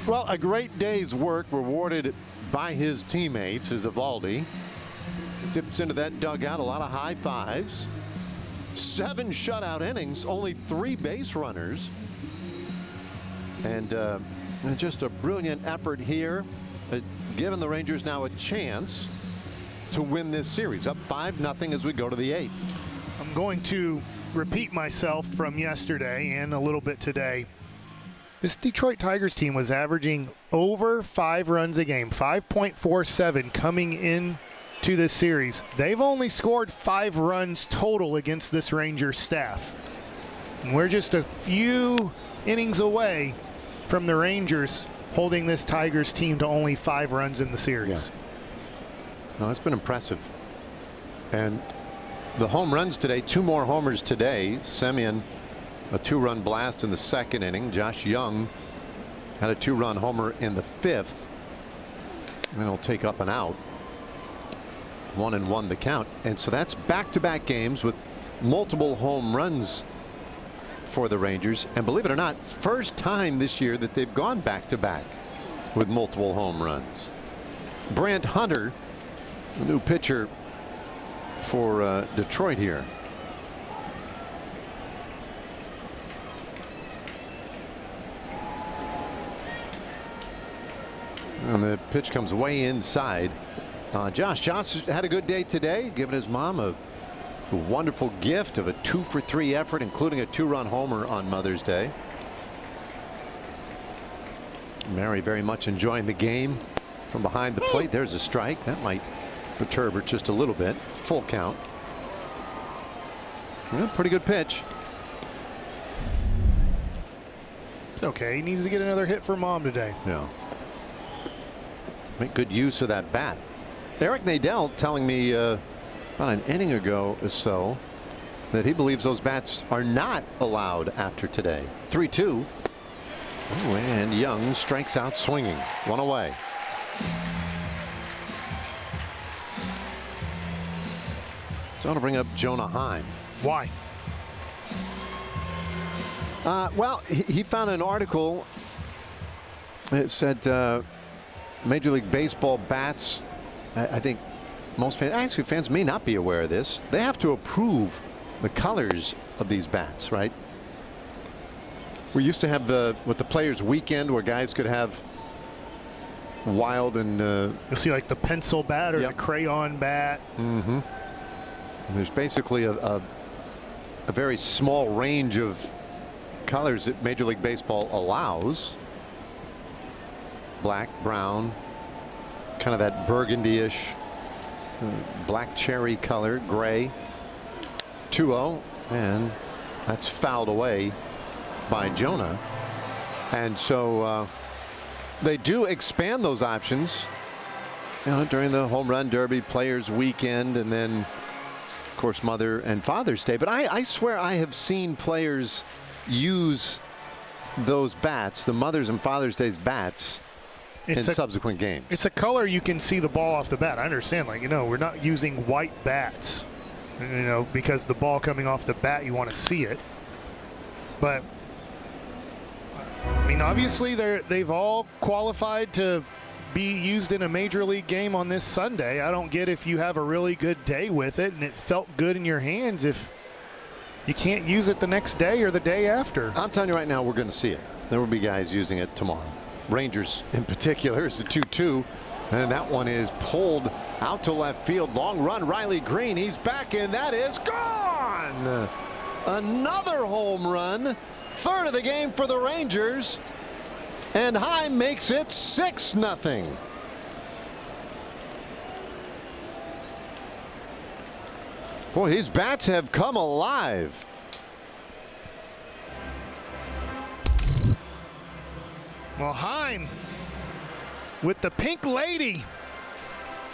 Well, a great day's work rewarded by his teammates as Eovaldi dips into that dugout. A lot of high fives. 7 shutout innings, only 3 base runners. And just a brilliant effort here, giving the Rangers now a chance to win this series. Up 5-0 as we go to the 8th. I'm going to repeat myself from yesterday and a little bit today. This Detroit Tigers team was averaging over 5 runs a game, 5.47 coming in to this series. They've only scored 5 runs total against this Rangers staff. And we're just a few innings away from the Rangers holding this Tigers team to only 5 runs in the series. Yeah. No, it's been impressive. And the home runs today, 2 more homers today. Semien, a 2-run blast in the 2nd inning. Josh Jung had a 2-run homer in the 5th. And then he'll take up and out. 1-1 the count. And so that's back-to-back games with multiple home runs for the Rangers. And believe it or not, first time this year that they've gone back-to-back with multiple home runs. Brant Hunter, the new pitcher for Detroit here. And the pitch comes way inside. Josh had a good day today, giving his mom a wonderful gift of a 2-for-3 effort, including a 2-run homer on Mother's Day. Mary very much enjoying the game from behind the plate. There's a strike. That might perturb her just a little bit. Full count. Yeah, pretty good pitch. It's okay. He needs to get another hit for Mom today. Yeah. Make good use of that bat. Eric Nadel telling me about an inning ago or so that he believes those bats are not allowed after today. 3-2. Oh, and Jung strikes out swinging. 1 away. So I'll bring up Jonah Heim. Why? Well, he found an article that said Major League Baseball bats, I think most fans, actually fans may not be aware of this. They have to approve the colors of these bats, right? We used to have the Players Weekend where guys could have wild and you'll see like the pencil bat or the crayon bat. Mm-hmm. There's basically a very small range of colors that Major League Baseball allows. Black, brown, kind of that burgundy-ish, black cherry color, gray. 2-0, and that's fouled away by Jonah. And so they do expand those options, you know, during the Home Run Derby Players Weekend, and then of course Mother and Father's Day. But I swear I have seen players use those bats, the Mother's and Father's Day's bats, in subsequent games. It's a color you can see the ball off the bat. I understand, like, you know, we're not using white bats, you know, because the ball coming off the bat, you want to see it. But I mean, obviously they've all qualified to be used in a major league game on this Sunday. I don't get if you have a really good day with it and it felt good in your hands if you can't use it the next day or the day after. I'm telling you right now, we're going to see it. There will be guys using it tomorrow. Rangers in particular is the 2-2, and that one is pulled out to left field. Long run, Riley Green. He's back, and that is gone. Another home run, third of the game for the Rangers, and Heim makes it 6-0. Boy, his bats have come alive. Well, Heim with the pink lady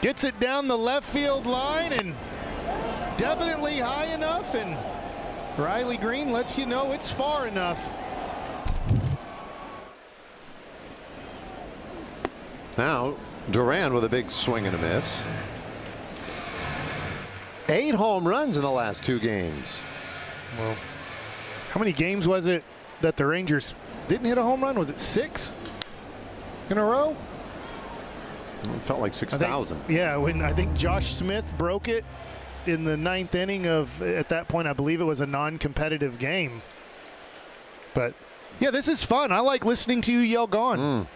gets it down the left field line, and definitely high enough, and Riley Green lets you know it's far enough. Now Duran with a big swing and a miss. 8 home runs in the last 2 games. Well, how many games was it that the Rangers didn't hit a home run? Was it 6 in a row? It felt like 6,000. Yeah, when I think Josh Smith broke it in the 9th inning of, at that point, I believe it was a non-competitive game. But yeah, this is fun. I like listening to you yell "gone."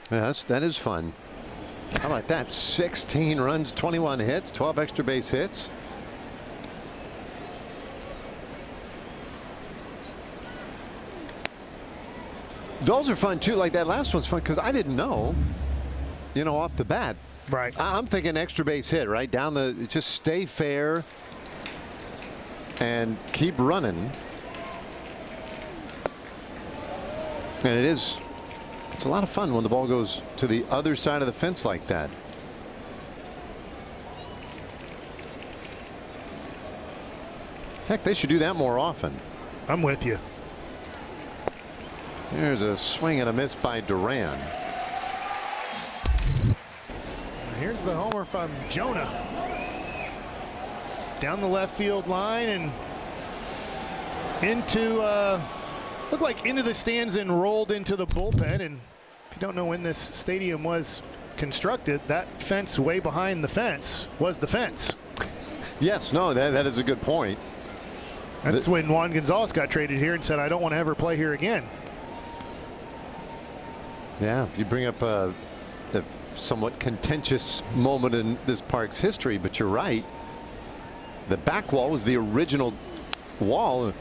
Yeah, that is fun. How about that? 16 runs, 21 hits, 12 extra base hits. Those are fun too. Like that last one's fun because I didn't know, you know, off the bat. Right. I'm thinking extra base hit, right down the, just stay fair and keep running. And it's a lot of fun when the ball goes to the other side of the fence like that. Heck, they should do that more often. I'm with you. There's a swing and a miss by Duran. Here's the homer from Jonah. Down the left field line and into, looked like into the stands and rolled into the bullpen. And if you don't know when this stadium was constructed, that fence way behind the fence was the fence. Yes, no, that is a good point. That's when Juan Gonzalez got traded here and said, I don't want to ever play here again. Yeah, you bring up a somewhat contentious moment in this park's history, but you're right. The back wall was the original wall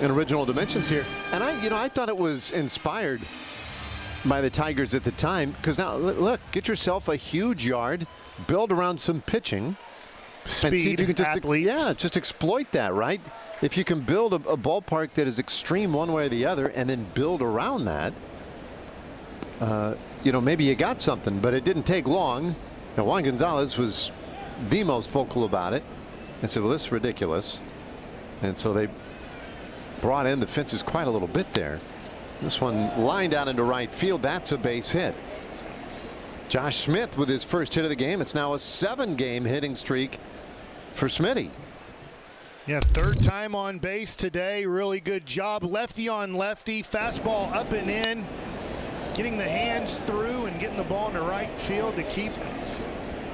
in original dimensions here, and I thought it was inspired by the Tigers at the time, because now look, get yourself a huge yard, build around some pitching, Speed, and see if you can just athletes. just exploit that, right? If you can build a ballpark that is extreme one way or the other, and then build around that, you know, maybe you got something. But it didn't take long. Now, Juan Gonzalez was the most vocal about it and said, well, this is ridiculous. And so they brought in the fences quite a little bit there. This one lined out into right field. That's a base hit. Josh Smith with his first hit of the game. It's now a 7-game hitting streak for Smitty. Yeah, third time on base today. Really good job. Lefty on lefty. Fastball up and in. Getting the hands through and getting the ball in the right field to keep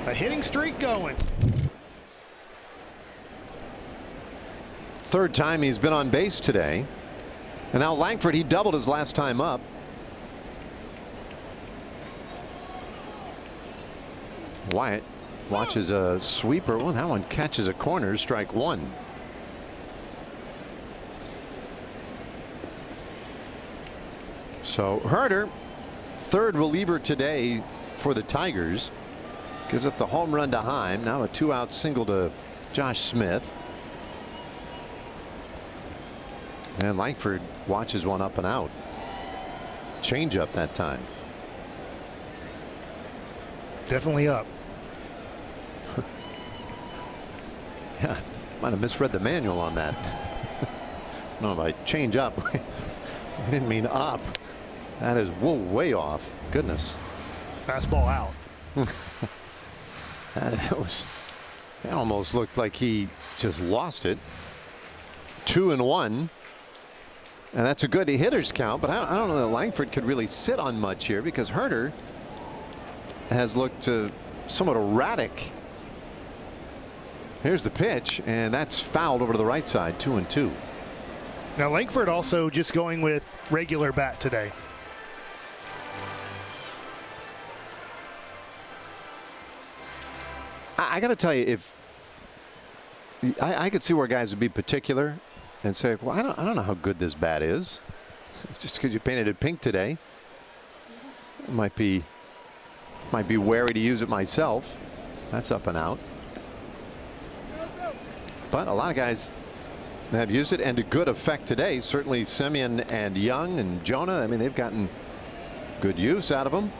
a hitting streak going. Third time he's been on base today. And now Langford, he doubled his last time up. Wyatt watches a sweeper. Well, that one catches a corner. Strike one. So Herter, third reliever today for the Tigers, gives up the home run to Heim. Now a 2-out single to Josh Smith. And Langford watches one up and out. Change up that time. Definitely up. Yeah, might have misread the manual on that. No, by change up, we didn't mean up. That is way off. Goodness. Fastball out. That almost looked like he just lost it. 2-1. And that's a good hitter's count, but I don't know that Langford could really sit on much here because Herter has looked somewhat erratic. Here's the pitch, and that's fouled over to the right side. 2-2. Now Langford also just going with regular bat today. I got to tell you, if I could see where guys would be particular and say, well, I don't know how good this bat is. Just because you painted it pink today, might be wary to use it myself. That's up and out. But a lot of guys have used it and to good effect today. Certainly Semien and Jung and Jonah. I mean, they've gotten good use out of them.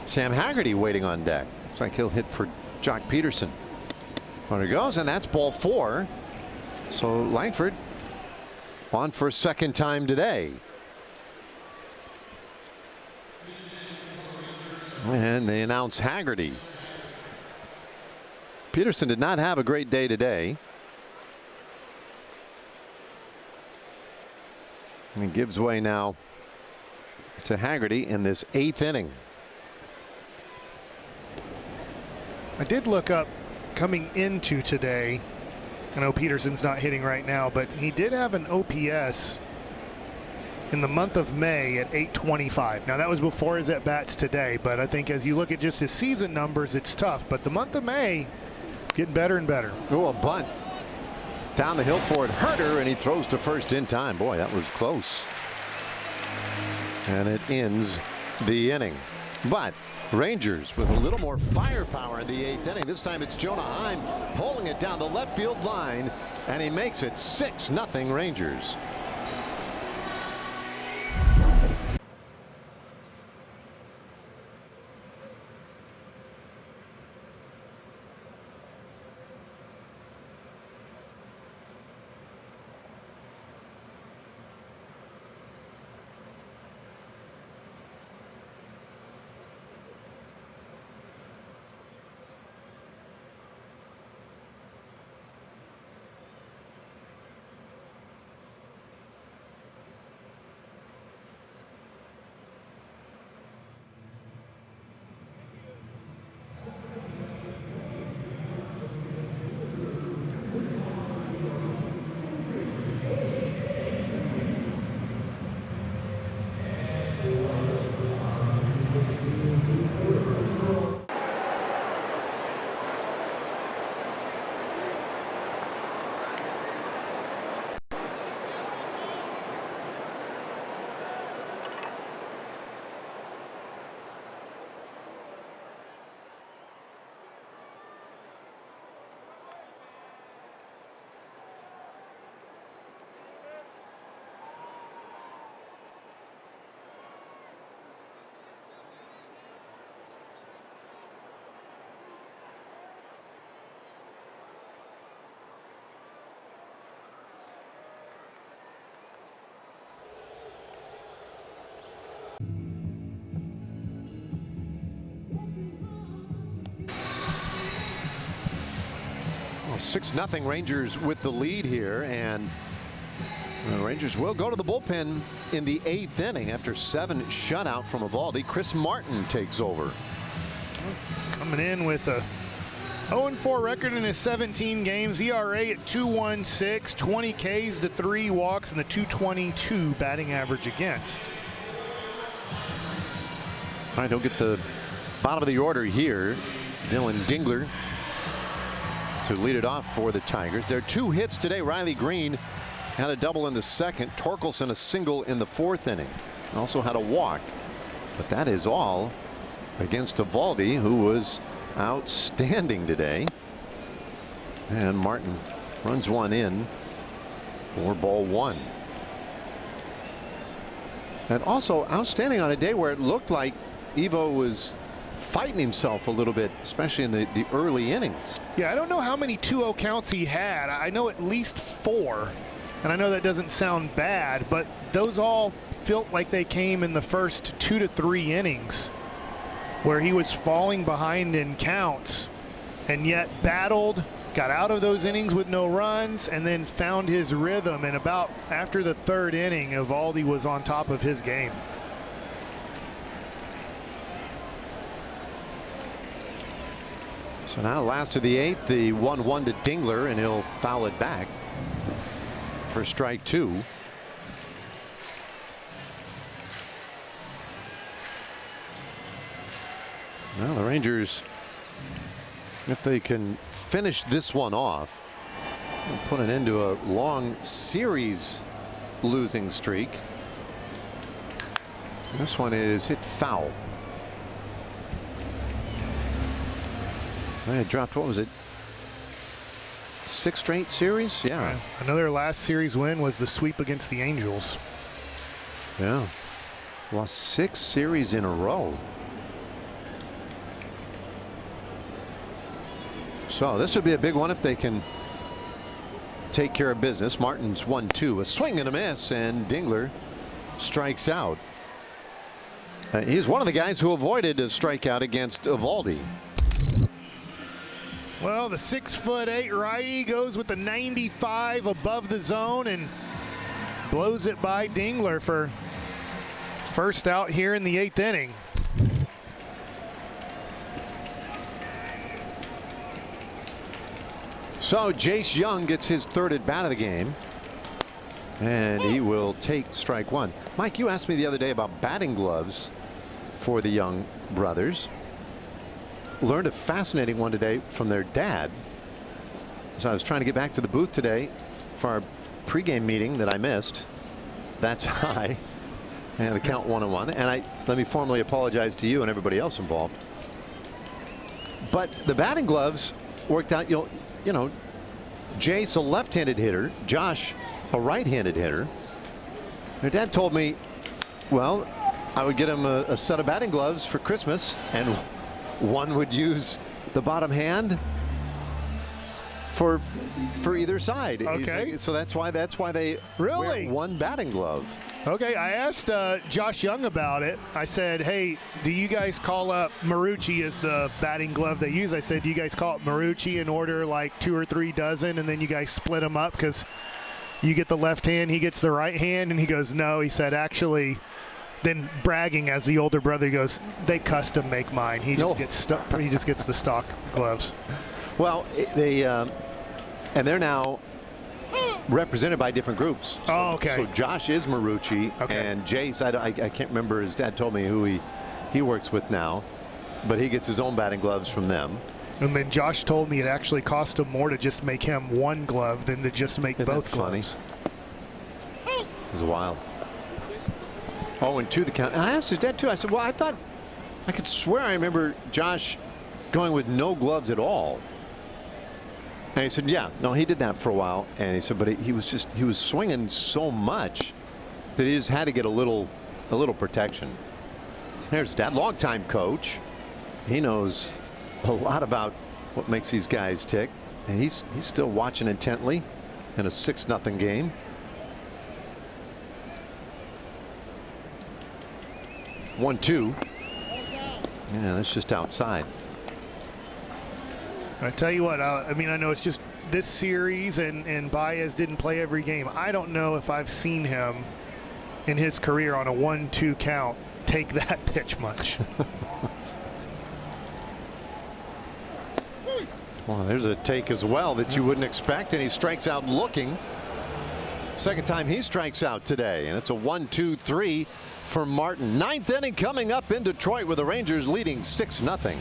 Sam Haggerty waiting on deck. Looks like he'll hit for Jock Peterson. There he goes, and that's ball 4. So Langford on for a second time today. And they announce Haggerty. Peterson did not have a great day today. And he gives way now to Haggerty in this 8th inning. I did look up coming into today. I know Peterson's not hitting right now, but he did have an OPS in the month of May at 825. Now that was before his at-bats today, but I think as you look at just his season numbers, it's tough. But the month of May, getting better and better. Oh, a bunt down the hill for it. Herter, and he throws to first in time. Boy, that was close. And it ends the inning. But Rangers with a little more firepower in the 8th inning. This time it's Jonah Heim pulling it down the left field line, and he makes it 6-0 Rangers. Well, 6-0 Rangers with the lead here, and the Rangers will go to the bullpen in the 8th inning after 7 shutout from Eovaldi. Chris Martin takes over. Coming in with a 0-4 record in his 17 games. ERA at 2.16, 20 Ks to 3 walks, and the 222 batting average against. All right, he'll get the bottom of the order here. Dylan Dingler to lead it off for the Tigers. There are 2 hits today. Riley Green had a double in the 2nd. Torkelson a single in the 4th inning. Also had a walk. But that is all against Eovaldi, who was outstanding today. And Martin Runs one in for ball one. And also outstanding on a day where it looked like Evo was fighting himself a little bit, especially in the early innings. Yeah, I don't know how many 2-0 counts he had. I know at least 4. And I know that doesn't sound bad, but those all felt like they came in the first 2 to 3 innings where he was falling behind in counts and yet battled, got out of those innings with no runs, and then found his rhythm. And about after the 3rd inning, Eovaldi was on top of his game. So now last of the 8th, the 1-1 to Dingler, and he'll foul it back for strike 2. Well, the Rangers, if they can finish this one off and put an end to a long series losing streak. This one is hit foul. They dropped, what was it? 6 straight series? Yeah. Another last series win was the sweep against the Angels. Yeah. Lost 6 series in a row. So this would be a big one if they can take care of business. Martin's 1-2, a swing and a miss, and Dingler strikes out. He's one of the guys who avoided a strikeout against Eovaldi. Well, the 6'8" righty goes with the 95 above the zone and blows it by Dingler for first out here in the 8th inning. So Jace Jung gets his 3rd at bat of the game, and he will take strike 1. Mike, you asked me the other day about batting gloves for the Jung brothers. Learned a fascinating one today from their dad. So I was trying to get back to the booth today for our pregame meeting that I missed. That's high, and the count 1-1. And let me formally apologize to you and everybody else involved. But the batting gloves worked out. You know, Jace, a left-handed hitter, Josh, a right-handed hitter. Their dad told me, well, I would get him a set of batting gloves for Christmas, and one would use the bottom hand for either side. Okay. So that's why they Really? wear one batting glove. Okay, I asked Josh Jung about it. I said, hey, do you guys call up Marucci as the batting glove they use? I said, do you guys call it Marucci and order like 2 or 3 dozen, and then you guys split them up because you get the left hand, he gets the right hand? And he goes, no. He said, actually, then bragging as the older brother, he goes, they custom make mine. He just gets the stock gloves. Well, and they're now represented by different groups. Oh, okay. So Josh is Marucci, Okay. and Jace, I can't remember. His dad told me who he works with now, but he gets his own batting gloves from them. And then Josh told me it actually cost him more to just make him one glove than to just make both gloves. It was wild. 0-2 the count. And I asked his dad too. I said, well, I could swear I remember Josh going with no gloves at all. And he said, yeah, no, he did that for a while. And he said, but he was swinging so much that he just had to get a little protection. There's Dad, longtime coach. He knows a lot about what makes these guys tick, and he's still watching intently in a 6-0 game. One-two. Yeah, that's just outside. I tell you what, I mean, I know it's just this series, and Baez didn't play every game. I don't know if I've seen him in his career on a 1-2 count take that pitch much. Well, there's a take as well that you wouldn't expect, and he strikes out looking. Second time he strikes out today, and it's a 1-2-3 for Martin. 9th inning coming up in Detroit with the Rangers leading 6-0.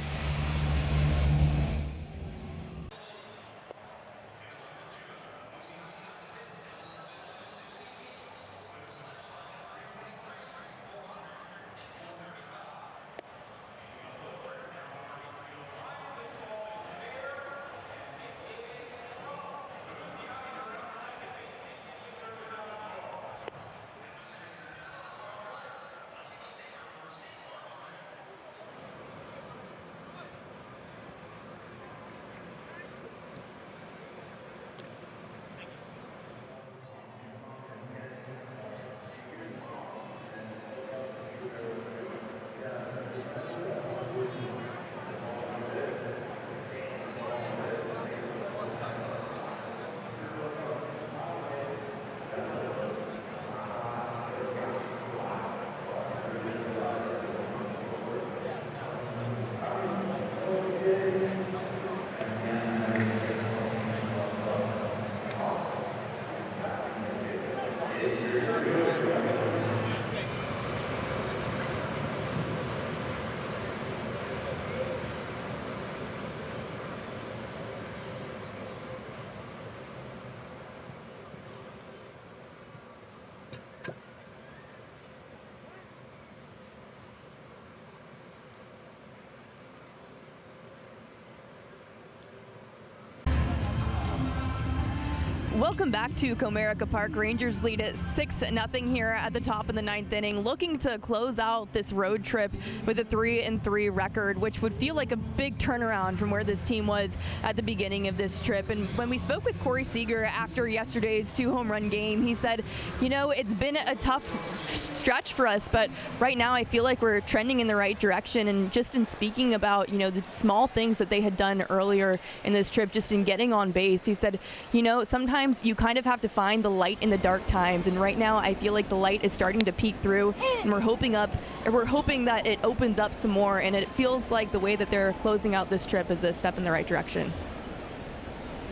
Welcome back to Comerica Park. Rangers lead at 6-0 here at the top of the 9th inning, looking to close out this road trip with a 3-3 record, which would feel like a big turnaround from where this team was at the beginning of this trip. And when we spoke with Corey Seager after yesterday's 2-home-run game, he said, you know, it's been a tough stretch for us, but right now I feel like we're trending in the right direction. And just in speaking about, you know, the small things that they had done earlier in this trip, just in getting on base, he said, you know, sometimes you kind of have to find the light in the dark times, and right now I feel like the light is starting to peek through, and we're hoping that it opens up some more, and it feels like the way that they're closing out this trip is a step in the right direction.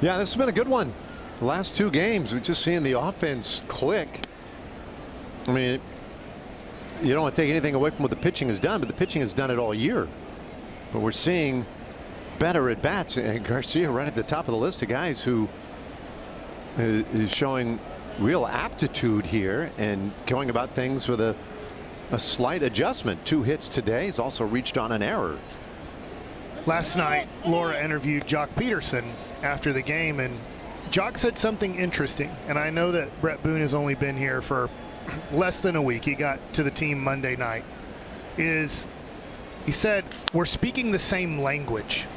Yeah, this has been a good one. The last 2 games, we're just seeing the offense click. I mean, you don't want to take anything away from what the pitching has done, but the pitching has done it all year. But we're seeing better at bats, and Garcia right at the top of the list of guys who is showing real aptitude here and going about things with a slight adjustment. 2 hits today. He's also reached on an error. Last night, Laura interviewed Jock Peterson after the game, and Jock said something interesting. And I know that Brett Boone has only been here for less than a week. He got to the team Monday night. He said, we're speaking the same language.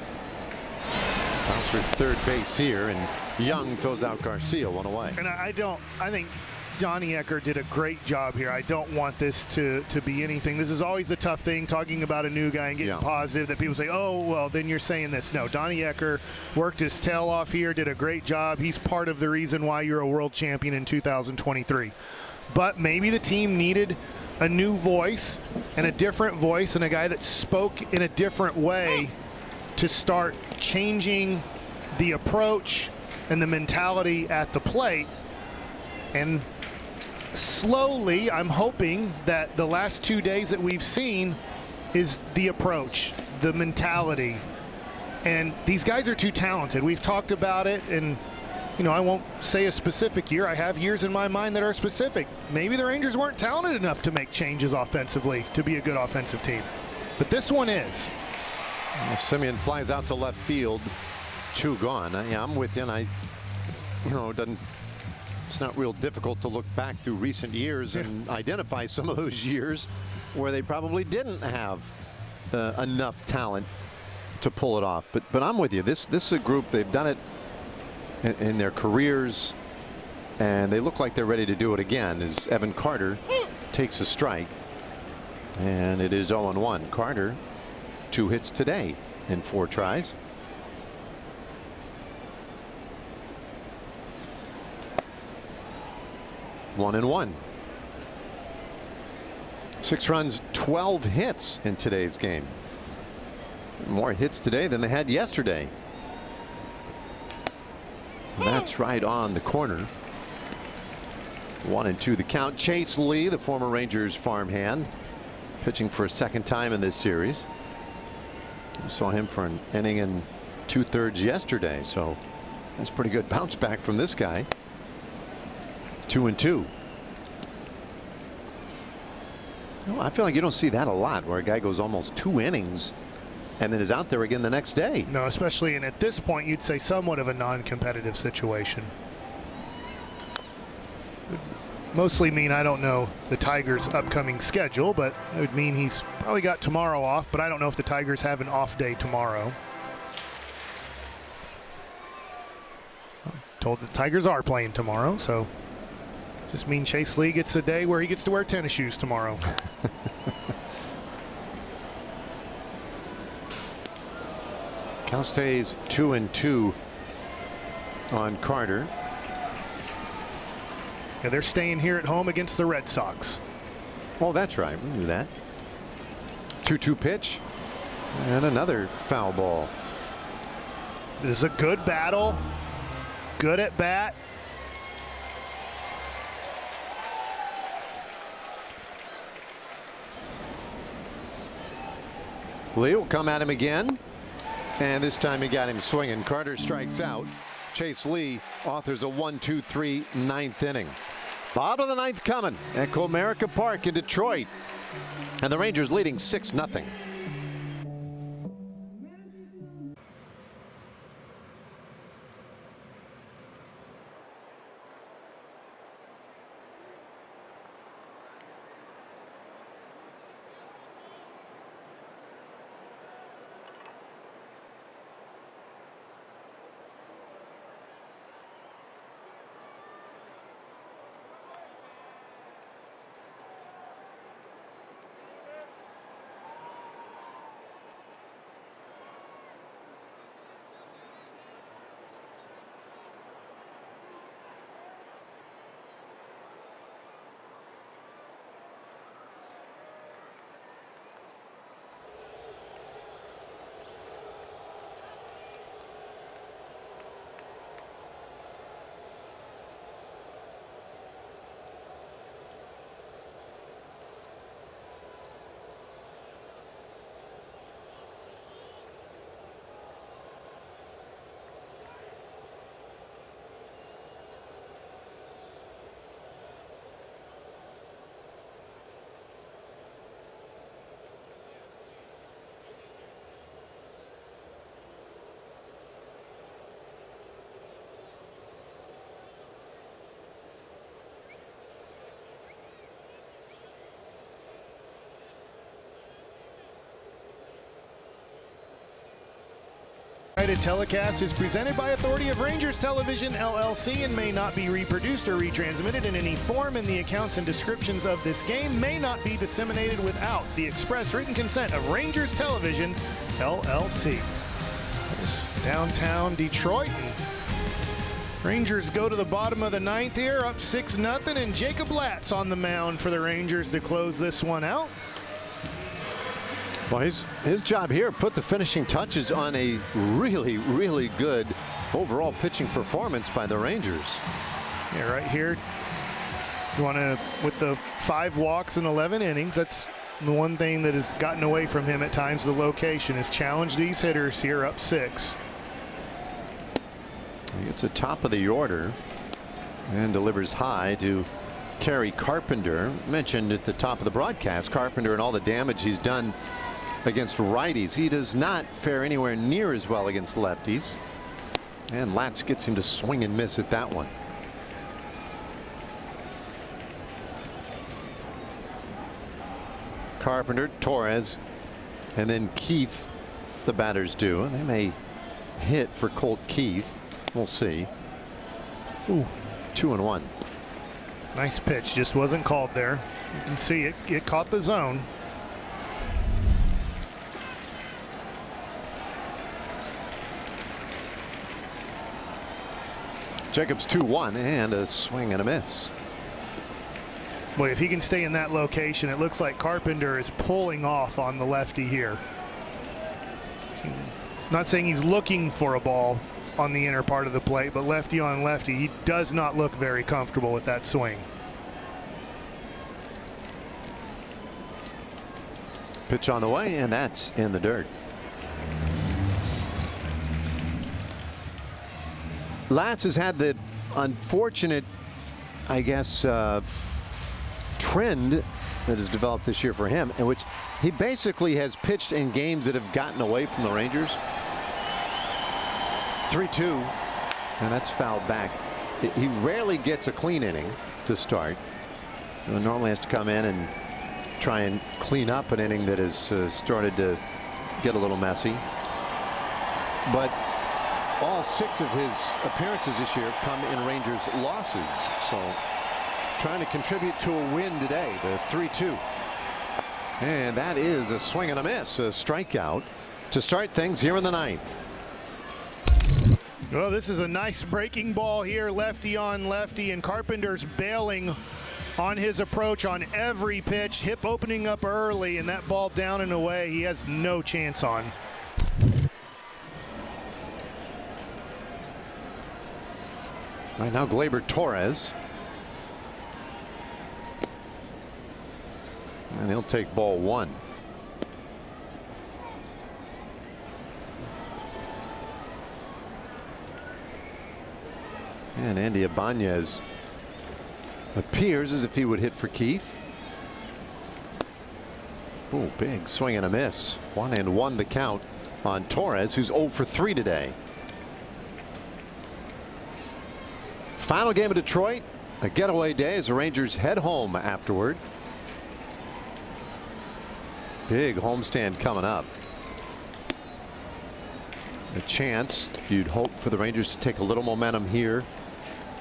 Bouncer third base here, and Jung throws out Garcia 1 away. And I think Donnie Ecker did a great job here. I don't want this to be anything. This is always the tough thing, talking about a new guy and getting positive, that people say, oh, well, then you're saying this. No, Donnie Ecker worked his tail off here, did a great job. He's part of the reason why you're a world champion in 2023. But maybe the team needed a new voice and a different voice and a guy that spoke in a different way to start changing the approach and the mentality at the plate. And slowly, I'm hoping that the last 2 days that we've seen is the approach, the mentality. And these guys are too talented. We've talked about it, and you know, I won't say a specific year. I have years in my mind that are specific. Maybe the Rangers weren't talented enough to make changes offensively to be a good offensive team, but this one is. Simeon flies out to left field. 2 gone. I'm with you, and it's not real difficult to look back through recent years and identify some of those years where they probably didn't have enough talent to pull it off. But I'm with you. This is a group, they've done it in their careers, and they look like they're ready to do it again as Evan Carter takes a strike, and it is 0-1. Carter, 2 hits today in 4 tries. One and 1. 6 runs, 12 hits in today's game. More hits today than they had yesterday. That's right on the corner. 1-2 the count. Jace Lee, the former Rangers farmhand, pitching for a 2nd time in this series. We saw him for an inning and 2/3 yesterday, so that's pretty good bounce back from this guy. 2-2. I feel like you don't see that a lot, where a guy goes almost 2 innings and then is out there again the next day. No, especially, and at this point you'd say somewhat of a non-competitive situation. Would mostly mean I don't know the Tigers' upcoming schedule, but it would mean he's probably got tomorrow off, but I don't know if the Tigers have an off day tomorrow. I'm told the Tigers are playing tomorrow, so just means Chase Lee gets a day where he gets to wear tennis shoes tomorrow. Count stays 2-2 on Carter. Yeah, they're staying here at home against the Red Sox. Oh, that's right. We knew that. 2-2 pitch. And another foul ball. This is a good battle. Good at bat. Lee will come at him again, and this time he got him swinging. Carter strikes out. Chase Lee authors a 1-2-3 9th inning. Bottom of the 9th coming at Comerica Park in Detroit, and the Rangers leading 6-0. Telecast is presented by authority of Rangers Television LLC and may not be reproduced or retransmitted in any form, and the accounts and descriptions of this game may not be disseminated without the express written consent of Rangers Television LLC. There's downtown Detroit. Rangers go to the bottom of the ninth here, up 6-0, and Jacob Latz on the mound for the Rangers to close this one out. Well, his job here, put the finishing touches on a really, really good overall pitching performance by the Rangers. Yeah, right here. You want to, with the 5 walks in 11 innings, that's the one thing that has gotten away from him at times. The location has challenged these hitters here, up 6. He gets the top of the order and delivers high to Kerry Carpenter. Mentioned at the top of the broadcast, Carpenter and all the damage he's done against righties. He does not fare anywhere near as well against lefties. And Latz gets him to swing and miss at that one. Carpenter, Torres, and then Keith, the batters do. And they may hit for Colt Keith. We'll see. Ooh, 2-1. Nice pitch, just wasn't called there. You can see it caught the zone. Jacobs 2-1 and a swing and a miss. Boy, if he can stay in that location, it looks like Carpenter is pulling off on the lefty here. Not saying he's looking for a ball on the inner part of the plate, but lefty on lefty, he does not look very comfortable with that swing. Pitch on the way, and that's in the dirt. Latz has had the unfortunate, I guess, trend that has developed this year for him, in which he basically has pitched in games that have gotten away from the Rangers. 3-2, and that's fouled back. He rarely gets a clean inning to start. He normally has to come in and try and clean up an inning that has started to get a little messy. But all 6 of his appearances this year have come in Rangers losses. So trying to contribute to a win today, the 3-2. And that is a swing and a miss, a strikeout to start things here in the 9th. Well, this is a nice breaking ball here, lefty on lefty, and Carpenter's bailing on his approach on every pitch. Hip opening up early, and that ball down and away he has no chance on. Right now, Gleyber Torres. And he'll take ball 1. And Andy Ibanez appears as if he would hit for Keith. Oh, big swing and a miss. 1-1 the count on Torres, who's 0 for 3 today. Final game of Detroit, a getaway day as the Rangers head home afterward. Big homestand coming up. A chance, you'd hope, for the Rangers to take a little momentum here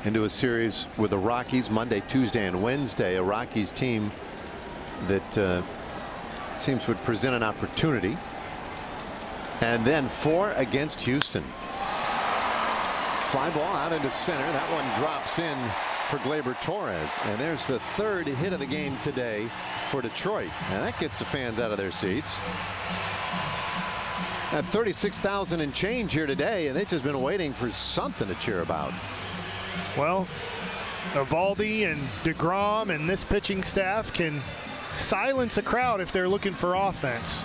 into a series with the Rockies Monday, Tuesday, and Wednesday. A Rockies team that seems would present an opportunity. And then 4 against Houston. Fly ball out into center. That one drops in for Gleyber Torres. And there's the 3rd hit of the game today for Detroit. And that gets the fans out of their seats. At 36,000 and change here today, and they've just been waiting for something to cheer about. Well, Eovaldi and DeGrom and this pitching staff can silence a crowd if they're looking for offense.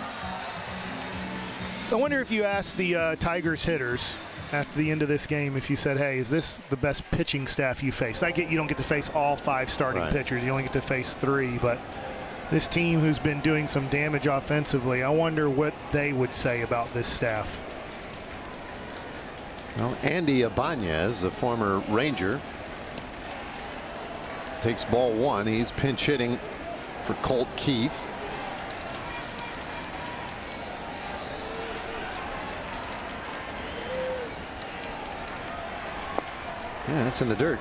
I wonder if you asked the Tigers hitters at the end of this game, if you said, hey, is this the best pitching staff you faced? I get you don't get to face all 5 starting pitchers. You only get to face 3, but this team who's been doing some damage offensively, I wonder what they would say about this staff. Well, Andy Ibanez, the former Ranger, takes ball 1. He's pinch hitting for Colt Keith. Yeah, that's in the dirt.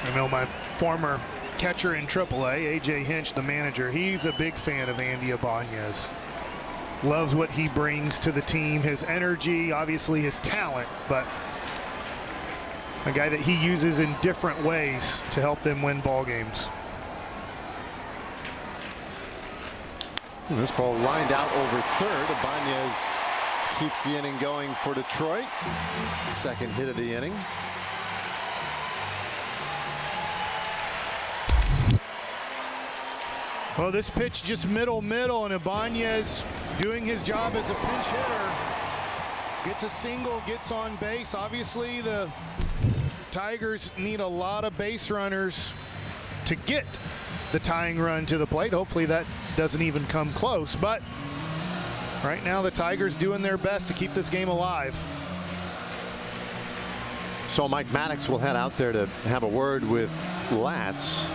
I know my former catcher in AAA, A.J. Hinch, the manager, he's a big fan of Andy Ibanez. Loves what he brings to the team, his energy, obviously his talent, but a guy that he uses in different ways to help them win ball games. This ball lined out over third. Ibanez keeps the inning going for Detroit. Second hit of the inning. Well, this pitch just middle, and Ibanez doing his job as a pinch hitter. Gets a single, gets on base. Obviously, the Tigers need a lot of base runners to get the tying run to the plate. Hopefully that doesn't even come close, but right now the Tigers doing their best to keep this game alive. So Mike Maddox will head out there to have a word with Latz,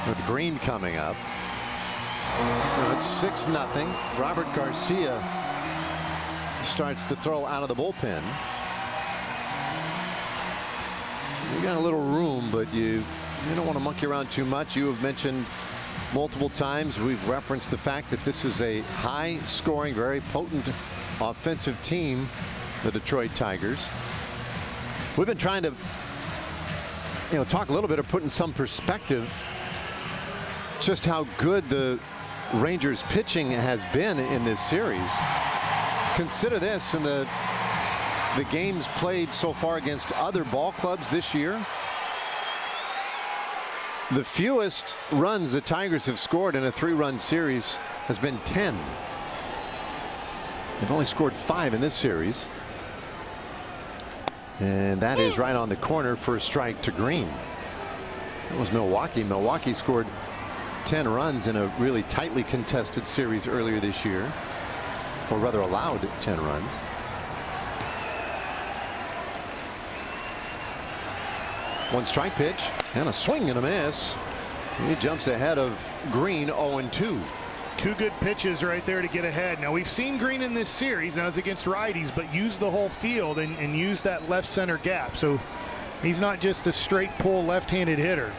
with Green coming up. It's 6-0. Robert Garcia starts to throw out of the bullpen. You got a little room, but you don't want to monkey around too much. You have mentioned multiple times, we've referenced the fact that this is a high scoring, very potent offensive team, the Detroit Tigers. We've been trying to talk a little bit of put in some perspective just how good the Rangers pitching has been in this series. Consider this, in the games played so far against other ball clubs this year, the fewest runs the Tigers have scored in a 3-run series has been 10. They've only scored 5 in this series. And that is right on the corner for a strike to Green. That was Milwaukee. Milwaukee scored 10 runs in a really tightly contested series earlier this year, or rather allowed 10 runs. One strike pitch and a swing and a miss. He jumps ahead of Green, 0-2. Two good pitches right there to get ahead. Now we've seen Green in this series, now it's against righties, but use the whole field and use that left center gap. So he's not just a straight pull left-handed hitter.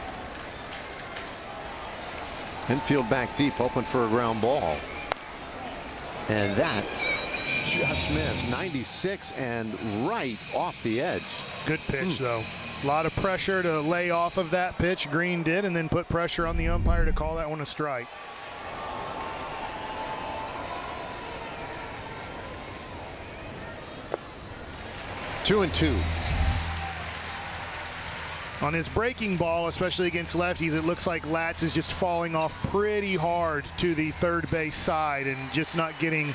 Infield back deep, open for a ground ball. And that just missed. 96 and right off the edge. Good pitch though. A lot of pressure to lay off of that pitch. Green did, and then put pressure on the umpire to call that one a strike. Two and two. On his breaking ball, especially against lefties, it looks like Latz is just falling off pretty hard to the third base side and just not getting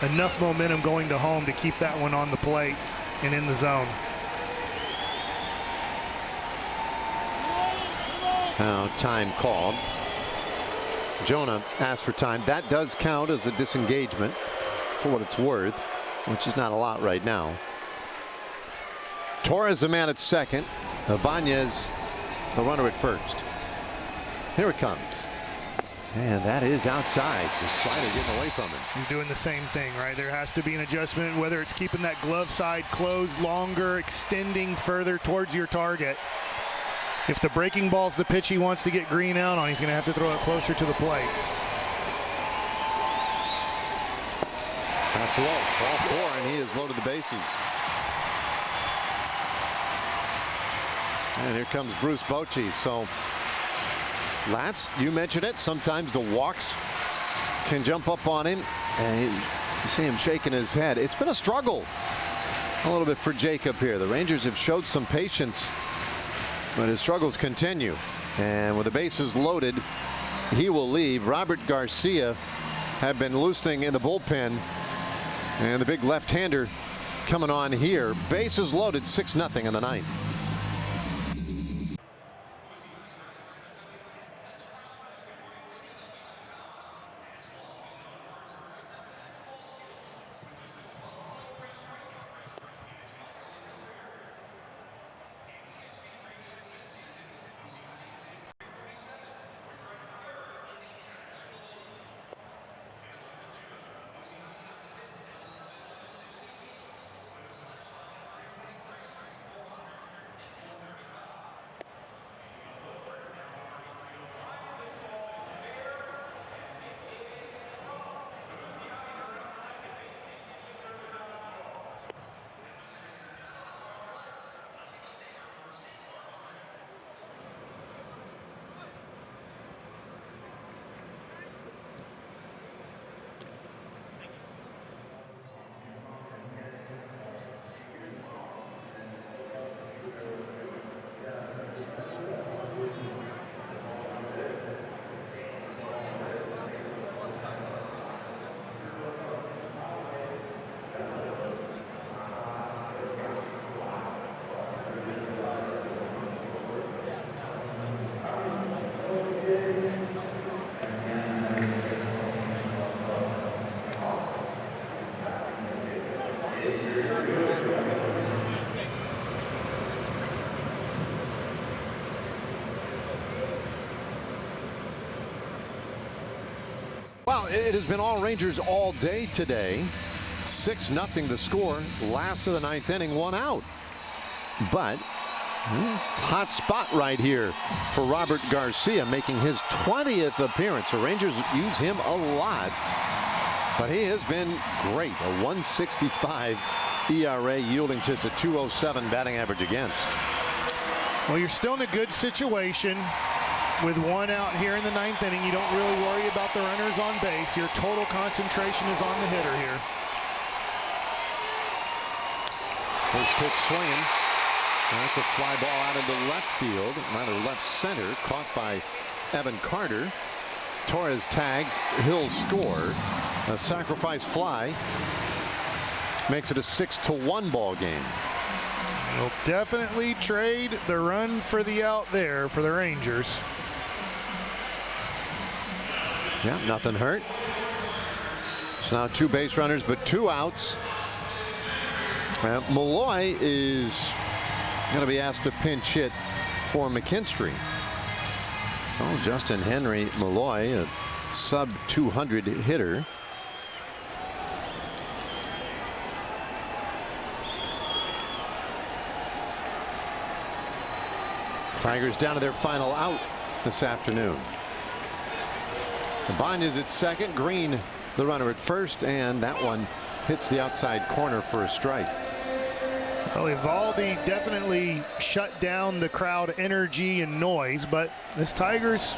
enough momentum going to home to keep that one on the plate and in the zone. Now time called. Jonah asked for time. That does count as a disengagement for what it's worth, which is not a lot right now. Torres the man at second. Ibanez the runner at first. Here it comes. And that is outside. The slider getting away from him. He's doing the same thing, right? There has to be an adjustment, whether it's keeping that glove side closed longer, extending further towards your target. If the breaking ball's the pitch he wants to get Green out on, he's going to have to throw it closer to the plate. That's low. Ball 4, and he has loaded the bases. And here comes Bruce Bochy. So Latz, you mentioned it. Sometimes the walks can jump up on him, and you see him shaking his head. It's been a struggle a little bit for Jacob here. The Rangers have showed some patience, but his struggles continue. And with the bases loaded, he will leave. Robert Garcia have been loosening in the bullpen, and the big left-hander coming on here. Bases loaded, 6-0 in the ninth. it has been all Rangers all day today. 6-0 the score. Last of the 9th inning, 1 out. But hot spot right here for Robert Garcia, making his 20th appearance. The Rangers use him a lot, but he has been great. A 1.65 ERA, yielding just a 2.07 batting average against. Well, you're still in a good situation. With 1 out here in the 9th inning, you don't really worry about the runners on base. Your total concentration is on the hitter here. First pitch swinging. That's a fly ball out into left field, rather left center, caught by Evan Carter. Torres tags, he'll score. A sacrifice fly makes it a 6-1 ball game. You'll definitely trade the run for the out there for the Rangers. Yeah, nothing hurt. It's now 2 base runners, but 2 outs. Malloy is going to be asked to pinch hit for McKinstry. Oh, Justin Henry Malloy, a sub 200 hitter. Tigers down to their final out this afternoon. Bond is at second, Green the runner at first, and that one hits the outside corner for a strike. Well, Evaldi definitely shut down the crowd energy and noise, but this Tigers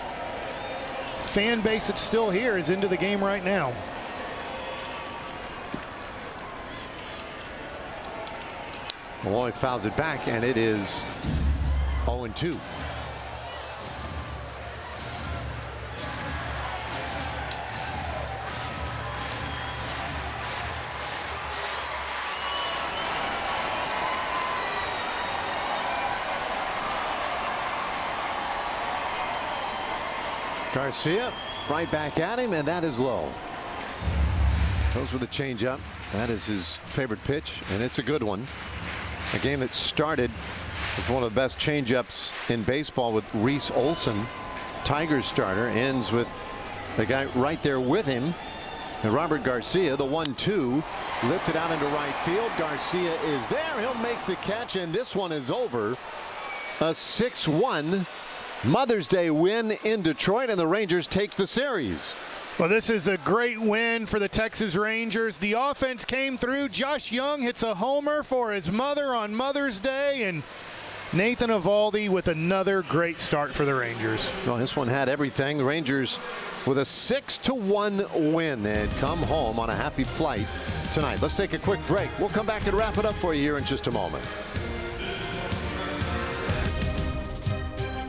fan base that's still here is into the game right now. Malloy fouls it back, and it is 0-2. Garcia right back at him, and that is low. Goes with a changeup. That is his favorite pitch, and it's a good one. A game that started with one of the best changeups in baseball with Reese Olson, Tigers starter, ends with the guy right there with him, and Robert Garcia. The 1-2 lifted out into right field. Garcia is there. He'll make the catch, and this one is over. A 6-1 Mother's Day win in Detroit, and the Rangers take the series. Well, this is a great win for the Texas Rangers. The offense came through. Josh Jung hits a homer for his mother on Mother's Day, and Nathan Evaldi with another great start for the Rangers. Well, this one had everything. The Rangers with a 6-1 win and come home on a happy flight tonight. Let's take a quick break. We'll come back and wrap it up for you here in just a moment.